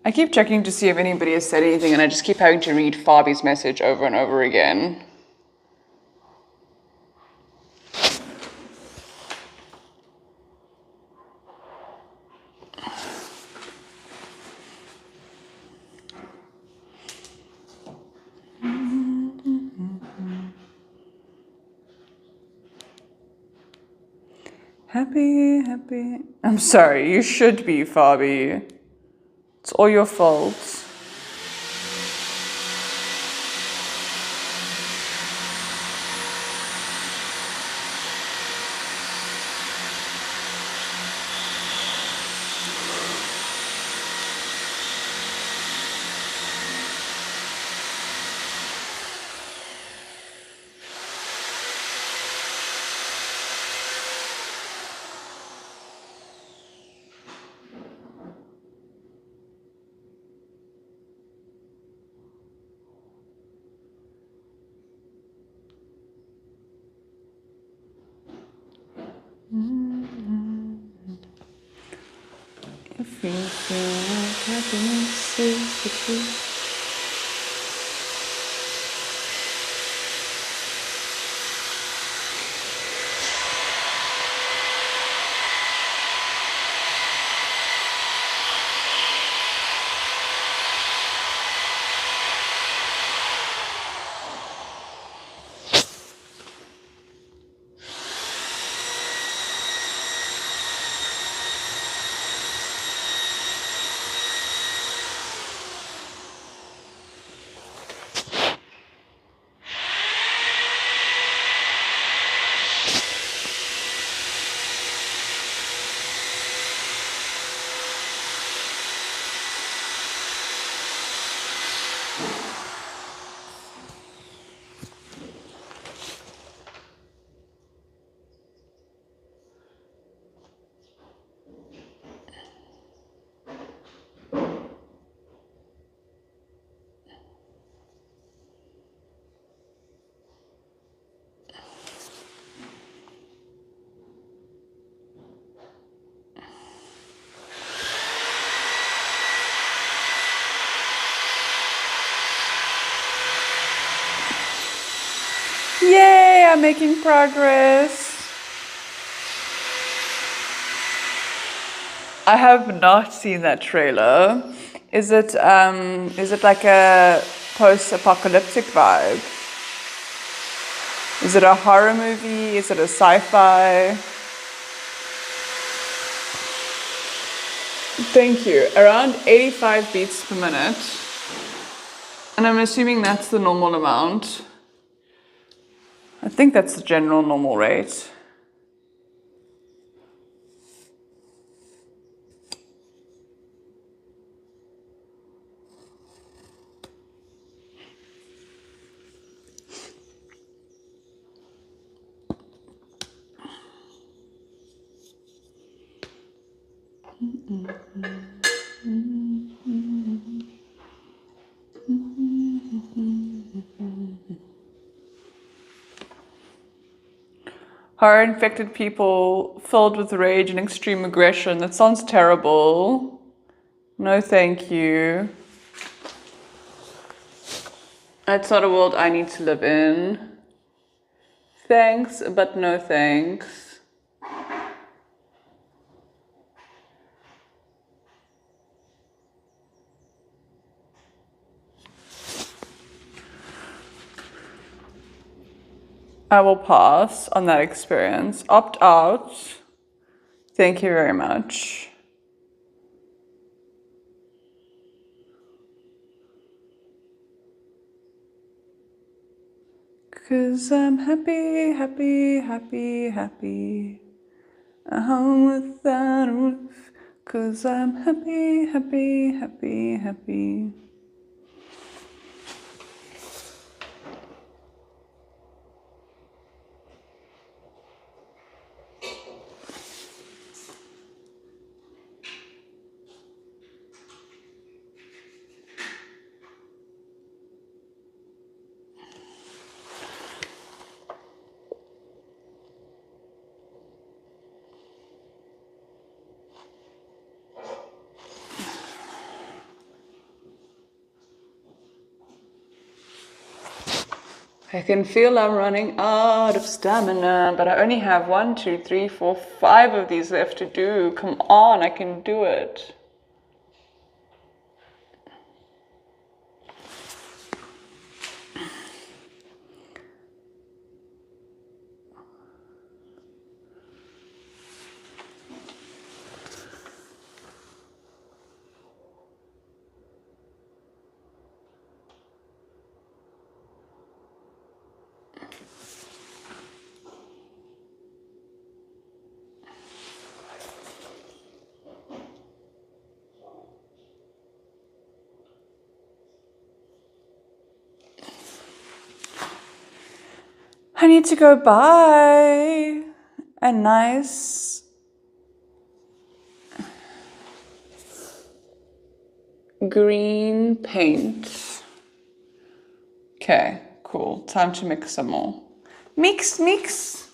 I keep checking to see if anybody has said anything, and I just keep having to read Fabi's message over and over again. Happy, happy. I'm sorry, you should be, Fabi. It's all your fault. If you feel like happiness is the truth. I'm making progress. I have not seen that trailer. Is it like a post-apocalyptic vibe? Is it a horror movie? Is it a sci-fi? Thank you. Around 85 beats per minute. And I'm assuming that's the normal amount. I think that's the general normal rate. Horror-infected people filled with rage and extreme aggression. That sounds terrible. No, thank you. That's not a world I need to live in. Thanks, but no thanks. I will pass on that experience. Opt out. Thank you very much. Cause I'm happy, happy, happy, happy. A home without a roof. Cause I'm happy, happy, happy, happy. I can feel I'm running out of stamina, but I only have 1, 2, 3, 4, 5 of these left to do. Come on, I can do it. I need to go buy a nice green paint. Okay, cool. Time to mix some more. Mix, mix.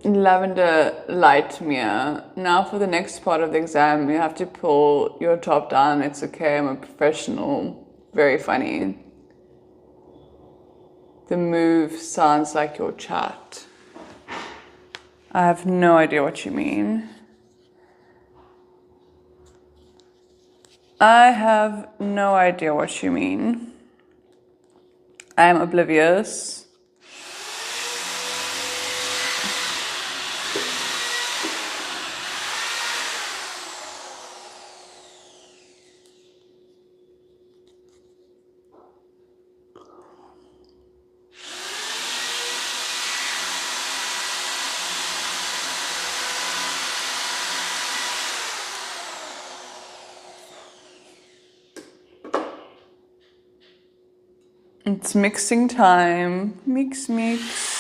Lavender light mirror. Now for the next part of the exam, you have to pull your top down. It's okay, I'm a professional. Very funny. The move sounds like your chat. I have no idea what you mean. I have no idea what you mean. I am oblivious. It's mixing time. Mix, mix.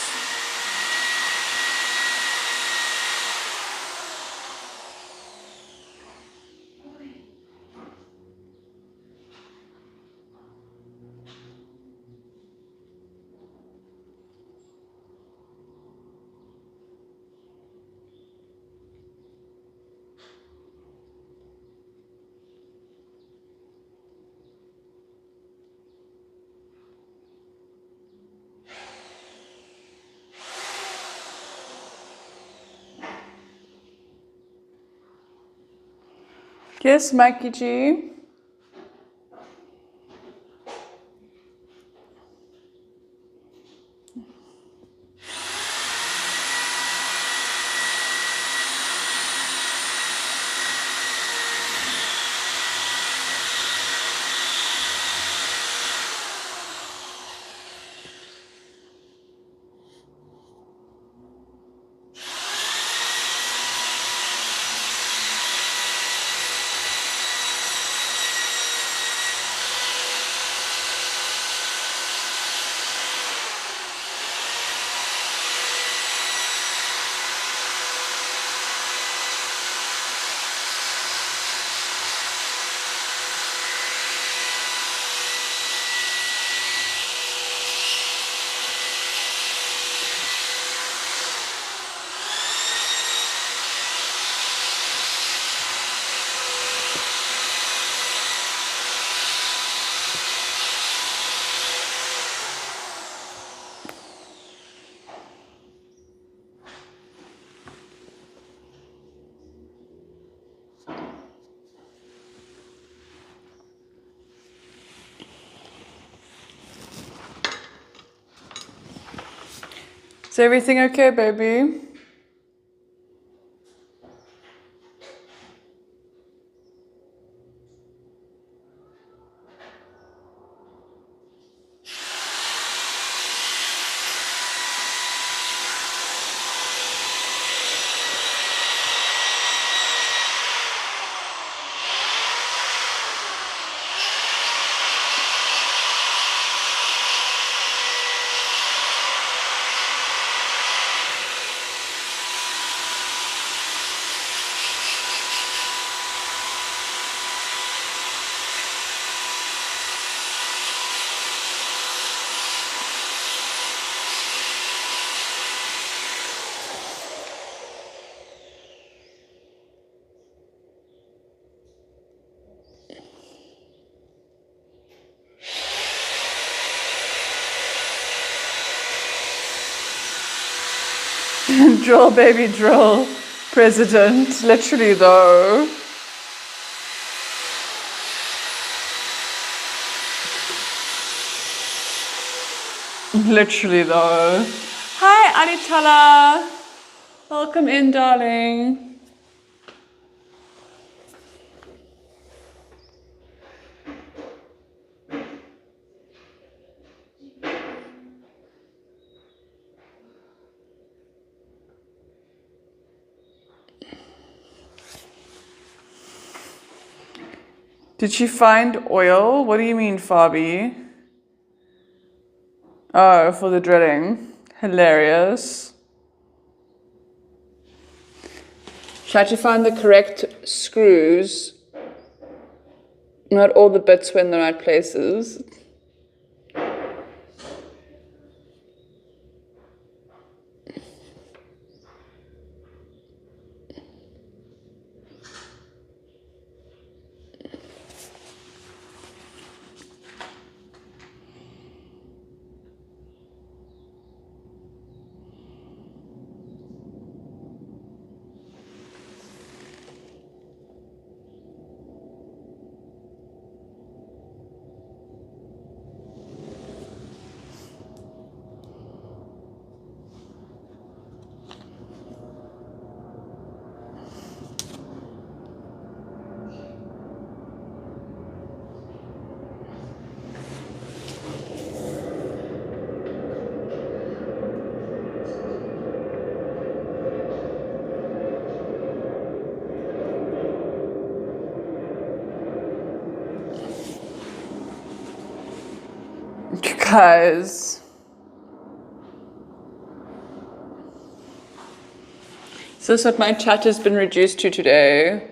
Yes, Mikey G. Is everything okay, baby? Drill, baby, drill. President, literally though. Literally though. Hi, Alitala. Welcome in, darling. Did she find oil? What do you mean, Fabi? Oh, for the drilling. Hilarious. Try to find the correct screws. Not all the bits were in the right places. Because is this what my chat has been reduced to today?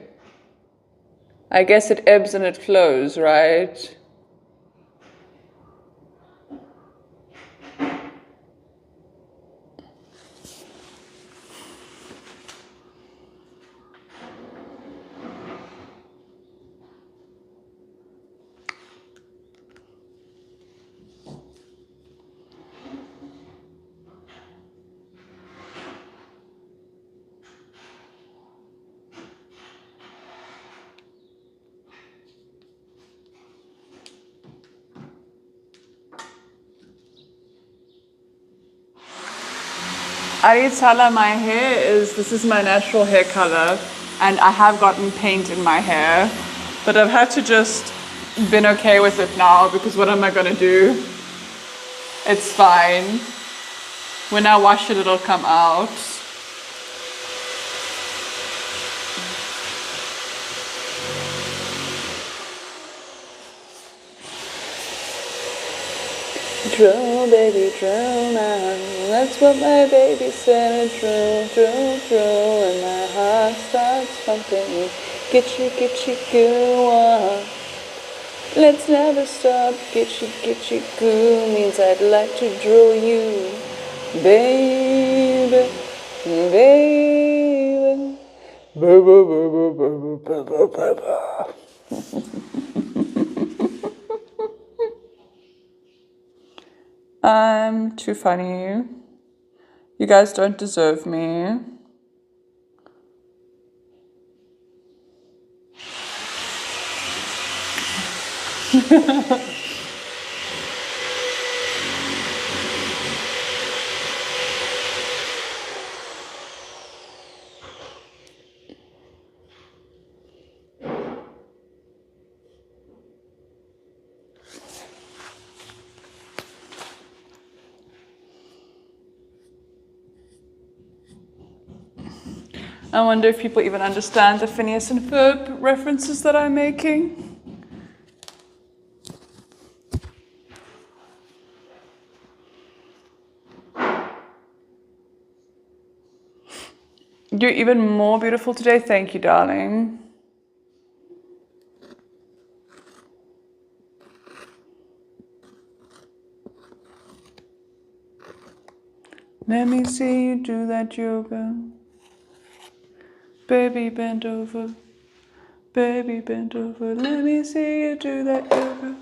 I guess it ebbs and it flows, right? Aritala, my hair this is my natural hair color, and I have gotten paint in my hair, but I've had to just been okay with it now, because what am I gonna do? It's fine. When I wash it, it'll come out. Drill, baby, drill now. That's what my baby said. Drill, drill, drill, and my heart starts pumping. Get you, go on. Let's never stop. Get you, go means I'd like to drill you, baby, baby. Ba, ba, ba, ba, ba, ba, ba, ba, ba. I'm too funny. You guys don't deserve me. I wonder if people even understand the Phineas and Ferb references that I'm making. You're even more beautiful today. Thank you, darling. Let me see you do that yoga. Baby, bend over. Baby, bend over. Let me see you do that yoga.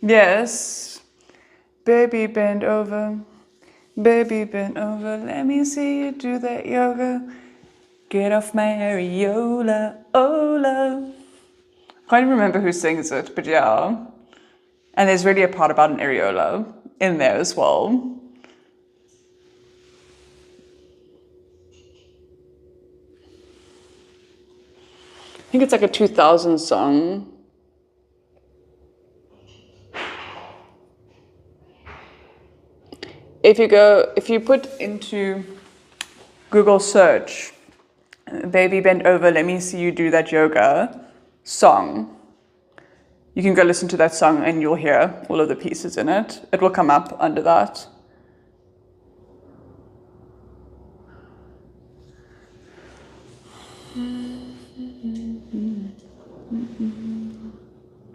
Yes. Baby, bend over. Baby, bend over. Let me see you do that yoga. Get off my areola, ola. I can't even remember who sings it, but yeah. And there's really a part about an areola in there as well. I think it's like a 2000 song. If you put into Google search, Baby Bend Over, Let Me See You Do That Yoga song, you can go listen to that song and you'll hear all of the pieces in it. It will come up under that.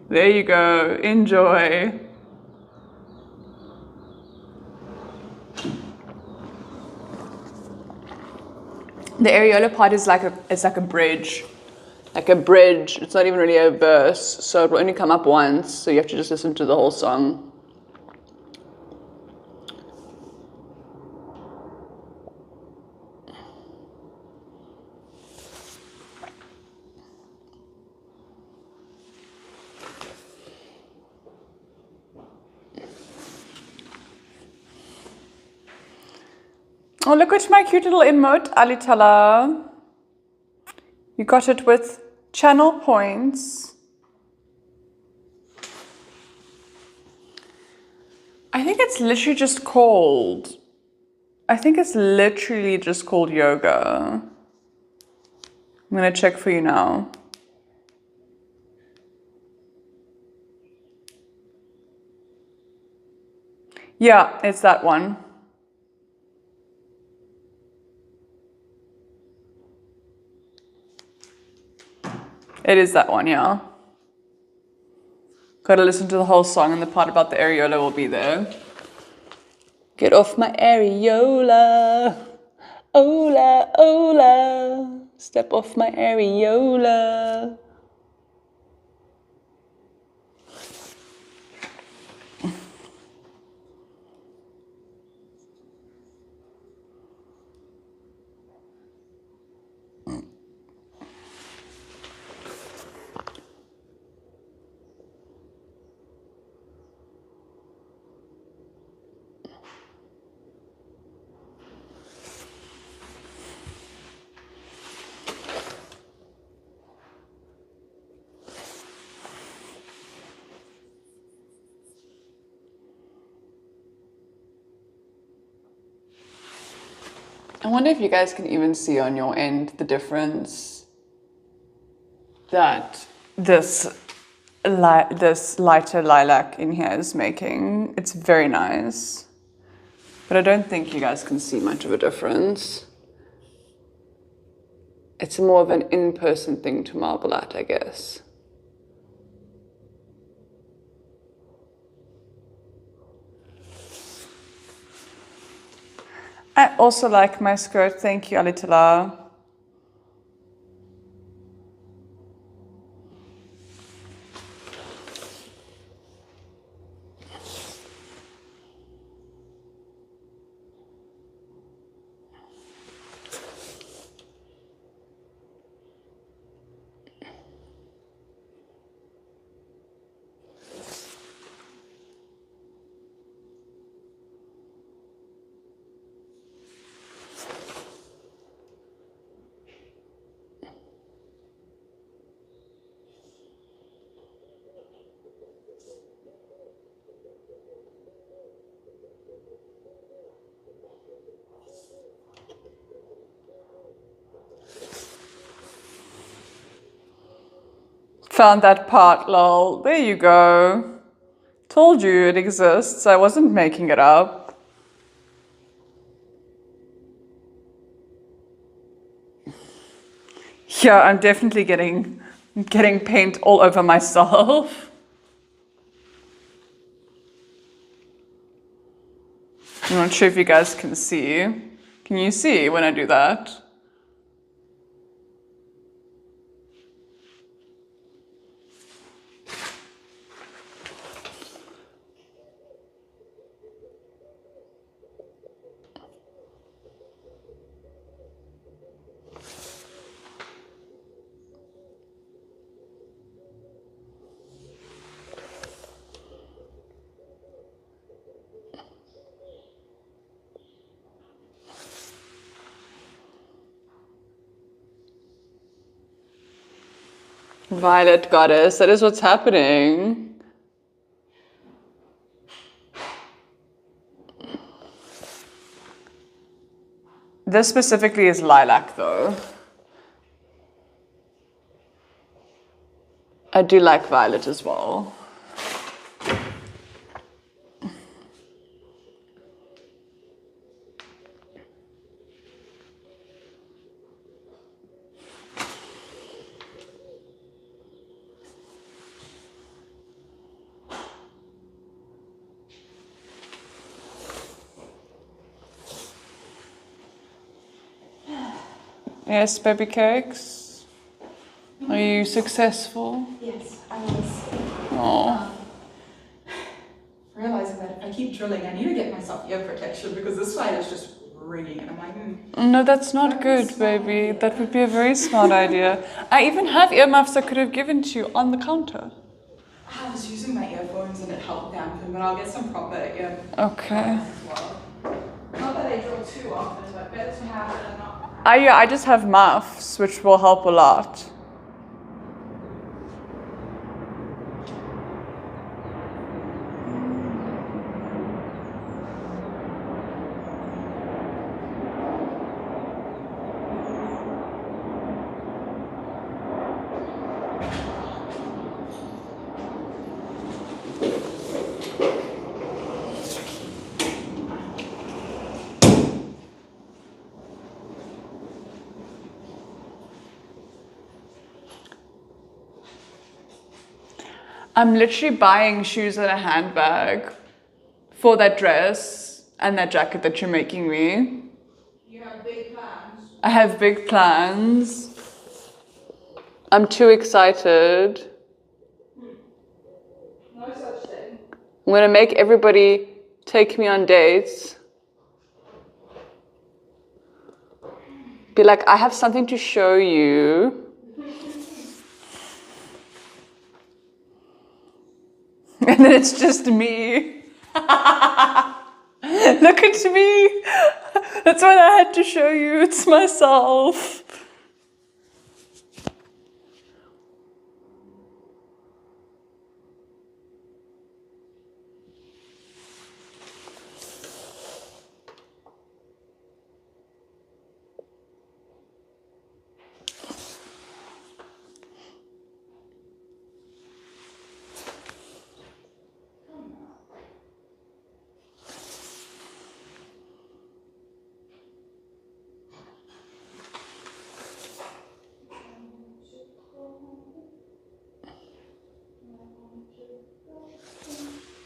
There you go. Enjoy. The areola part is like a bridge. Like a bridge. It's not even really a verse, so it will only come up once, so you have to just listen to the whole song. Oh, look at my cute little emote, Alitala. You got it with channel points. I think it's literally just called yoga. I'm gonna check for you now. Yeah, it's that one. It is that one, yeah. Gotta listen to the whole song, and the part about the areola will be there. Get off my areola. Ola, ola. Step off my areola. I wonder if you guys can even see on your end the difference that this lighter lilac in here is making. It's very nice, but I don't think you guys can see much of a difference. It's more of an in-person thing to marble at, I guess. I also like my skirt. Thank you, Alitala. Found that part, lol. There you go. Told you it exists. I wasn't making it up. Yeah, I'm definitely getting paint all over myself. I'm not sure if you guys can see. Can you see when I do that? Violet Goddess, that is what's happening. This specifically is lilac though. I do like violet as well. Yes, baby cakes. Are you successful? Yes, I was. Oh. Realizing that if I keep drilling, I need to get myself ear protection because this side is just ringing, and I'm like, No, that's not good, baby. That would be a very smart idea. I even have earmuffs I could have given to you on the counter. I was using my earphones and it helped dampen, but I'll get some proper ear. Okay. As well. Not that I drill too too often, but better to have it than not. I just have muffs, which will help a lot. I'm literally buying shoes and a handbag for that dress and that jacket that you're making me. You have big plans. I have big plans. I'm too excited. No such thing. I'm gonna make everybody take me on dates. Be like, I have something to show you. And then it's just me. Look at me. That's what I had to show you. It's myself.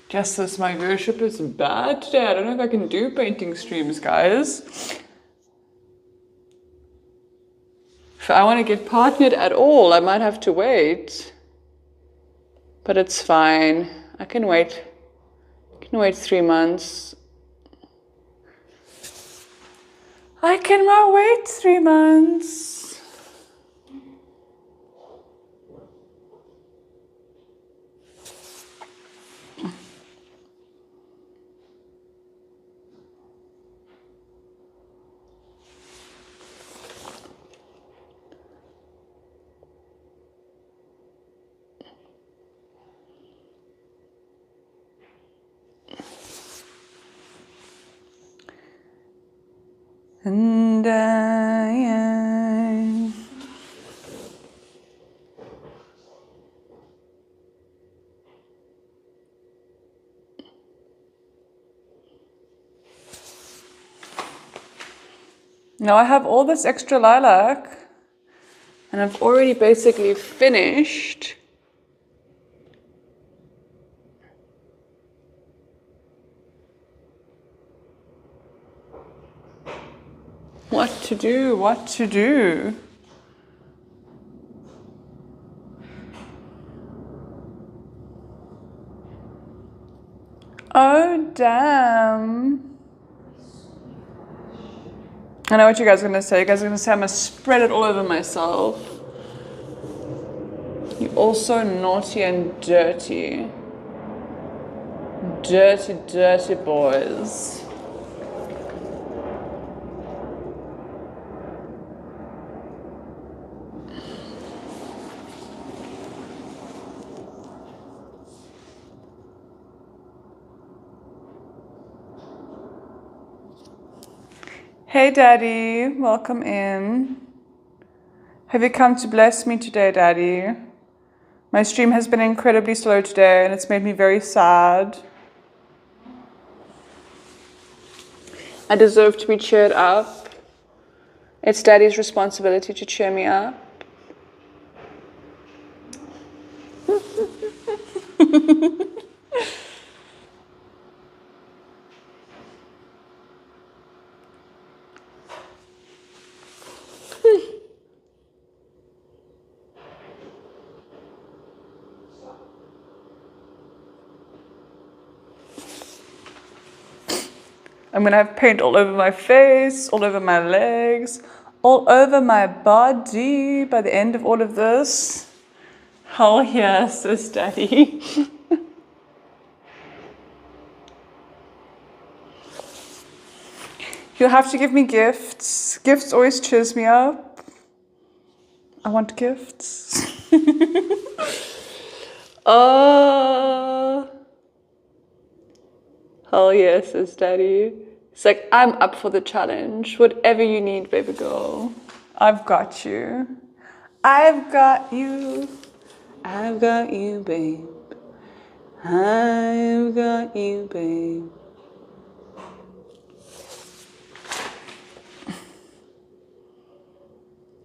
Justice, my viewership is bad today. I don't know if I can do painting streams, guys. If I want to get partnered at all, I might have to wait. But it's fine. I can wait. I can wait 3 months. I can wait 3 months. And now I have all this extra lilac, and I've already basically finished. What to do, what to do. Oh, damn. I know what you guys are going to say. You guys are going to say I'm going to spread it all over myself. You're also naughty and dirty. Dirty, dirty boys. Hey Daddy, welcome in. Have you come to bless me today, Daddy? My stream has been incredibly slow today and it's made me very sad. I deserve to be cheered up. It's Daddy's responsibility to cheer me up. I'm gonna have paint all over my face, all over my legs, all over my body by the end of all of this. Hell yes, sis Daddy. You'll have to give me gifts. Gifts always cheers me up. I want gifts. Oh, hell yes, says Daddy. It's like, I'm up for the challenge. Whatever you need, baby girl. I've got you. I've got you. I've got you, babe. I've got you, babe.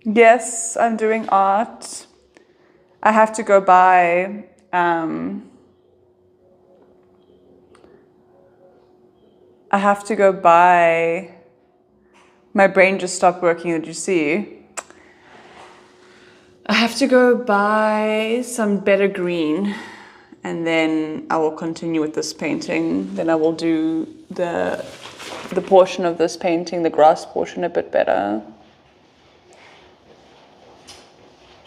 Yes, I'm doing art. I have to go buy my brain just stopped working, did you see? I have to go buy some better green and then I will continue with this painting. Then I will do the portion of this painting, the grass portion, a bit better.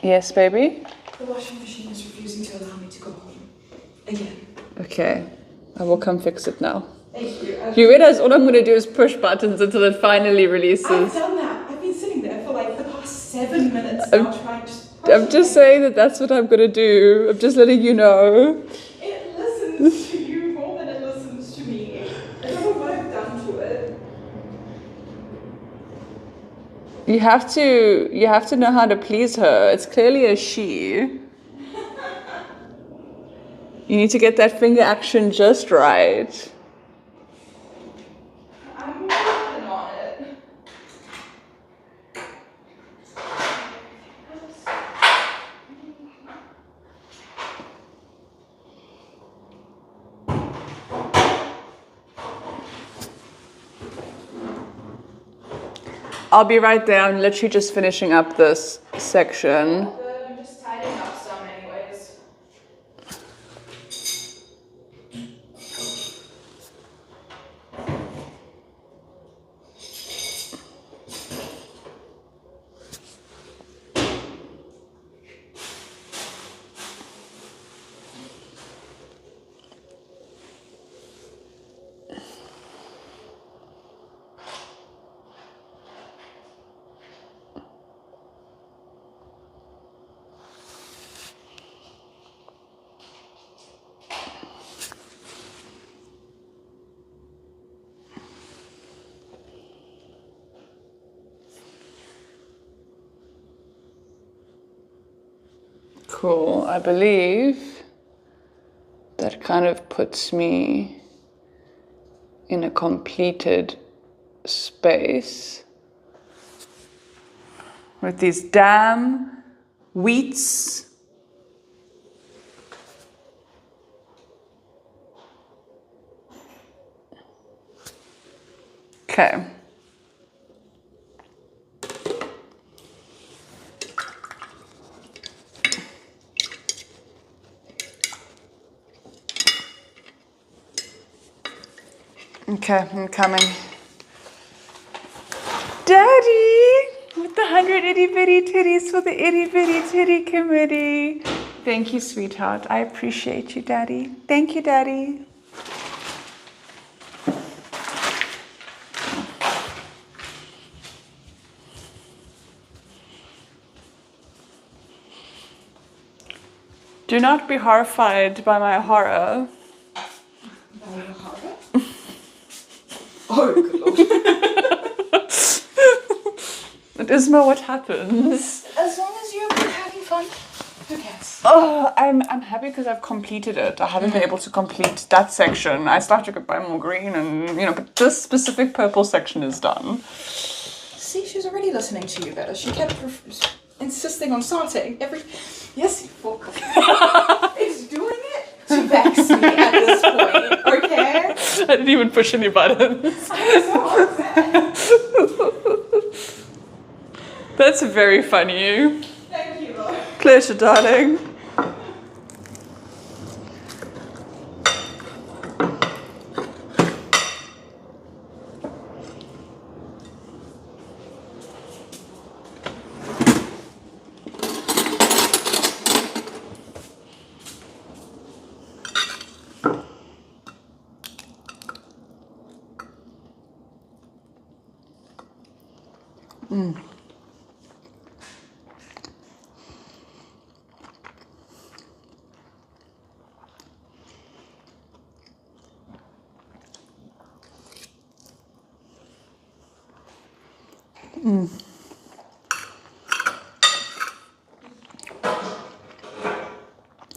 Yes, baby? The washing machine is refusing to allow me to go home. Again. Okay, I will come fix it now. Thank you. You realize all I'm going to do is push buttons until it finally releases. I've done that. I've been sitting there for like the past 7 minutes now trying to... I'm just saying that that's what I'm going to do. I'm just letting you know. It listens to you more than it listens to me. I don't know what I've done to it. You have to know how to please her. It's clearly a she. You need to get that finger action just right. I'm working on it. I'll be right there. I'm literally just finishing up this section. Good, I'm just tidying up some anyways. Cool. I believe that kind of puts me in a completed space with these damn wheats. Okay. Okay, I'm coming. Daddy! With the 100 itty bitty titties for the itty bitty titty committee. Thank you, sweetheart. I appreciate you, Daddy. Thank you, Daddy. Do not be horrified by my horror. By your horror? Oh, good lord. It is more what happens. As long as you're having fun, who cares? Oh, I'm happy because I've completed it. I haven't been able to complete that section. I started to buy more green and, but this specific purple section is done. See, she's already listening to you better. She kept insisting on starting every... Yes, you fuck. It's doing it to vex me at this point, okay? I didn't even push any buttons. I'm so upset. That's very funny. Thank you, Lord. Pleasure, darling.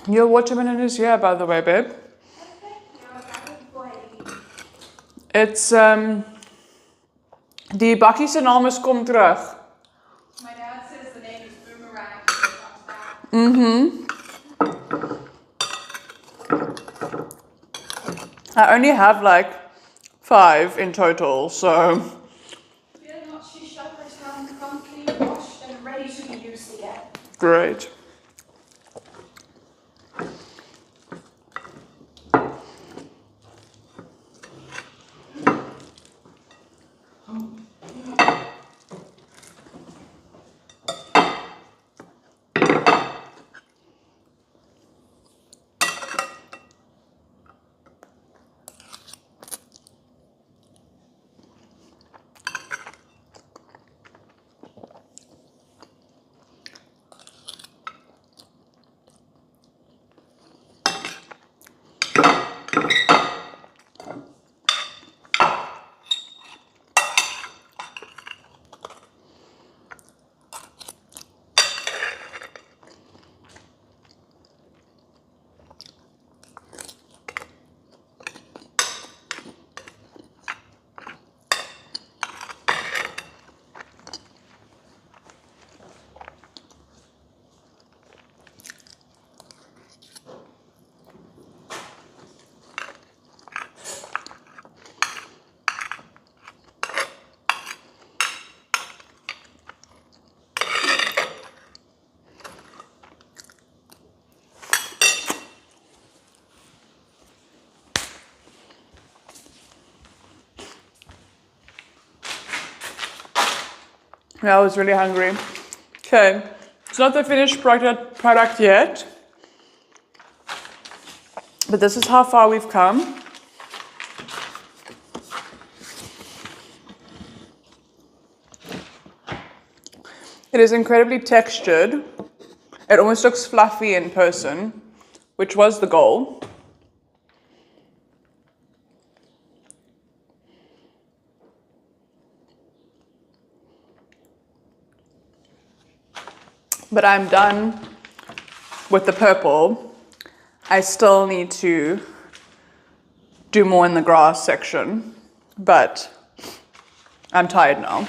Your watermelon is here, by the way, babe. It's die bakkie se naam is kom terug. My dad says the name is Boomerang. I only have like 5 in total, so Fear not, she shall return promptly washed and ready to be used again. great. Yeah, I was really hungry. Okay, it's not the finished product yet, but this is how far we've come. It is incredibly textured. It almost looks fluffy in person, which was the goal. But I'm done with the purple. I still need to do more in the grass section, but I'm tired now.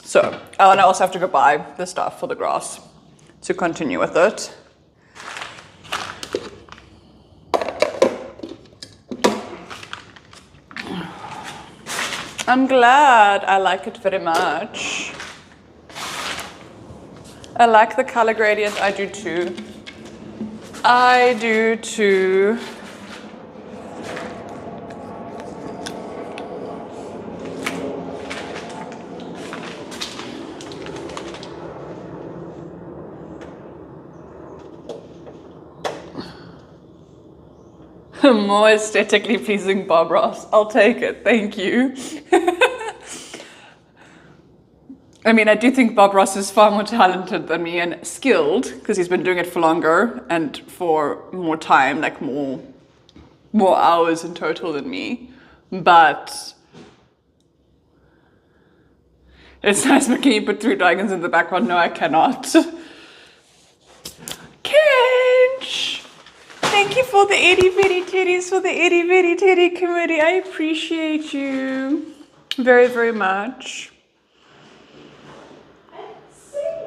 So, and I also have to go buy the stuff for the grass to continue with it. I'm glad. I like it very much. I like the color gradient. I do too. I do too. More aesthetically pleasing Bob Ross. I'll take it. Thank you. I mean, I do think Bob Ross is far more talented than me and skilled because he's been doing it for longer and for more time, like more hours in total than me. But it's nice, but can you put 3 dragons in the background? No, I cannot. Kench! Thank you for the itty bitty titties for the itty bitty titty committee. I appreciate you very, very much.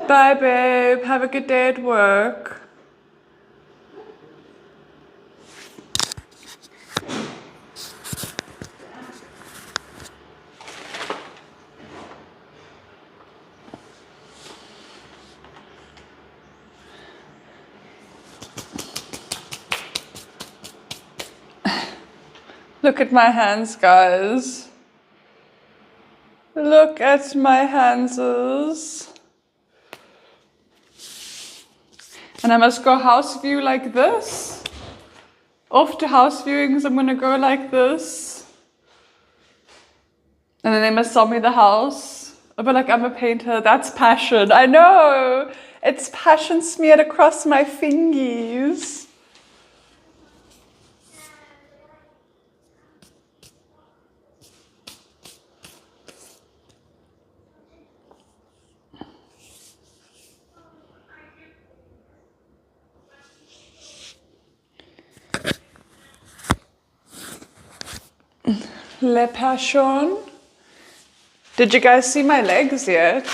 Bye, babe. Have a good day at work. Look at my hands, guys. Look at my hands. And I must go house view like this. Off to house viewings, I'm gonna go like this. And then they must sell me the house. But like, I'm a painter. That's passion. I know. It's passion smeared across my fingies. Le Passion. Did you guys see my legs yet?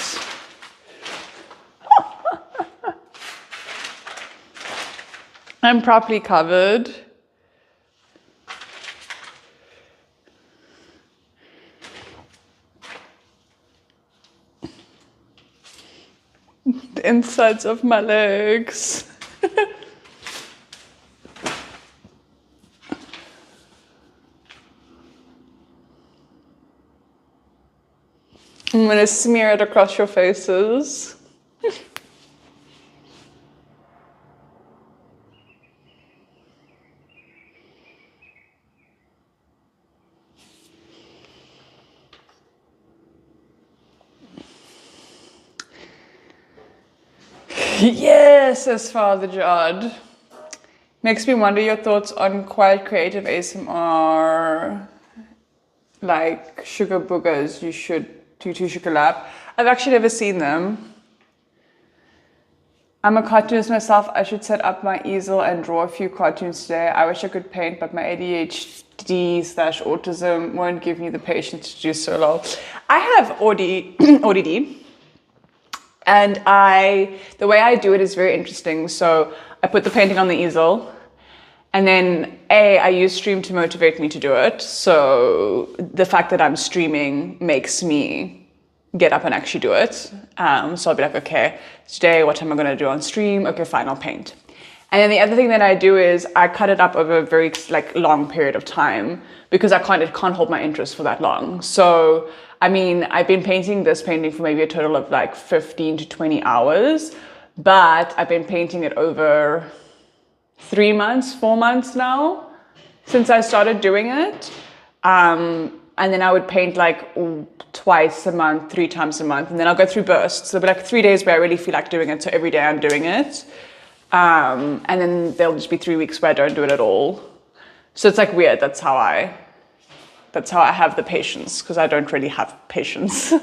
I'm properly covered. The insides of my legs. I'm gonna smear it across your faces. Yes, says Father Jod. Makes me wonder your thoughts on quiet creative ASMR, like Sugar Boogers. You should do to Sugar Lab. I've actually never seen them. I'm a cartoonist myself. I should set up my easel and draw a few cartoons today. I wish I could paint, but my ADHD/autism won't give me the patience to do so. Lol. I have ODD. And the way I do it is very interesting. So I put the painting on the easel, and then I use Stream to motivate me to do it. So the fact that I'm streaming makes me get up and actually do it. So I'll be like, okay, today, what am I gonna do on stream? Okay, fine, I'll paint. And then the other thing that I do is I cut it up over a very long period of time, because it can't hold my interest for that long. So I mean, I've been painting this painting for maybe a total of 15 to 20 hours, but I've been painting it over 4 months now since I started doing it. And then I would paint twice a month, 3 times a month, and then I'll go through bursts. So there'll be 3 days where I really feel like doing it, so every day I'm doing it. And then there'll just be 3 weeks where I don't do it at all. So it's weird. That's how I have the patience, because I don't really have patience.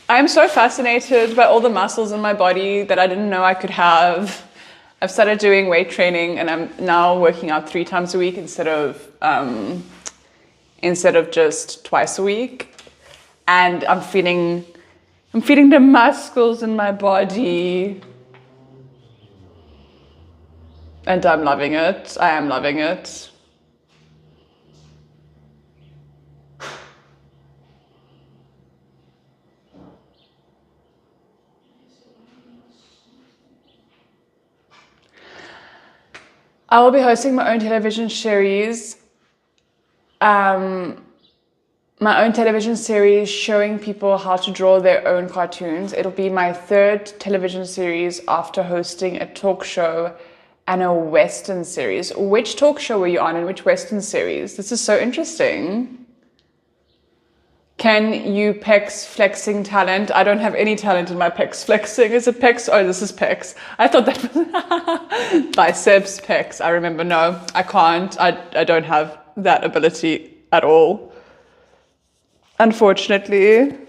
I'm so fascinated by all the muscles in my body that I didn't know I could have. I've started doing weight training, and I'm now working out 3 times a week instead of just twice a week. And I'm feeling the muscles in my body. And I'm loving it. I am loving it. I will be hosting my own television series. Showing people how to draw their own cartoons. It'll be my 3rd television series after hosting a talk show and a Western series. Which talk show were you on, and which Western series? This is so interesting. Can you pecs flexing talent? I don't have any talent in my pecs flexing. Is it pecs? Oh, this is pecs. I thought that was biceps, pecs. I remember. No, I can't. I don't have that ability at all, unfortunately.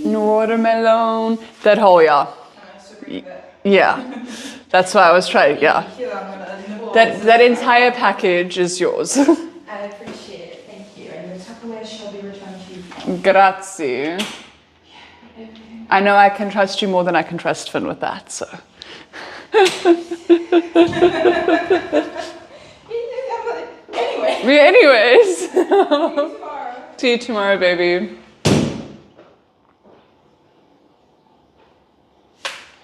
Watermelon. That whole, yeah. Yeah. That's why I was trying, yeah. That entire package is yours. I appreciate it, thank you. And the Tupperware shall be returned to you. Grazie. I know I can trust you more than I can trust Finn with that, so. Anyways. See you tomorrow, baby.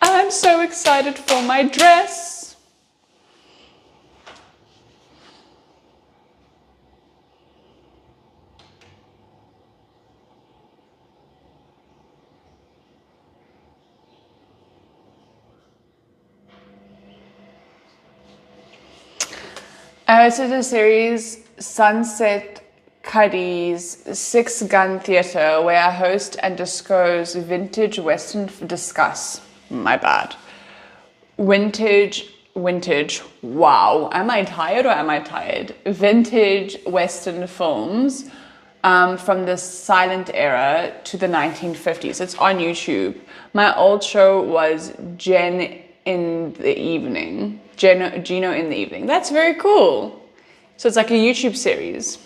I'm I'm so excited for my dress. This is a series, Sunset Cuddy's Six Gun Theatre, where I host and discuss vintage Western my bad. Vintage, wow. Am I tired or am I tired? Vintage Western films from the silent era to the 1950s. It's on YouTube. My old show was Gino in the Evening. That's very cool. So it's like a YouTube series.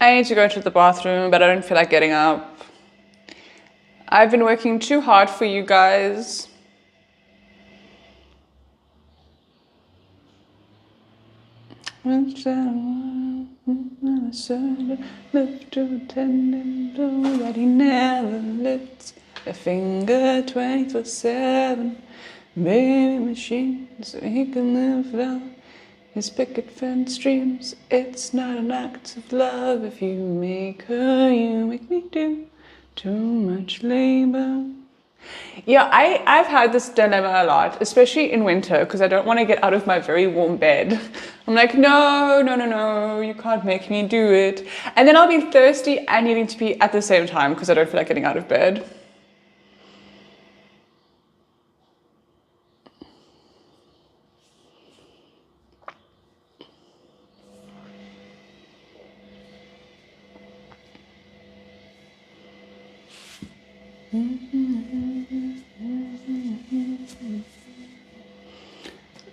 I need to go to the bathroom, but I don't feel like getting up. I've been working too hard for you guys. Live to attend that he never lifts a finger 24/7. Baby machine, so he can live out his picket fence dreams. It's not an act of love if you make her, you make me do too much labor. Yeah, I've had this dilemma a lot, especially in winter, because I don't want to get out of my very warm bed. I'm like, no, you can't make me do it. And then I'll be thirsty and needing to pee at the same time because I don't feel like getting out of bed.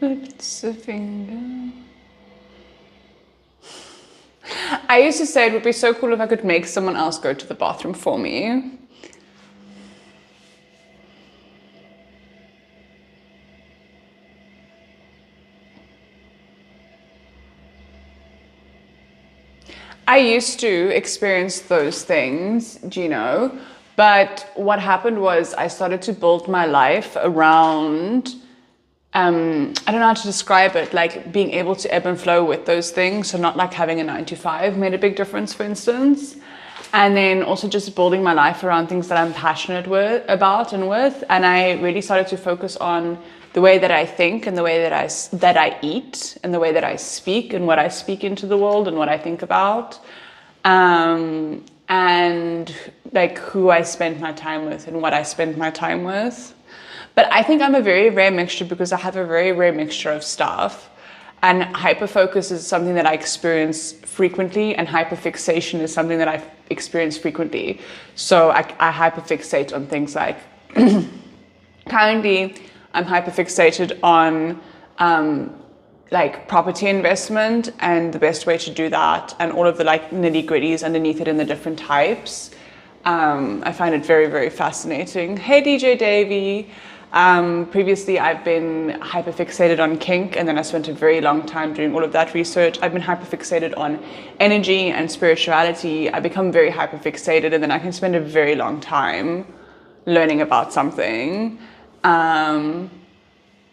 It's a finger. I used to say it would be so cool if I could make someone else go to the bathroom for me. I used to experience those things, Gino, but what happened was I started to build my life around I don't know how to describe it, like being able to ebb and flow with those things. So not like having a 9-to-5 made a big difference, for instance. And then also just building my life around things that I'm passionate about. And I really started to focus on the way that I think and the way that I eat and the way that I speak and what I speak into the world and what I think about. And like who I spend my time with and what I spend my time with. But I think I'm a very rare mixture because I have a very rare mixture of stuff. And hyperfocus is something that I experience frequently, and hyperfixation is something that I experience frequently. So I hyperfixate on things like, currently I'm hyperfixated on like property investment and the best way to do that and all of the like nitty gritties underneath it and the different types. I find it very, very fascinating. Hey, DJ Davey. Previously, I've been hyperfixated on kink, and then I spent a very long time doing all of that research. I've been hyperfixated on energy and spirituality. I become very hyperfixated, and then I can spend a very long time learning about something.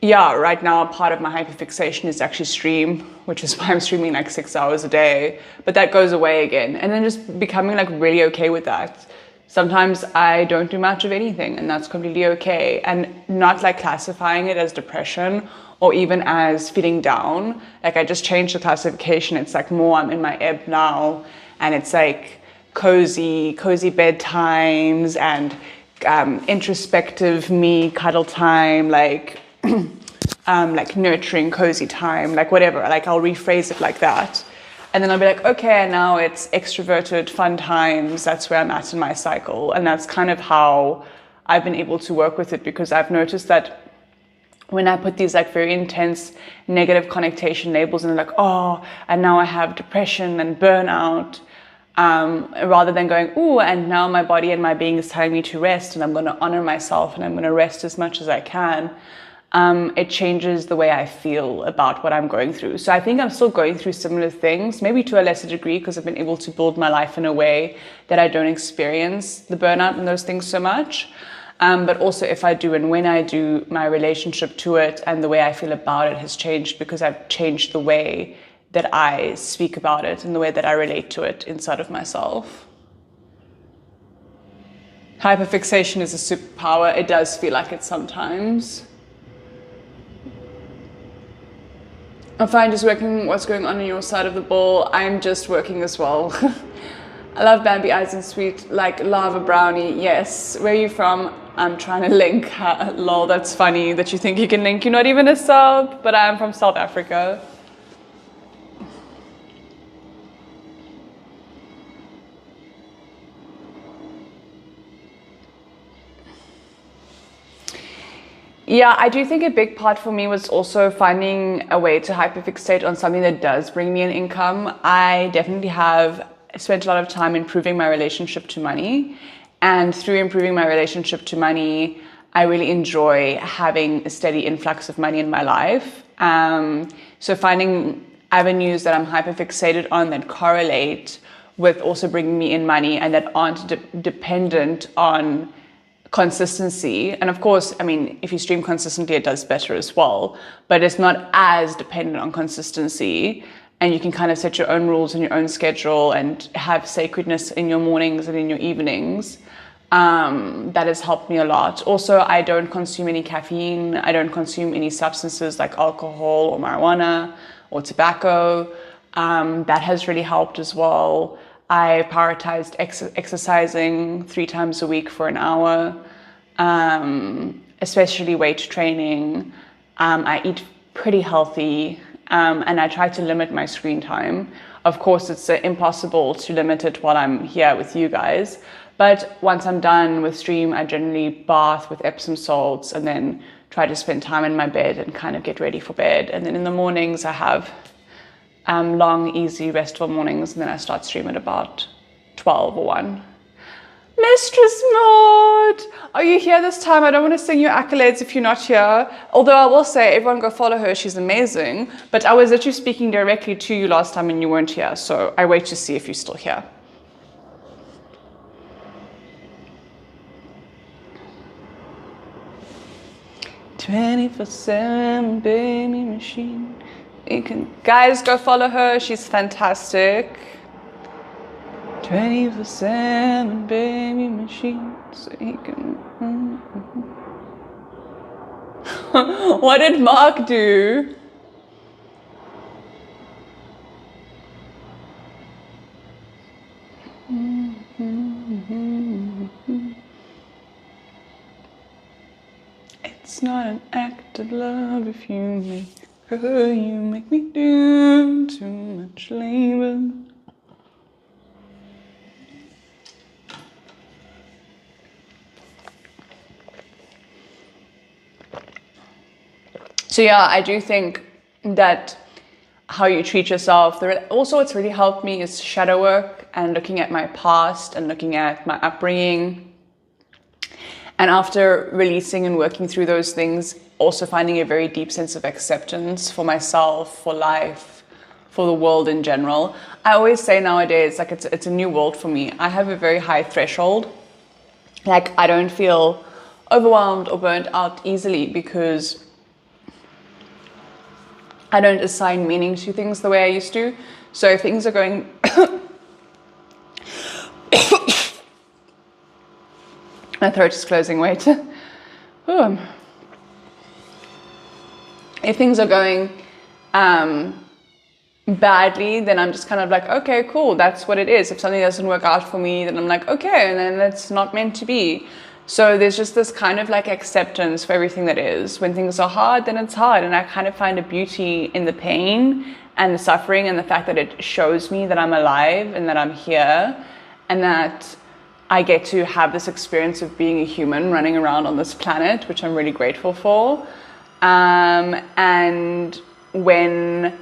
Yeah, right now, part of my hyperfixation is actually stream, which is why I'm streaming like 6 hours a day. But that goes away again, and then just becoming like really okay with that. Sometimes I don't do much of anything, and that's completely okay. And not like classifying it as depression or even as feeling down. Like I just changed the classification. It's like more I'm in my ebb now, and it's like cozy bedtimes and introspective me cuddle time, like nurturing cozy time, like whatever. Like I'll rephrase it like that. And then I'll be like, okay, now it's extroverted fun times. That's where I'm at in my cycle. And that's kind of how I've been able to work with it, because I've noticed that when I put these like very intense negative connotation labels and like, oh, and now I have depression and burnout, rather than going, ooh, and now my body and my being is telling me to rest, and I'm going to honor myself and I'm going to rest as much as I can. It changes the way I feel about what I'm going through. So I think I'm still going through similar things, maybe to a lesser degree, because I've been able to build my life in a way that I don't experience the burnout and those things so much. But also if I do and when I do, my relationship to it and the way I feel about it has changed, because I've changed the way that I speak about it and the way that I relate to it inside of myself. Hyperfixation is a superpower. It does feel like it sometimes. I'm fine just working what's going on your side of the ball. I'm just working as well. I love Bambi Eyes and Sweet, like lava brownie. Yes. Where are you from? I'm trying to link. Lol, that's funny that you think you can link. You're not even a sub, but I'm from South Africa. Yeah, I do think a big part for me was also finding a way to hyperfixate on something that does bring me an income. I definitely have spent a lot of time improving my relationship to money. And through improving my relationship to money, I really enjoy having a steady influx of money in my life. So finding avenues that I'm hyperfixated on that correlate with also bringing me in money and that aren't dependent on consistency. And of course, I mean, if you stream consistently, it does better as well, but it's not as dependent on consistency, and you can kind of set your own rules and your own schedule and have sacredness in your mornings and in your evenings. That has helped me a lot. Also, I don't consume any caffeine. I don't consume any substances like alcohol or marijuana or tobacco. That has really helped as well. I prioritized exercising 3 times a week for an hour, especially weight training. I eat pretty healthy, and I try to limit my screen time. Of course, it's impossible to limit it while I'm here with you guys. But once I'm done with stream, I generally bath with Epsom salts and then try to spend time in my bed and kind of get ready for bed. And then in the mornings, I have long, easy, restful mornings, and then I start stream at about 12 or 1. Mistress Maud, are you here this time? I don't want to sing your accolades if you're not here. Although I will say, everyone go follow her, she's amazing. But I was literally speaking directly to you last time and you weren't here, so I wait to see if you're still here. "24/7 baby machine." You can, guys, go follow her. She's fantastic. 24/7 baby machine. So you can. What did Mark do? It's not an act of love if you make her, you make me do too much labor. So yeah, I do think that how you treat yourself, also what's really helped me is shadow work and looking at my past and looking at my upbringing. And after releasing and working through those things, also finding a very deep sense of acceptance for myself, for life, for the world in general. I always say nowadays, like it's a new world for me. I have a very high threshold. Like I don't feel overwhelmed or burnt out easily because I don't assign meaning to things the way I used to. So if things are going My throat is closing, wait. Ooh. If things are going badly, then I'm just kind of like, okay, cool, that's what it is. If something doesn't work out for me, then I'm like, okay, and then it's not meant to be. So there's just this kind of like acceptance for everything that is. When things are hard, then it's hard. And I kind of find a beauty in the pain and the suffering and the fact that it shows me that I'm alive and that I'm here and that I get to have this experience of being a human running around on this planet, which I'm really grateful for. And when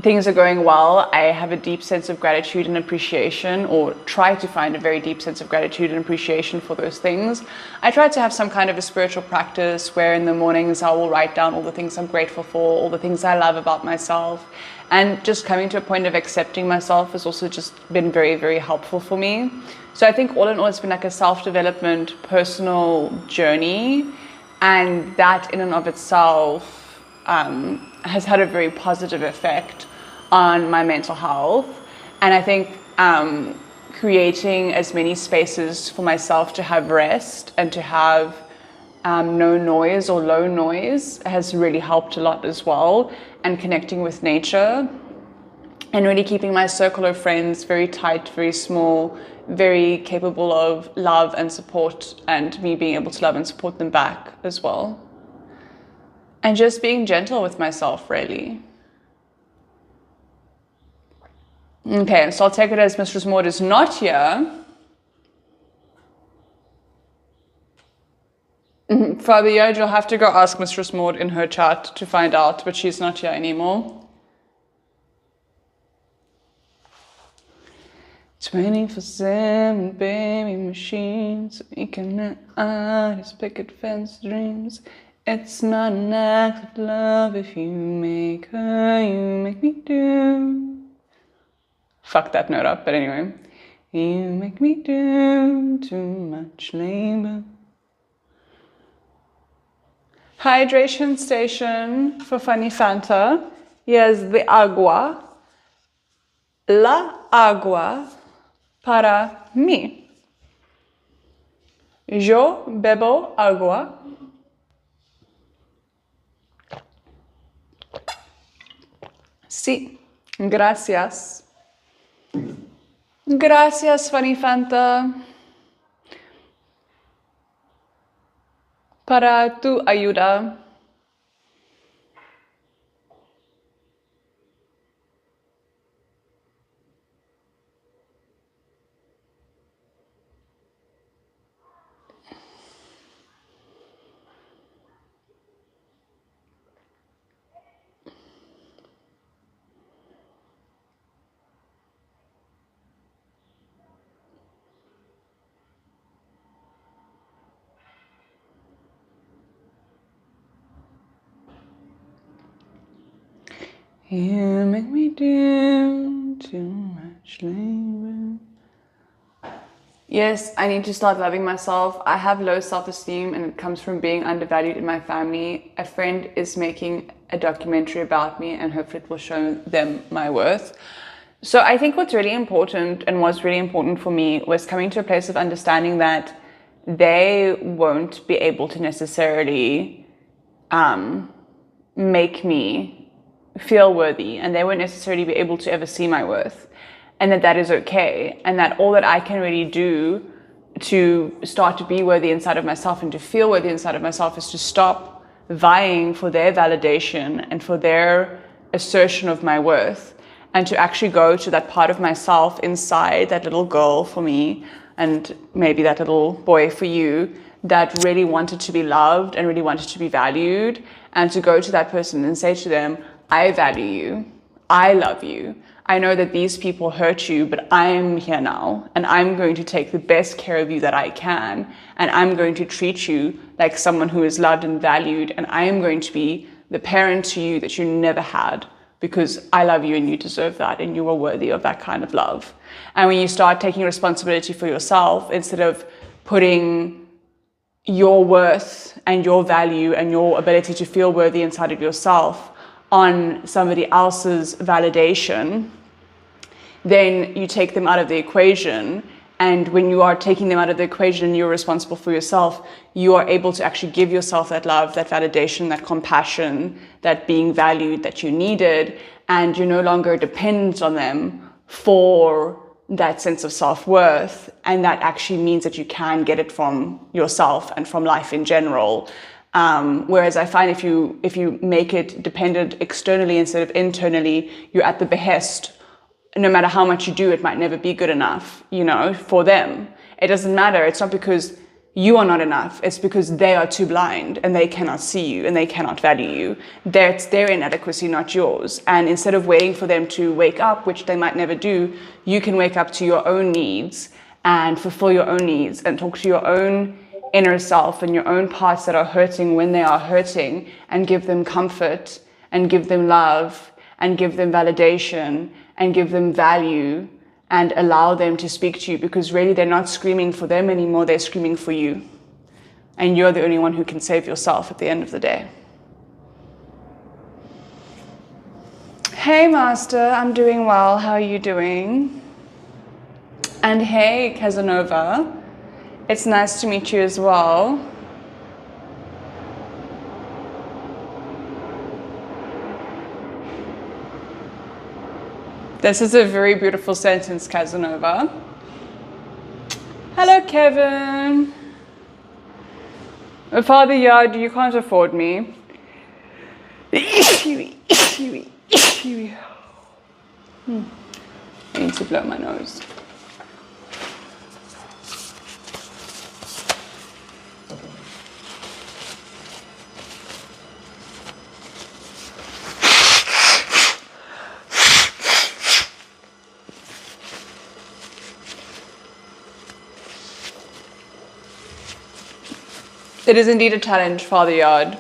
things are going well, I have a deep sense of gratitude and appreciation, or try to find a very deep sense of gratitude and appreciation for those things. I try to have some kind of a spiritual practice where in the mornings I will write down all the things I'm grateful for, all the things I love about myself. And just coming to a point of accepting myself has also just been very, very helpful for me. So I think all in all, it's been like a self-development, personal journey. And that in and of itself has had a very positive effect on my mental health. And I think creating as many spaces for myself to have rest and to have no noise or low noise has really helped a lot as well. And connecting with nature and really keeping my circle of friends very tight, very small, very capable of love and support, and me being able to love and support them back as well. And just being gentle with myself, really. Okay, so I'll take it as Mistress Maud is not here. Father Yod, you'll have to go ask Mistress Maud in her chat to find out, but she's not here anymore. 24/7 baby machines, we can out his picket fence dreams. It's not an act of love if you make her, you make me do. Fuck that note up, but anyway. You make me do too much labor. Hydration station for Funny Fanta. Here's the agua. La agua para mí. Yo bebo agua. Sí, gracias. Gracias, Funny Fanta, para tu ayuda. You make me do too much labor. Yes, I need to start loving myself. I have low self-esteem and it comes from being undervalued in my family. A friend is making a documentary about me and hopefully it will show them my worth. So I think what's really important and was really important for me was coming to a place of understanding that they won't be able to necessarily make me feel worthy, and they won't necessarily be able to ever see my worth, and that is okay, and that all that I can really do to start to be worthy inside of myself and to feel worthy inside of myself is to stop vying for their validation and for their assertion of my worth, and to actually go to that part of myself inside, that little girl for me and maybe that little boy for you, that really wanted to be loved and really wanted to be valued, and to go to that person and say to them, I value you, I love you, I know that these people hurt you, but I'm here now and I'm going to take the best care of you that I can, and I'm going to treat you like someone who is loved and valued, and I am going to be the parent to you that you never had, because I love you and you deserve that and you are worthy of that kind of love. And when you start taking responsibility for yourself, instead of putting your worth and your value and your ability to feel worthy inside of yourself on somebody else's validation, then you take them out of the equation And when you are taking them out of the equation and you're responsible for yourself, you are able to actually give yourself that love, that validation, that compassion, that being valued that you needed. And you're no longer dependent on them for that sense of self-worth. And that actually means that you can get it from yourself and from life in general. Whereas I find if you make it dependent externally instead of internally, you're at the behest. No matter how much you do, it might never be good enough, for them. It doesn't matter. It's not because you are not enough. It's because they are too blind and they cannot see you and they cannot value you. It's their inadequacy, not yours. And instead of waiting for them to wake up, which they might never do, you can wake up to your own needs and fulfill your own needs and talk to your own inner self and your own parts that are hurting when they are hurting, and give them comfort and give them love and give them validation and give them value and allow them to speak to you, because really they're not screaming for them anymore, they're screaming for you. And you're the only one who can save yourself at the end of the day. Hey Master, I'm doing well, how are you doing? And hey Casanova, it's nice to meet you as well. This is a very beautiful sentence, Casanova. Hello, Kevin. Father Yard, you can't afford me. I need to blow my nose. It is indeed a challenge, Father Yard.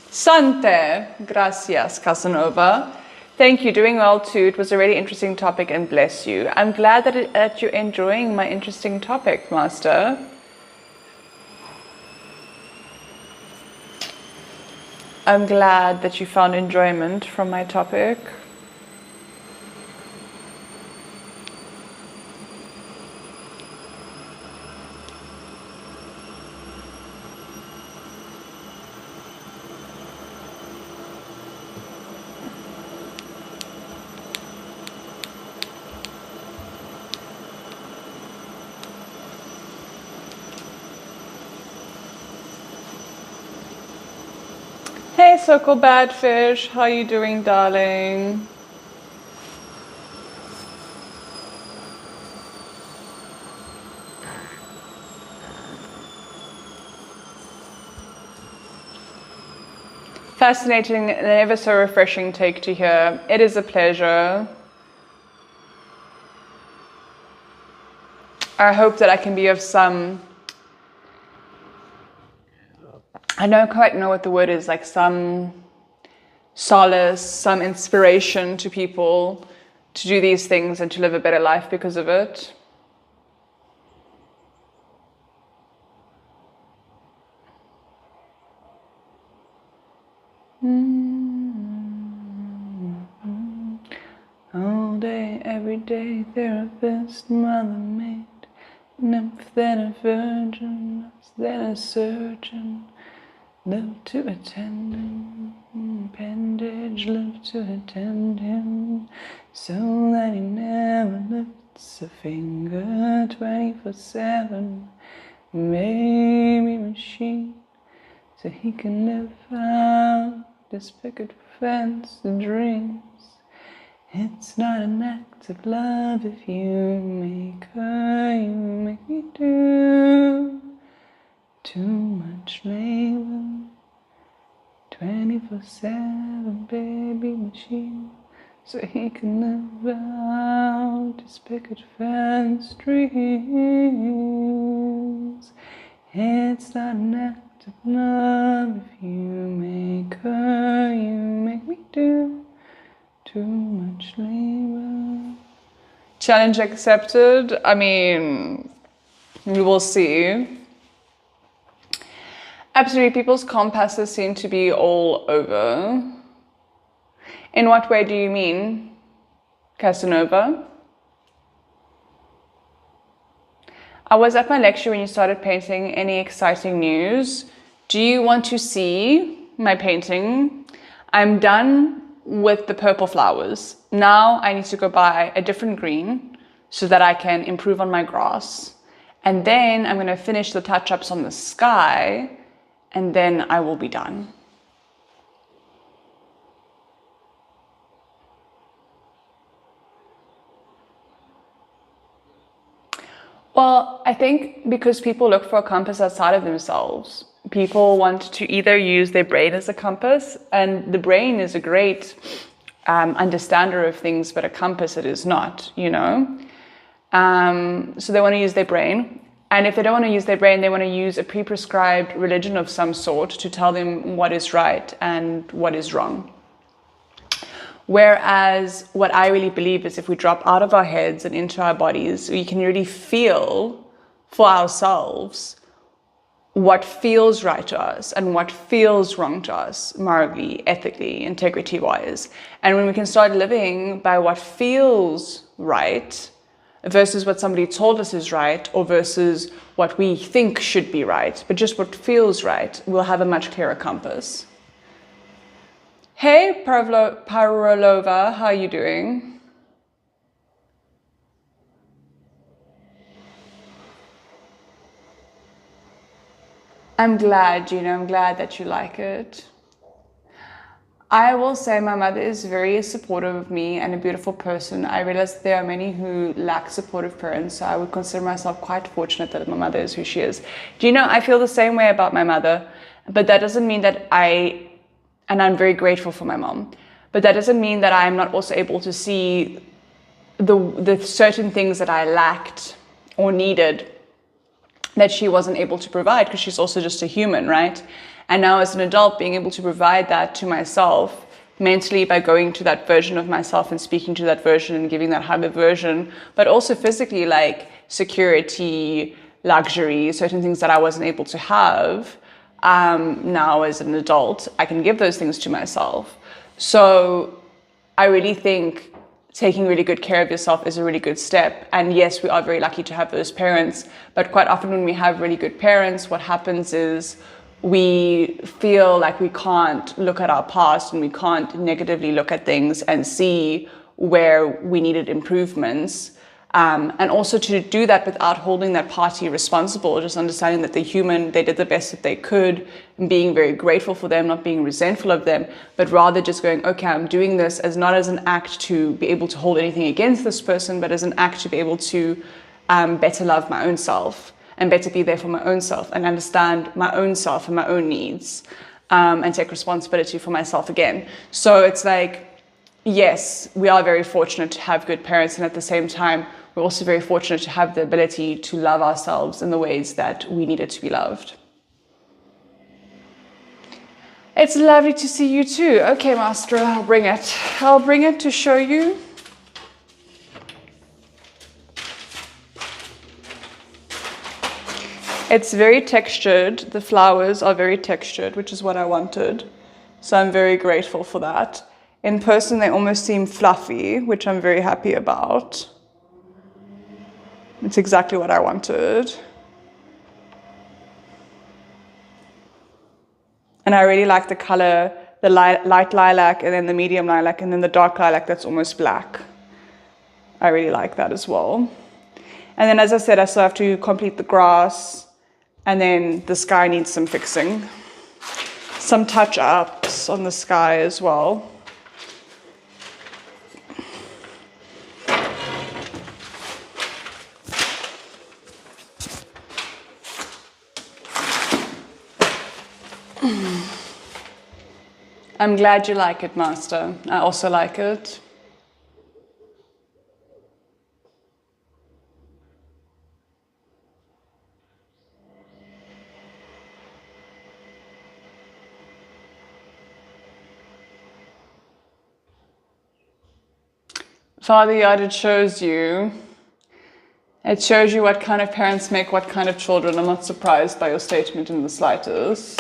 Sante, gracias, Casanova. Thank you, doing well too. It was a really interesting topic and bless you. I'm glad that you're enjoying my interesting topic, Master. I'm glad that you found enjoyment from my topic. Hey, Circle Badfish, how you doing, darling? Fascinating and ever so refreshing take to hear. It is a pleasure. I hope that I can be of some, I don't quite know what the word is, like some solace, some inspiration to people to do these things and to live a better life because of it. All day, every day, therapist, mother maid, nymph, then a virgin, nurse, then a surgeon, love to attend him, appendage, love to attend him, so that he never lifts a finger 24/7, baby machine, so he can live out this picket fence dreams. It's not an act of love if you make her, you make me do too much labor. 24/7 baby machine, so he can live out his picket fence dreams. It's not an act of love if you make her, you make me do too much labor. Challenge accepted. I mean, we will see. Absolutely, people's compasses seem to be all over. In what way do you mean, Casanova? I was at my lecture when you started painting. Any exciting news? Do you want to see my painting? I'm done with the purple flowers. Now I need to go buy a different green so that I can improve on my grass. And then I'm going to finish the touch-ups on the sky, and then I will be done. Well, I think because people look for a compass outside of themselves. People want to either use their brain as a compass, and the brain is a great understander of things, but a compass it is not, you know? So they want to use their brain. And if they don't want to use their brain, they want to use a pre-prescribed religion of some sort to tell them what is right and what is wrong. Whereas what I really believe is if we drop out of our heads and into our bodies, we can really feel for ourselves what feels right to us and what feels wrong to us, morally, ethically, integrity-wise. And when we can start living by what feels right versus what somebody told us is right, or versus what we think should be right, but just what feels right, we'll have a much clearer compass. Hey, Parolova, how are you doing? I'm glad, Gina, I'm glad that you like it. I will say my mother is very supportive of me and a beautiful person. I realize there are many who lack supportive parents, so I would consider myself quite fortunate that my mother is who she is. Do you know, I feel the same way about my mother, but that doesn't mean that and I'm very grateful for my mom, but that doesn't mean that I'm not also able to see the certain things that I lacked or needed that she wasn't able to provide, because she's also just a human, right? And now as an adult, being able to provide that to myself mentally by going to that version of myself and speaking to that version and giving that higher version, but also physically, like security, luxury, certain things that I wasn't able to have. Now as an adult, I can give those things to myself. So I really think taking really good care of yourself is a really good step. And yes, we are very lucky to have those parents, but quite often when we have really good parents, what happens is we feel like we can't look at our past and we can't negatively look at things and see where we needed improvements. And also to do that without holding that party responsible, just understanding that they're human, they did the best that they could, and being very grateful for them, not being resentful of them, but rather just going, okay, I'm doing this as not as an act to be able to hold anything against this person, but as an act to be able to better love my own self and better be there for my own self and understand my own self and my own needs, and take responsibility for myself again. So it's like, yes, we are very fortunate to have good parents, and at the same time, we're also very fortunate to have the ability to love ourselves in the ways that we needed to be loved. It's lovely to see you too. Okay, Master, I'll bring it. I'll bring it to show you. It's very textured. The flowers are very textured, which is what I wanted. So I'm very grateful for that. In person, they almost seem fluffy, which I'm very happy about. It's exactly what I wanted. And I really like the color, the light lilac, and then the medium lilac, and then the dark lilac that's almost black. I really like that as well. And then, as I said, I still have to complete the grass, and then the sky needs some fixing. Some touch-ups on the sky as well. I'm glad you like it, Master. I also like it. Father Yard, it shows you what kind of parents make what kind of children. I'm not surprised by your statement in the slightest.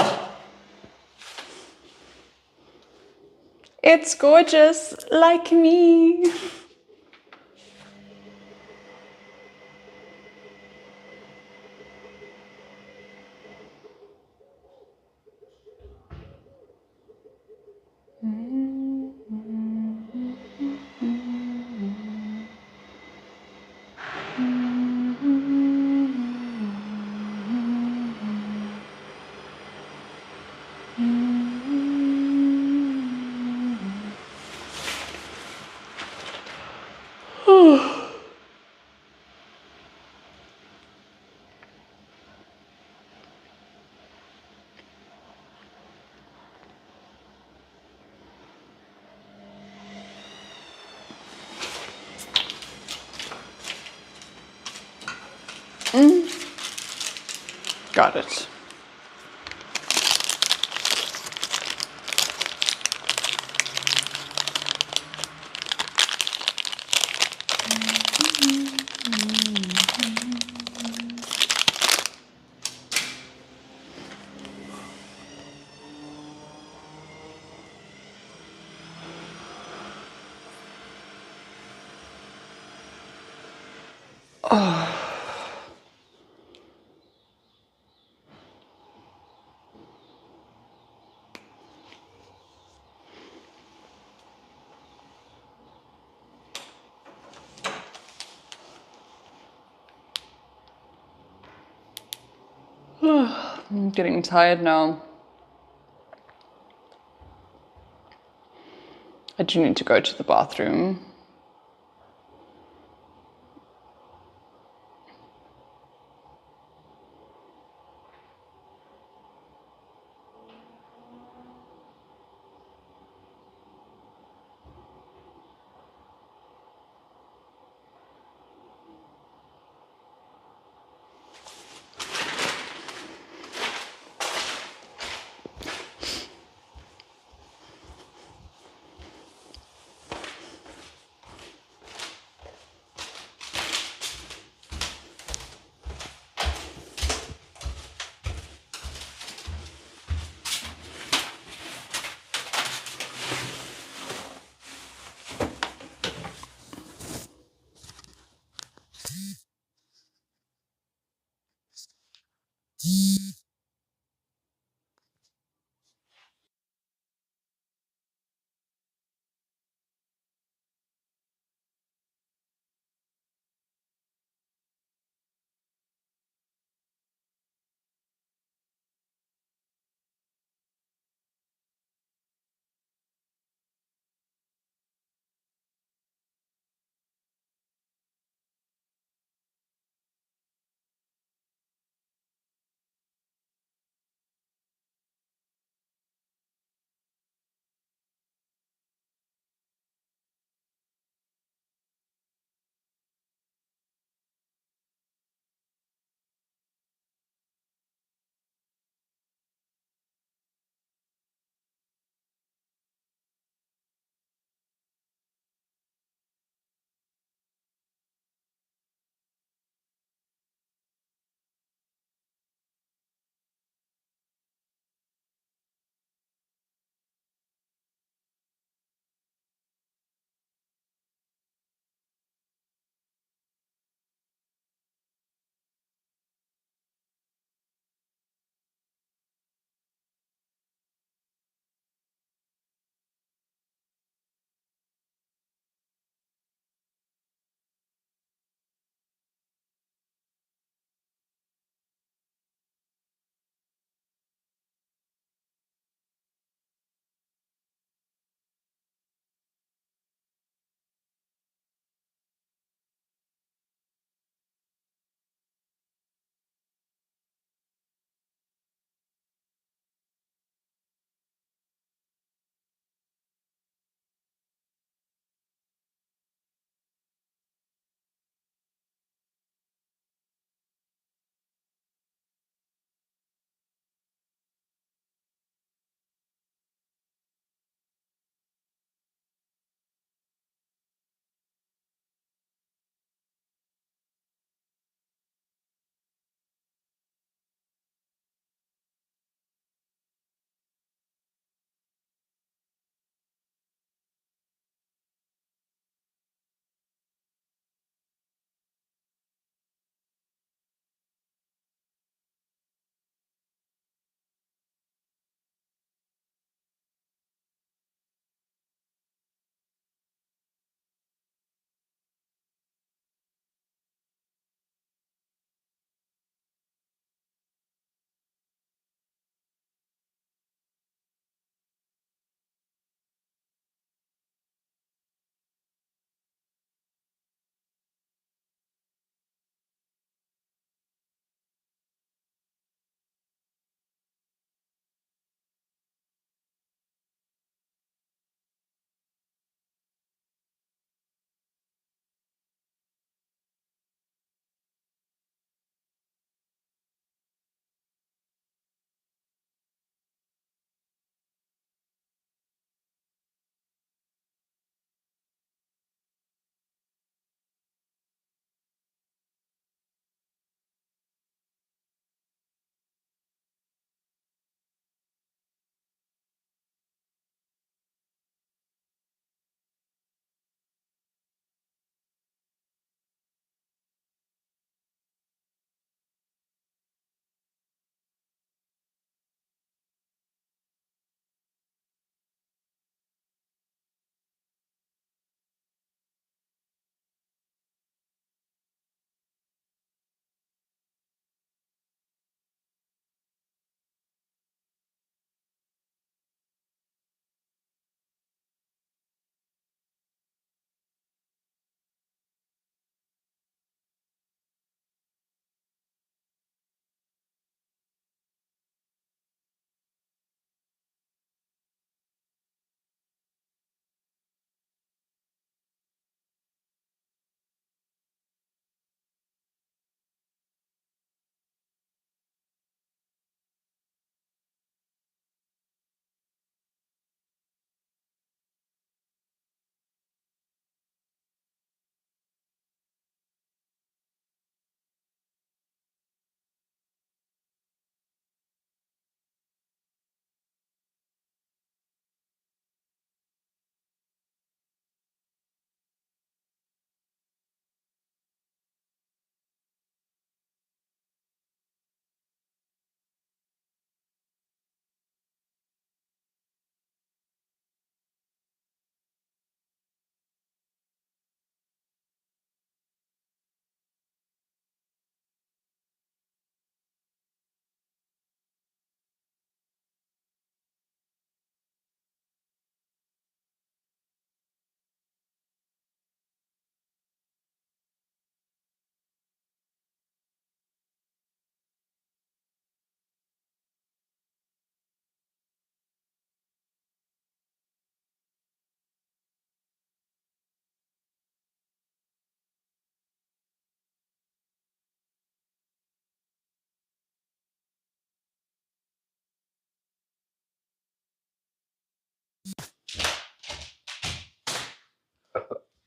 It's gorgeous, like me. Got it. I'm getting tired now. I do need to go to the bathroom.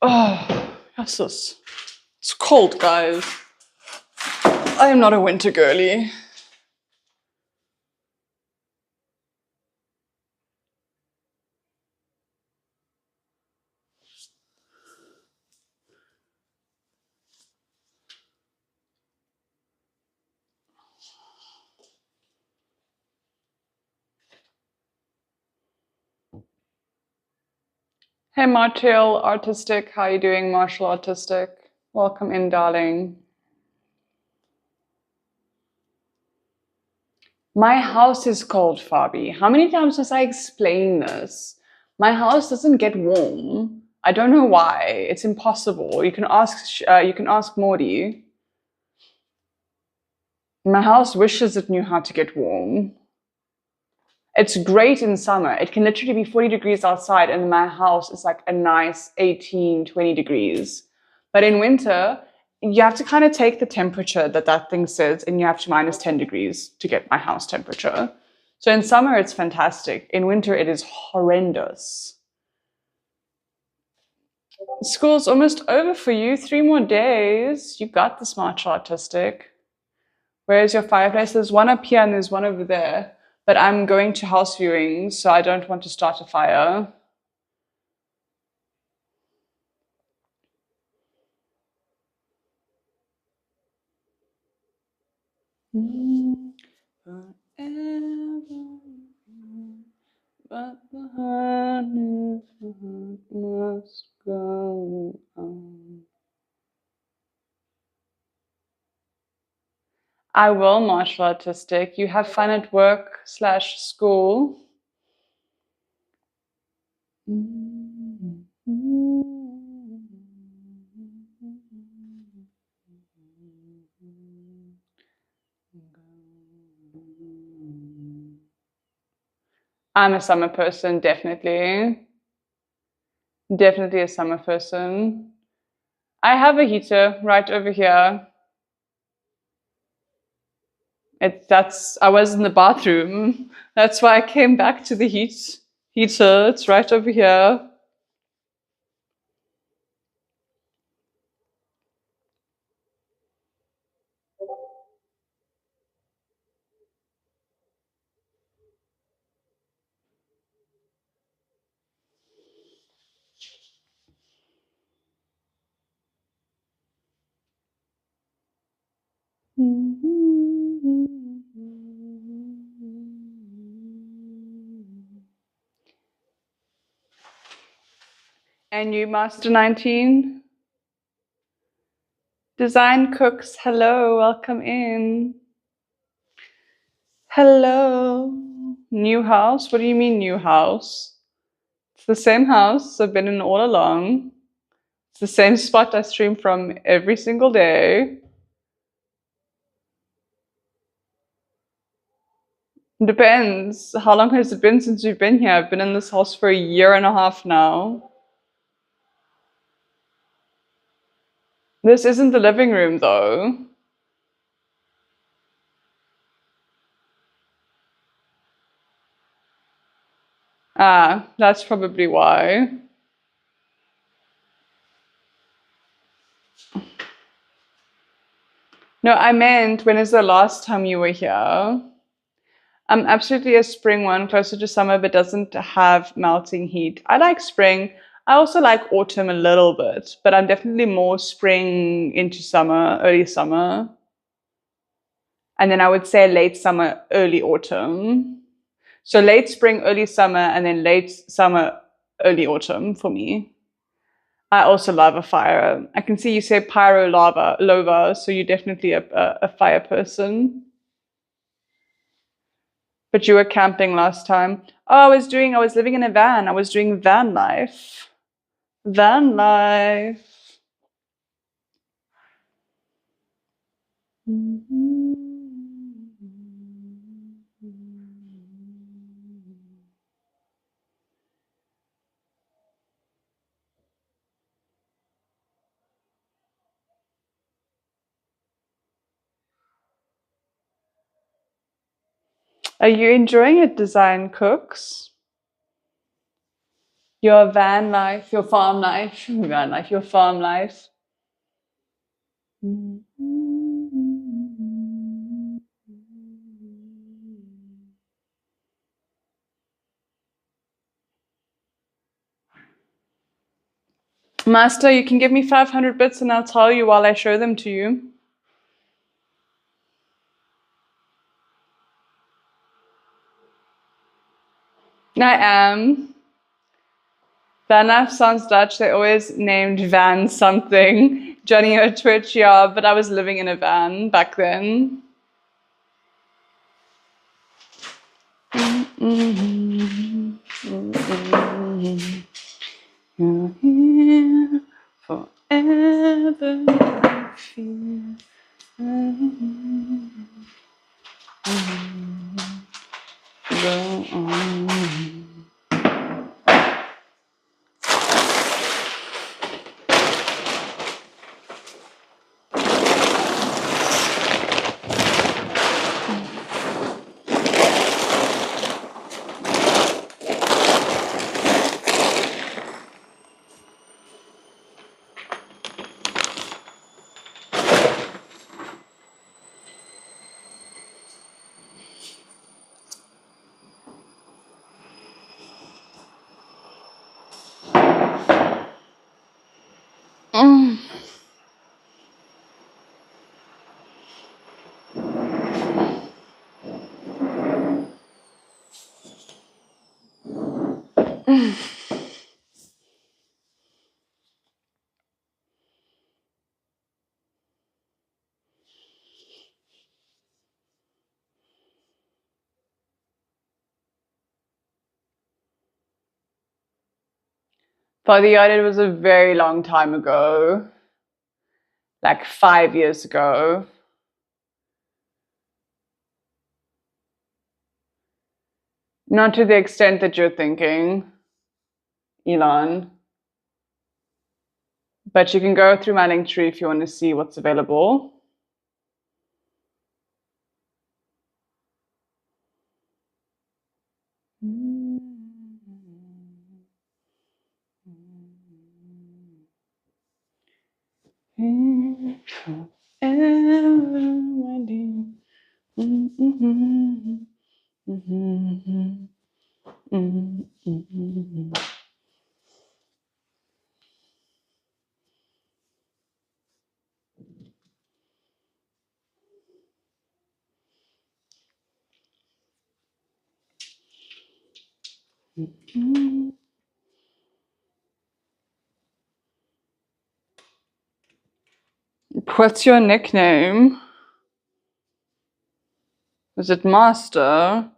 Oh, yes. It's cold, guys. I am not a winter girly. Hey, Martial Artistic. How you doing, Martial Artistic? Welcome in, darling. My house is cold, Fabi. How many times must I explain this? My house doesn't get warm. I don't know why. It's impossible. You can ask Morty. My house wishes it knew how to get warm. It's great in summer. It can literally be 40 degrees outside, and my house is like a nice 18, 20 degrees. But in winter, you have to kind of take the temperature that thing says, and you have to minus 10 degrees to get my house temperature. So in summer, it's fantastic. In winter, it is horrendous. School's almost over for you. 3 more days. You got this, Martial Artistic. Where's your fireplace? There's one up here and there's one over there. But I'm going to house viewings, so I don't want to start a fire. But the heart must go on. I will, Martial Artistic. You have fun at work/school. I'm a summer person, definitely. Definitely a summer person. I have a heater right over here. I was in the bathroom. That's why I came back to the heater. It's right over here. And you, Master 19? Design Cooks, hello, welcome in. Hello. New house? What do you mean new house? It's the same house I've been in all along. It's the same spot I stream from every single day. Depends. How long has it been since you've been here? I've been in this house for 1.5 years now. This isn't the living room, though. Ah, that's probably why. No, I meant, when is the last time you were here? I'm absolutely a spring one, closer to summer, but doesn't have melting heat. I like spring. I also like autumn a little bit, but I'm definitely more spring into summer, early summer. And then I would say late summer, early autumn. So late spring, early summer, and then late summer, early autumn for me. I also love a fire. I can see you say pyro lova, so you're definitely a fire person. But you were camping last time. Oh, I was living in a van. I was doing van life. Van life. Are you enjoying it, Design Cooks? Your van life, your farm life, van life, your farm life. Master, you can give me 500 bits and I'll tell you while I show them to you. I am. Van life sounds Dutch. They always named van something. Johnny or Twitch, yeah, but I was living in a van back then. You're here forever. I feel. Go on. Father Yard, it was a very long time ago. Like 5 years ago. Not to the extent that you're thinking, Elon. But you can go through my link tree if you want to see what's available. What's your nickname? Is it Master?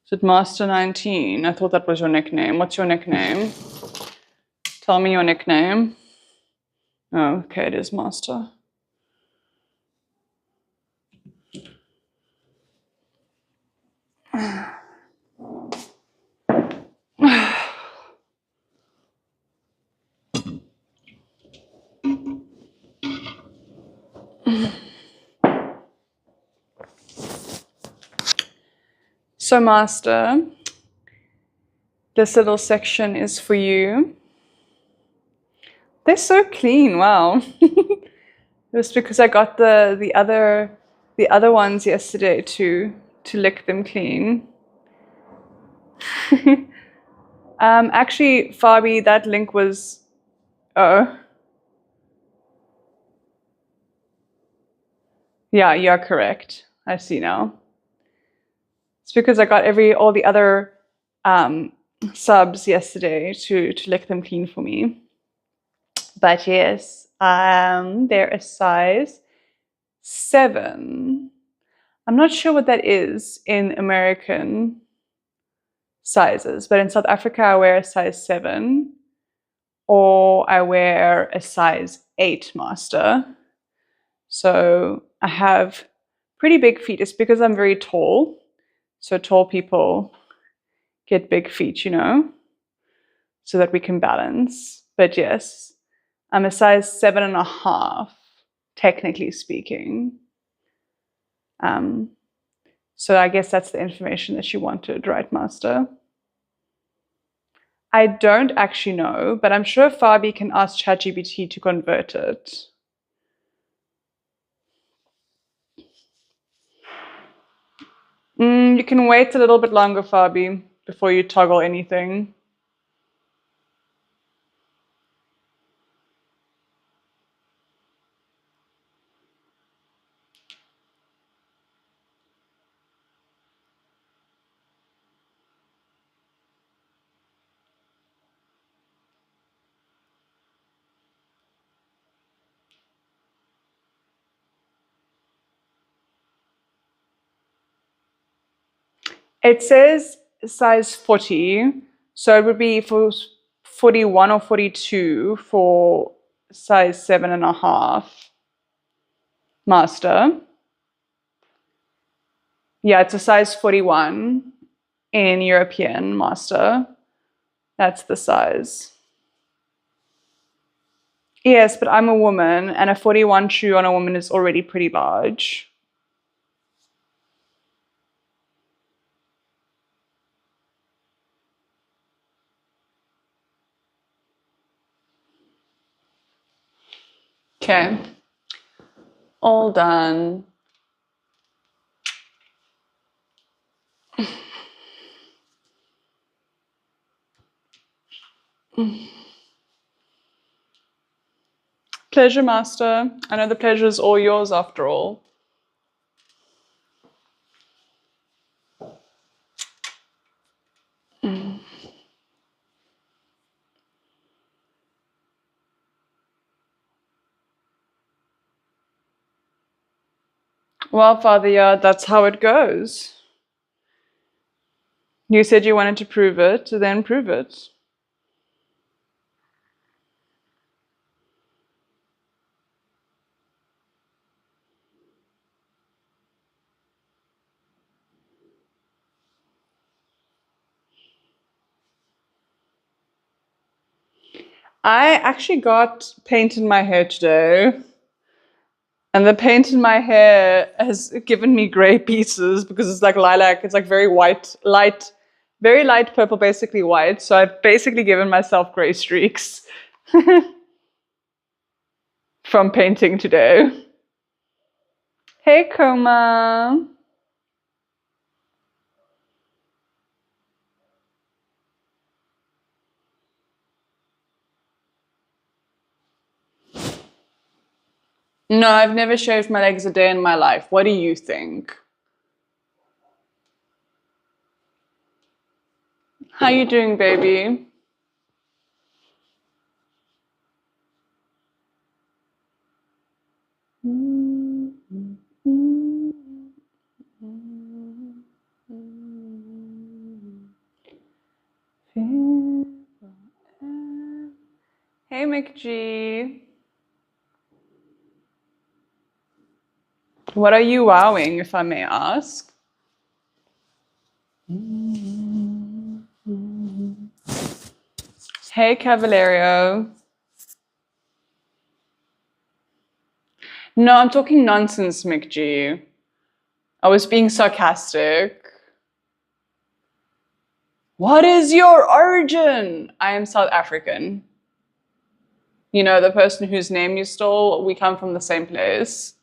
Is it Master 19? I thought that was your nickname. What's your nickname? Tell me your nickname. Oh, okay, it is Master. So, Master, this little section is for you. They're so clean, wow. It was because I got the other ones yesterday to lick them clean. Actually, Fabi, that link was yeah, you're correct. I see now. It's because I got all the other subs yesterday to lick them clean for me. But yes, they're a size 7. I'm not sure what that is in American sizes, but in South Africa I wear a size 7 or I wear a size 8 Master. So I have pretty big feet. It's because I'm very tall. So tall people get big feet, you know, so that we can balance. But yes, I'm a size 7.5, technically speaking. So I guess that's the information that you wanted, right, Master? I don't actually know, but I'm sure Fabi can ask ChatGPT to convert it. You can wait a little bit longer, Fabi, before you toggle anything. It says size 40, so it would be for 41 or 42 for size 7.5 master. Yeah, it's a size 41 in European master. That's the size. Yes, but I'm a woman, and a 41 shoe on a woman is already pretty large. Okay. All done. Pleasure, Master. I know the pleasure is all yours after all. Well, Father Yard, that's how it goes. You said you wanted to prove it, then prove it. I actually got paint in my hair today. And the paint in my hair has given me gray pieces because it's like lilac. It's like very white, very light purple, basically white. So I've basically given myself gray streaks from painting today. Hey, Koma. No, I've never shaved my legs a day in my life. What do you think? How you doing, baby? Hey, McG. What are you wowing, if I may ask? Hey, Cavalerio. No, I'm talking nonsense, McG. I was being sarcastic. What is your origin? I am South African. You know, the person whose name you stole, we come from the same place.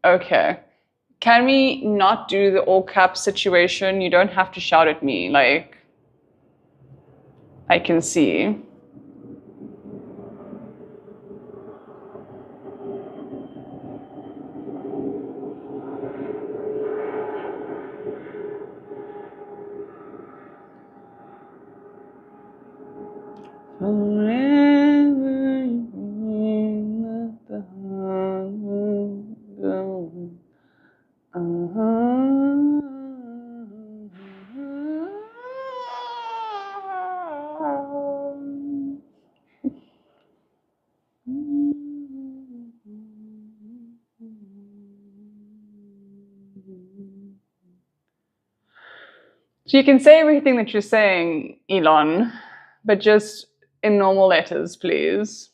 Okay. Can we not do the all caps situation? You don't have to shout at me, like, I can see. So you can say everything that you're saying, Elon, but just in normal letters, please.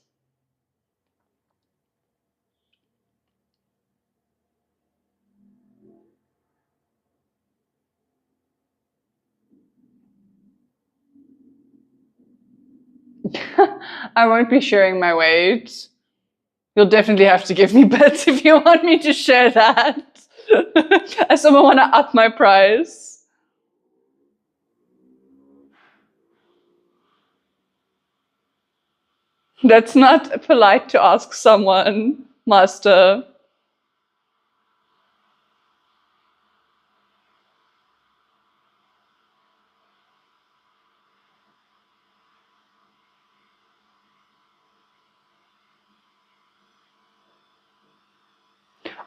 I won't be sharing my weight. You'll definitely have to give me bits if you want me to share that. I someone want to up my price. That's not polite to ask someone, Master.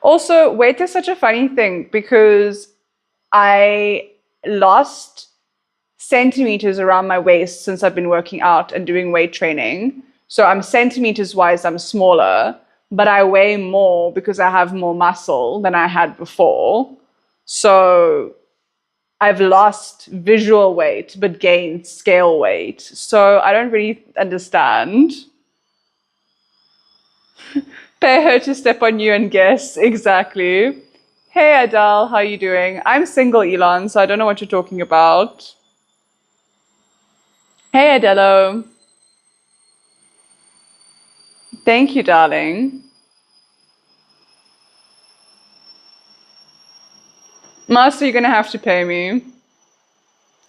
Also, weight is such a funny thing because I lost centimeters around my waist since I've been working out and doing weight training. So I'm centimeters wise, I'm smaller, but I weigh more because I have more muscle than I had before. So I've lost visual weight but gained scale weight. So I don't really understand. Pay her to step on you and guess. Exactly. Hey Adele, how you doing? I'm single, Elon, so I don't know what you're talking about. Hey Adelo. Thank you, darling. Master, you're gonna have to pay me.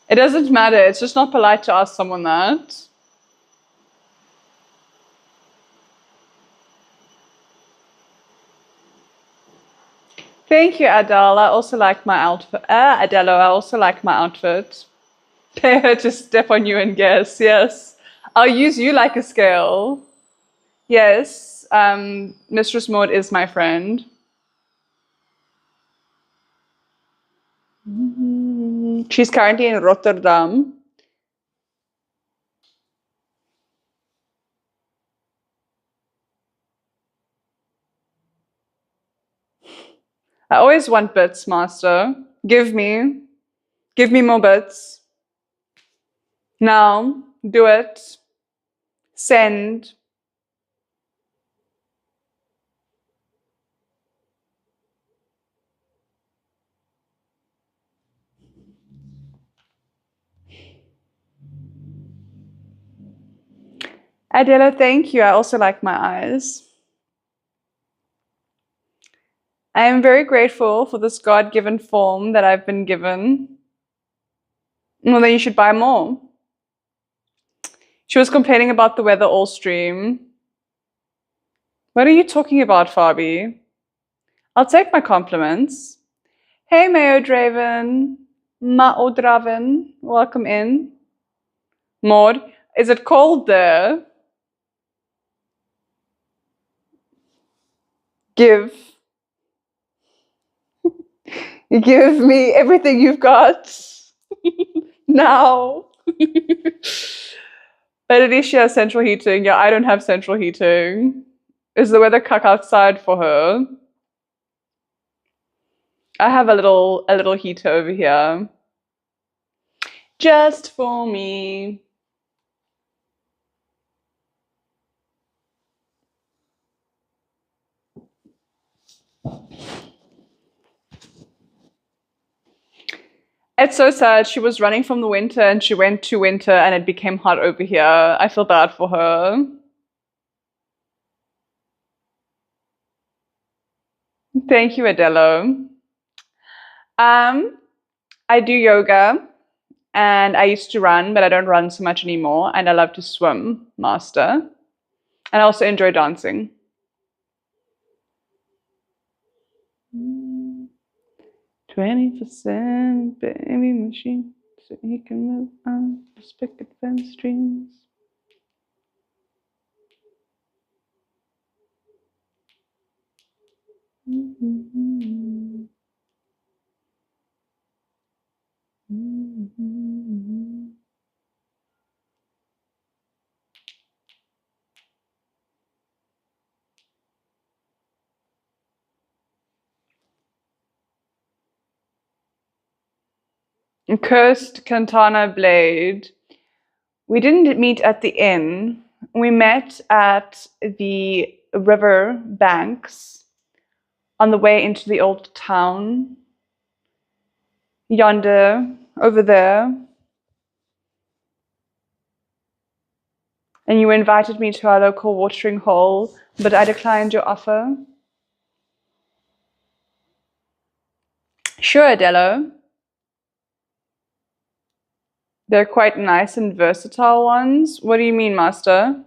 It doesn't matter, it's just not polite to ask someone that. Thank you, Adele. I also like my outfit. Adelo, I also like my outfit. Pay her to step on you and guess. Yes. I'll use you like a scale. Yes. Mistress Maud is my friend. She's currently in Rotterdam. I always want bits, Master. Give me more bits. Now, do it. Send. Adela, thank you. I also like my eyes. I am very grateful for this God-given form that I've been given. Well, then you should buy more. She was complaining about the weather all stream. What are you talking about, Fabi? I'll take my compliments. Hey, Mayo Draven. Maodraven. Welcome in. Maud, is it cold there? Give me everything you've got. Now. But at least she has central heating. Yeah, I don't have central heating. Is the weather cuck outside for her? I have a little heater over here. Just for me. It's so sad. She was running from the winter and she went to winter and it became hot over here. I feel bad for her. Thank you, Adelo. I do yoga and I used to run, but I don't run so much anymore. And I love to swim, Master. And I also enjoy dancing. 20% baby machine, so he can move on the spigot fence streams. Cursed Katana Blade. We didn't meet at the inn. We met at the river banks on the way into the old town. Yonder, over there. And you invited me to our local watering hole, but I declined your offer. Sure, Adello. They're quite nice and versatile ones. What do you mean, Master?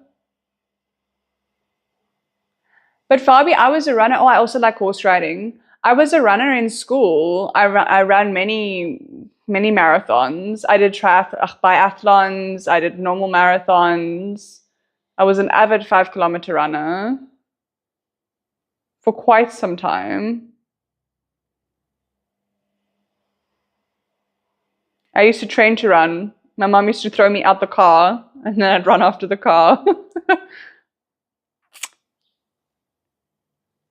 But Fabi, I was a runner. Oh, I also like horse riding. I was a runner in school. I ran many marathons. I did biathlons. I did normal marathons. I was an avid 5-kilometer runner for quite some time. I used to train to run. My mom used to throw me out the car, and then I'd run after the car.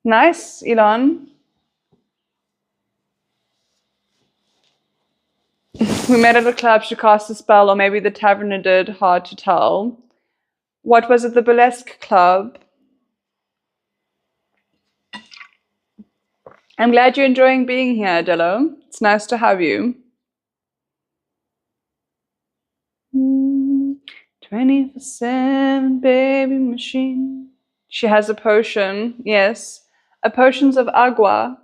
Nice, Elon. We met at a club to cast a spell, or maybe the taverner did, hard to tell. What was it, the burlesque club? I'm glad you're enjoying being here, Adello. It's nice to have you. 24/7 baby machine. She has a potion, yes. A potions of agua.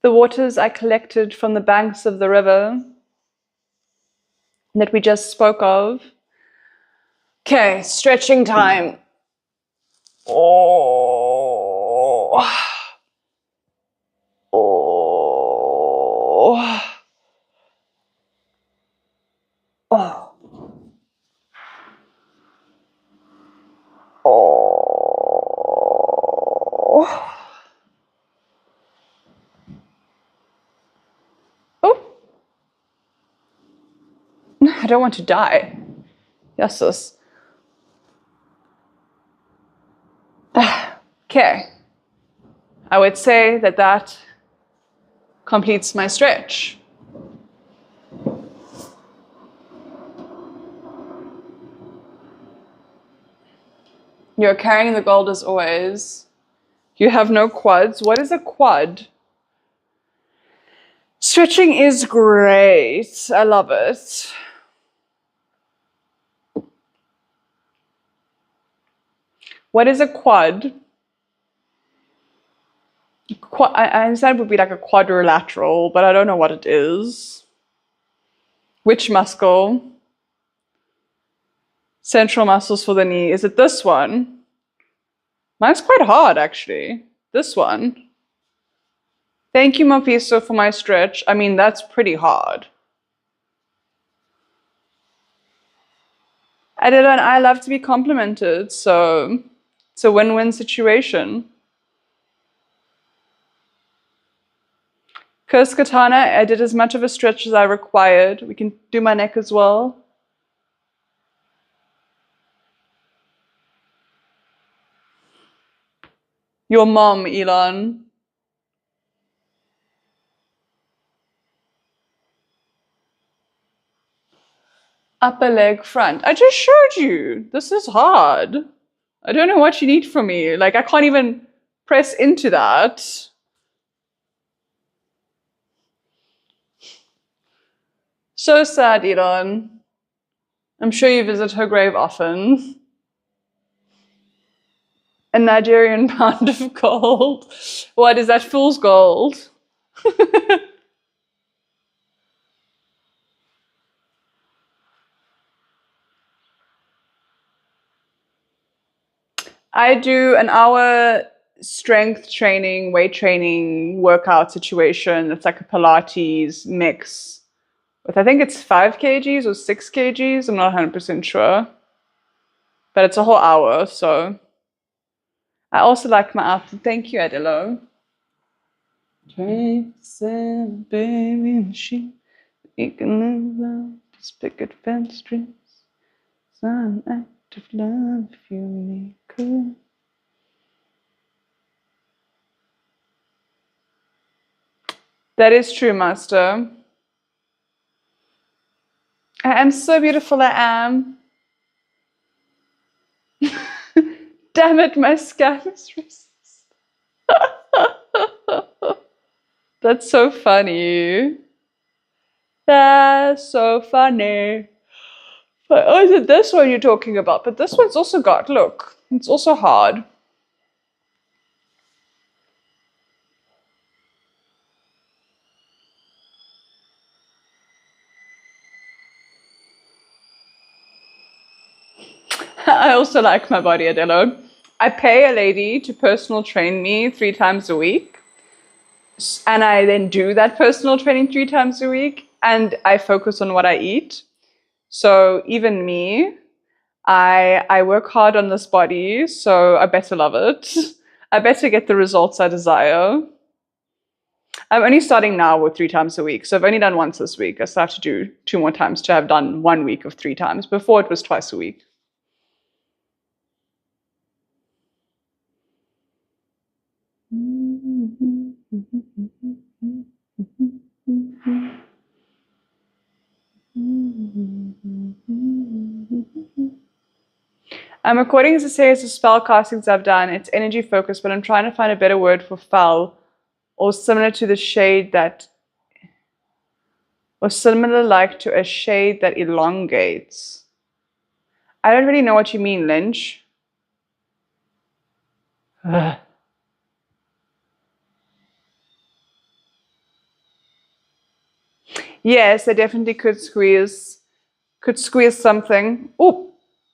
The waters I collected from the banks of the river that we just spoke of. Okay, stretching time. Oh. Oh. Oh. Oh. Oh. I don't want to die. Yesus. Okay. I would say that completes my stretch. You're carrying the gold as always. You have no quads. What is a quad? Stretching is great. I love it. What is a quad? I understand it would be like a quadrilateral, but I don't know what it is. Which muscle? Central muscles for the knee. Is it this one? Mine's quite hard, actually. This one. Thank you, Mephisto, for my stretch. I mean, that's pretty hard. Adela and I love to be complimented, so it's a win-win situation. Curse Katana, I did as much of a stretch as I required. We can do my neck as well. Your mom, Elon. Upper leg front. I just showed you. This is hard. I don't know what you need from me. Like, I can't even press into that. So sad, Elon. I'm sure you visit her grave often. A Nigerian pound of gold. What is that, fool's gold? I do an hour strength training, weight training, workout situation. It's like a Pilates mix with, I think it's 5 kgs or 6 kgs. I'm not 100% sure. But it's a whole hour, so. I also like my outfit. Thank you, Adelo. 27 baby machine. You can live love, just picket fence streets. Some act of love if you really could. That is true, Master. I am so beautiful, I am. Damn it, my scam is racist. That's so funny. That's so funny. But, oh, is it this one you're talking about? But this one's also got, look, it's also hard. I also like my body, Adelo. I pay a lady to personal train me 3 times a week. And I then do that personal training 3 times a week. And I focus on what I eat. So even me, I work hard on this body. So I better love it. I better get the results I desire. I'm only starting now with 3 times a week. So I've only done once this week. I still have to do 2 more times to have done 1 week of 3 times. Before it was twice a week. I'm recording as a series of spell castings I've done. It's energy focused, but I'm trying to find a better word for foul, or similar to the shade that, or similar like to a shade that elongates. I don't really know what you mean, Lynch. Ugh. Yes, I definitely could squeeze something. Oh,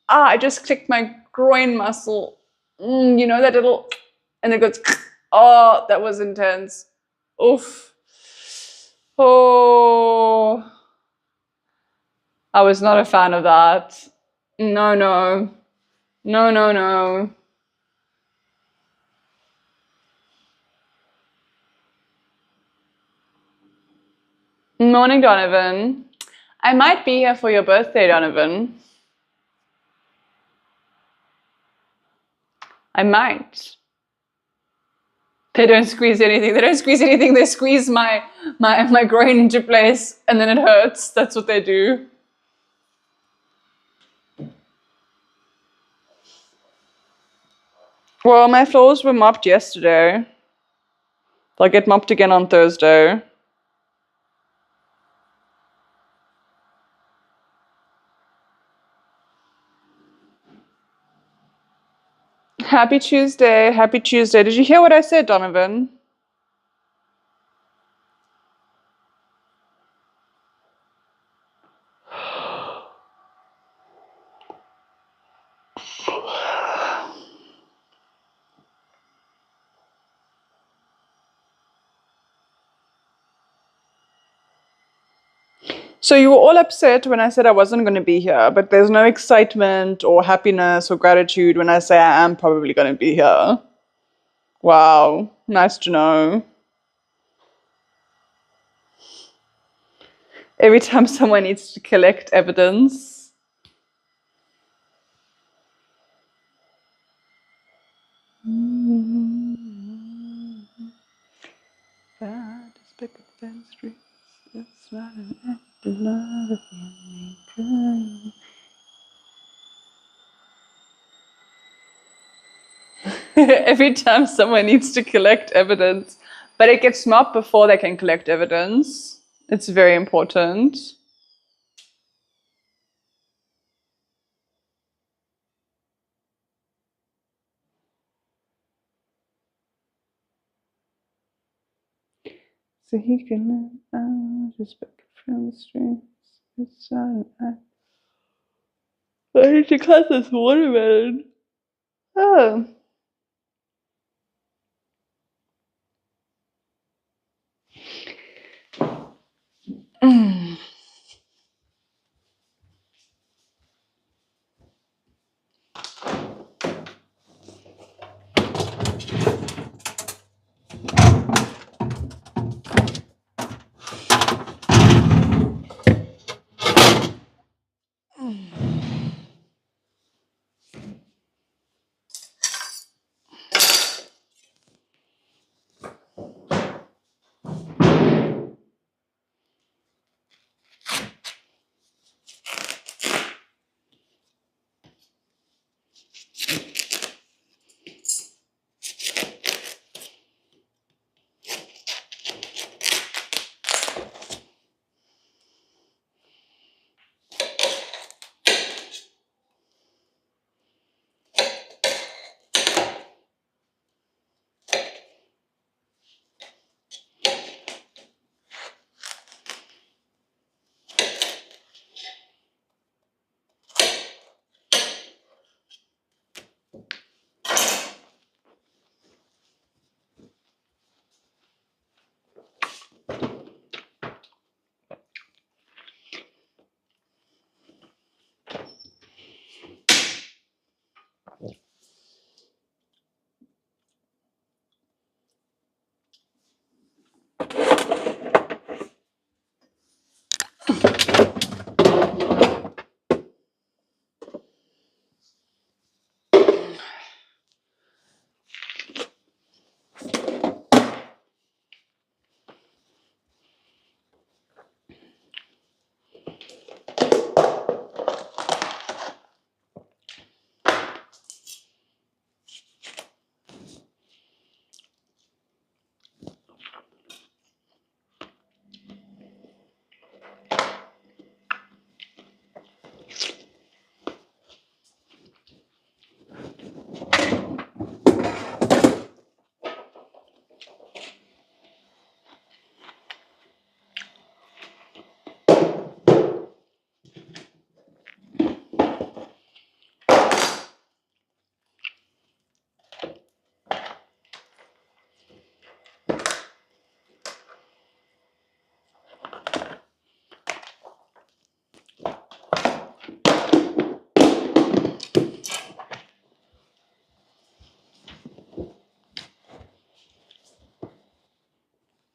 I just clicked my groin muscle. You know that little, and it goes, oh, that was intense. Oof. Oh, I was not a fan of that. No, no. No, no, no. Morning, Donovan. I might be here for your birthday, Donovan. I might. They don't squeeze anything. They don't squeeze anything. They squeeze my groin into place and then it hurts. That's what they do. Well, my floors were mopped yesterday. They'll get mopped again on Thursday. Happy Tuesday. Happy Tuesday. Did you hear what I said, Donovan? So you were all upset when I said I wasn't going to be here, but there's no excitement or happiness or gratitude when I say I am probably going to be here. Wow, nice to know. Every time someone needs to collect evidence. Every time someone needs to collect evidence, but it gets mopped before they can collect evidence. It's very important. So he can just back from the streams. It's I need to cut this watermelon. Oh.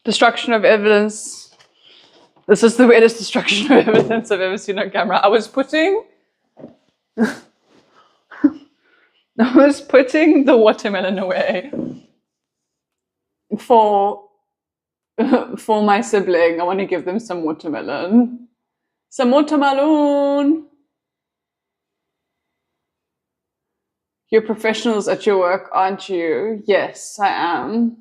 Destruction of evidence. This is the weirdest destruction of evidence I've ever seen on camera. I was putting the watermelon away for my sibling. I want to give them some watermelon. Some watermelon. You're professionals at your work, aren't you? Yes, I am.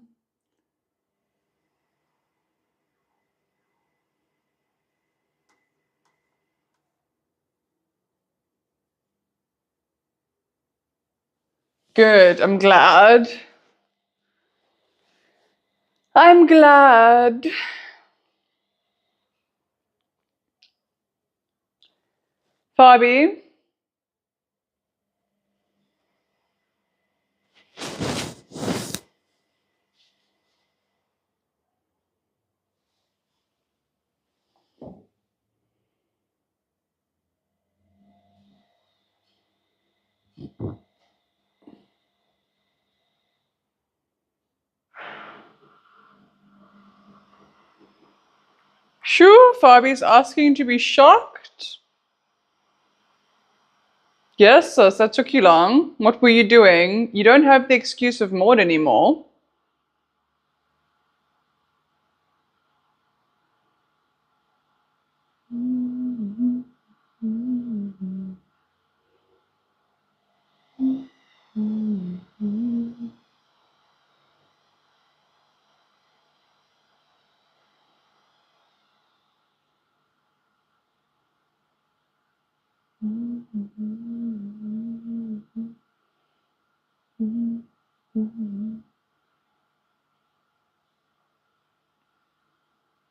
Good, I'm glad. I'm glad. Fabi? Sure, Fabi's asking to be shocked. Yes, sis, that took you long. What were you doing? You don't have the excuse of Maud anymore.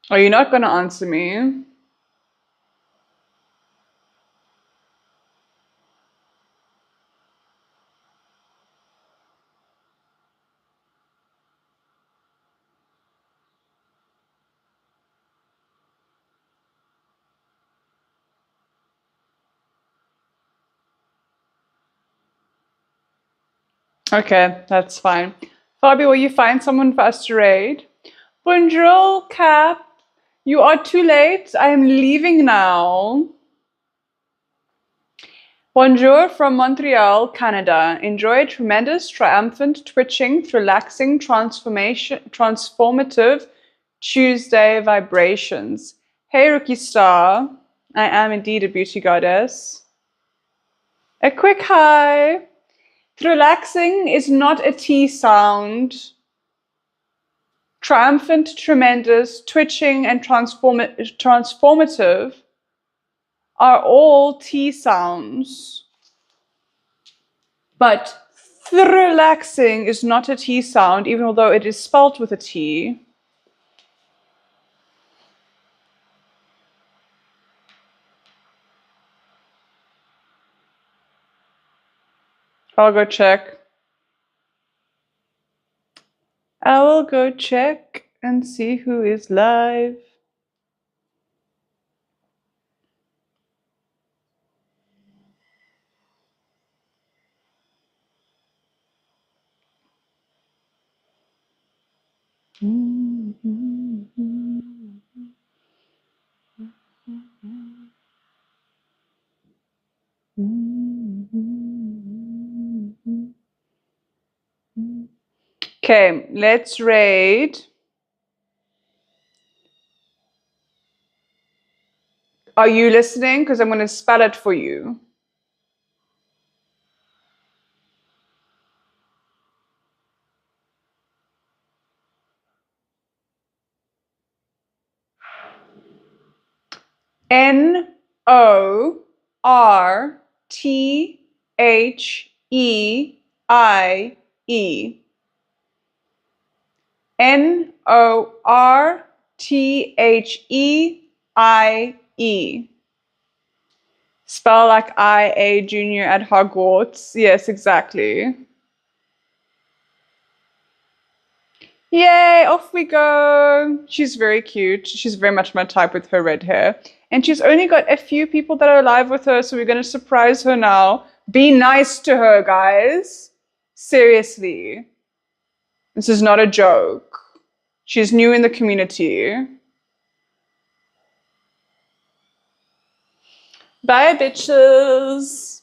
Are you not going to answer me? Okay, that's fine. Fabi, will you find someone for us to raid? Bonjour, Cap. You are too late. I am leaving now. Bonjour from Montreal, Canada. Enjoy a tremendous, triumphant, twitching, relaxing, transformative Tuesday vibrations. Hey, Rookie Star. I am indeed a beauty goddess. A quick hi. Relaxing is not a T sound. Triumphant, tremendous, twitching, and transformative are all T sounds. But relaxing is not a T sound, even although it is spelt with a T. I'll go check. I will go check and see who is live. Okay, let's raid. Are you listening? Because I'm going to spell it for you. Northeie. Northeie. Spell like IA Junior at Hogwarts. Yes, exactly. Yay, off we go. She's very cute. She's very much my type with her red hair. And she's only got a few people that are alive with her, so we're going to surprise her now. Be nice to her, guys. Seriously. This is not a joke. She's new in the community. Bye, bitches.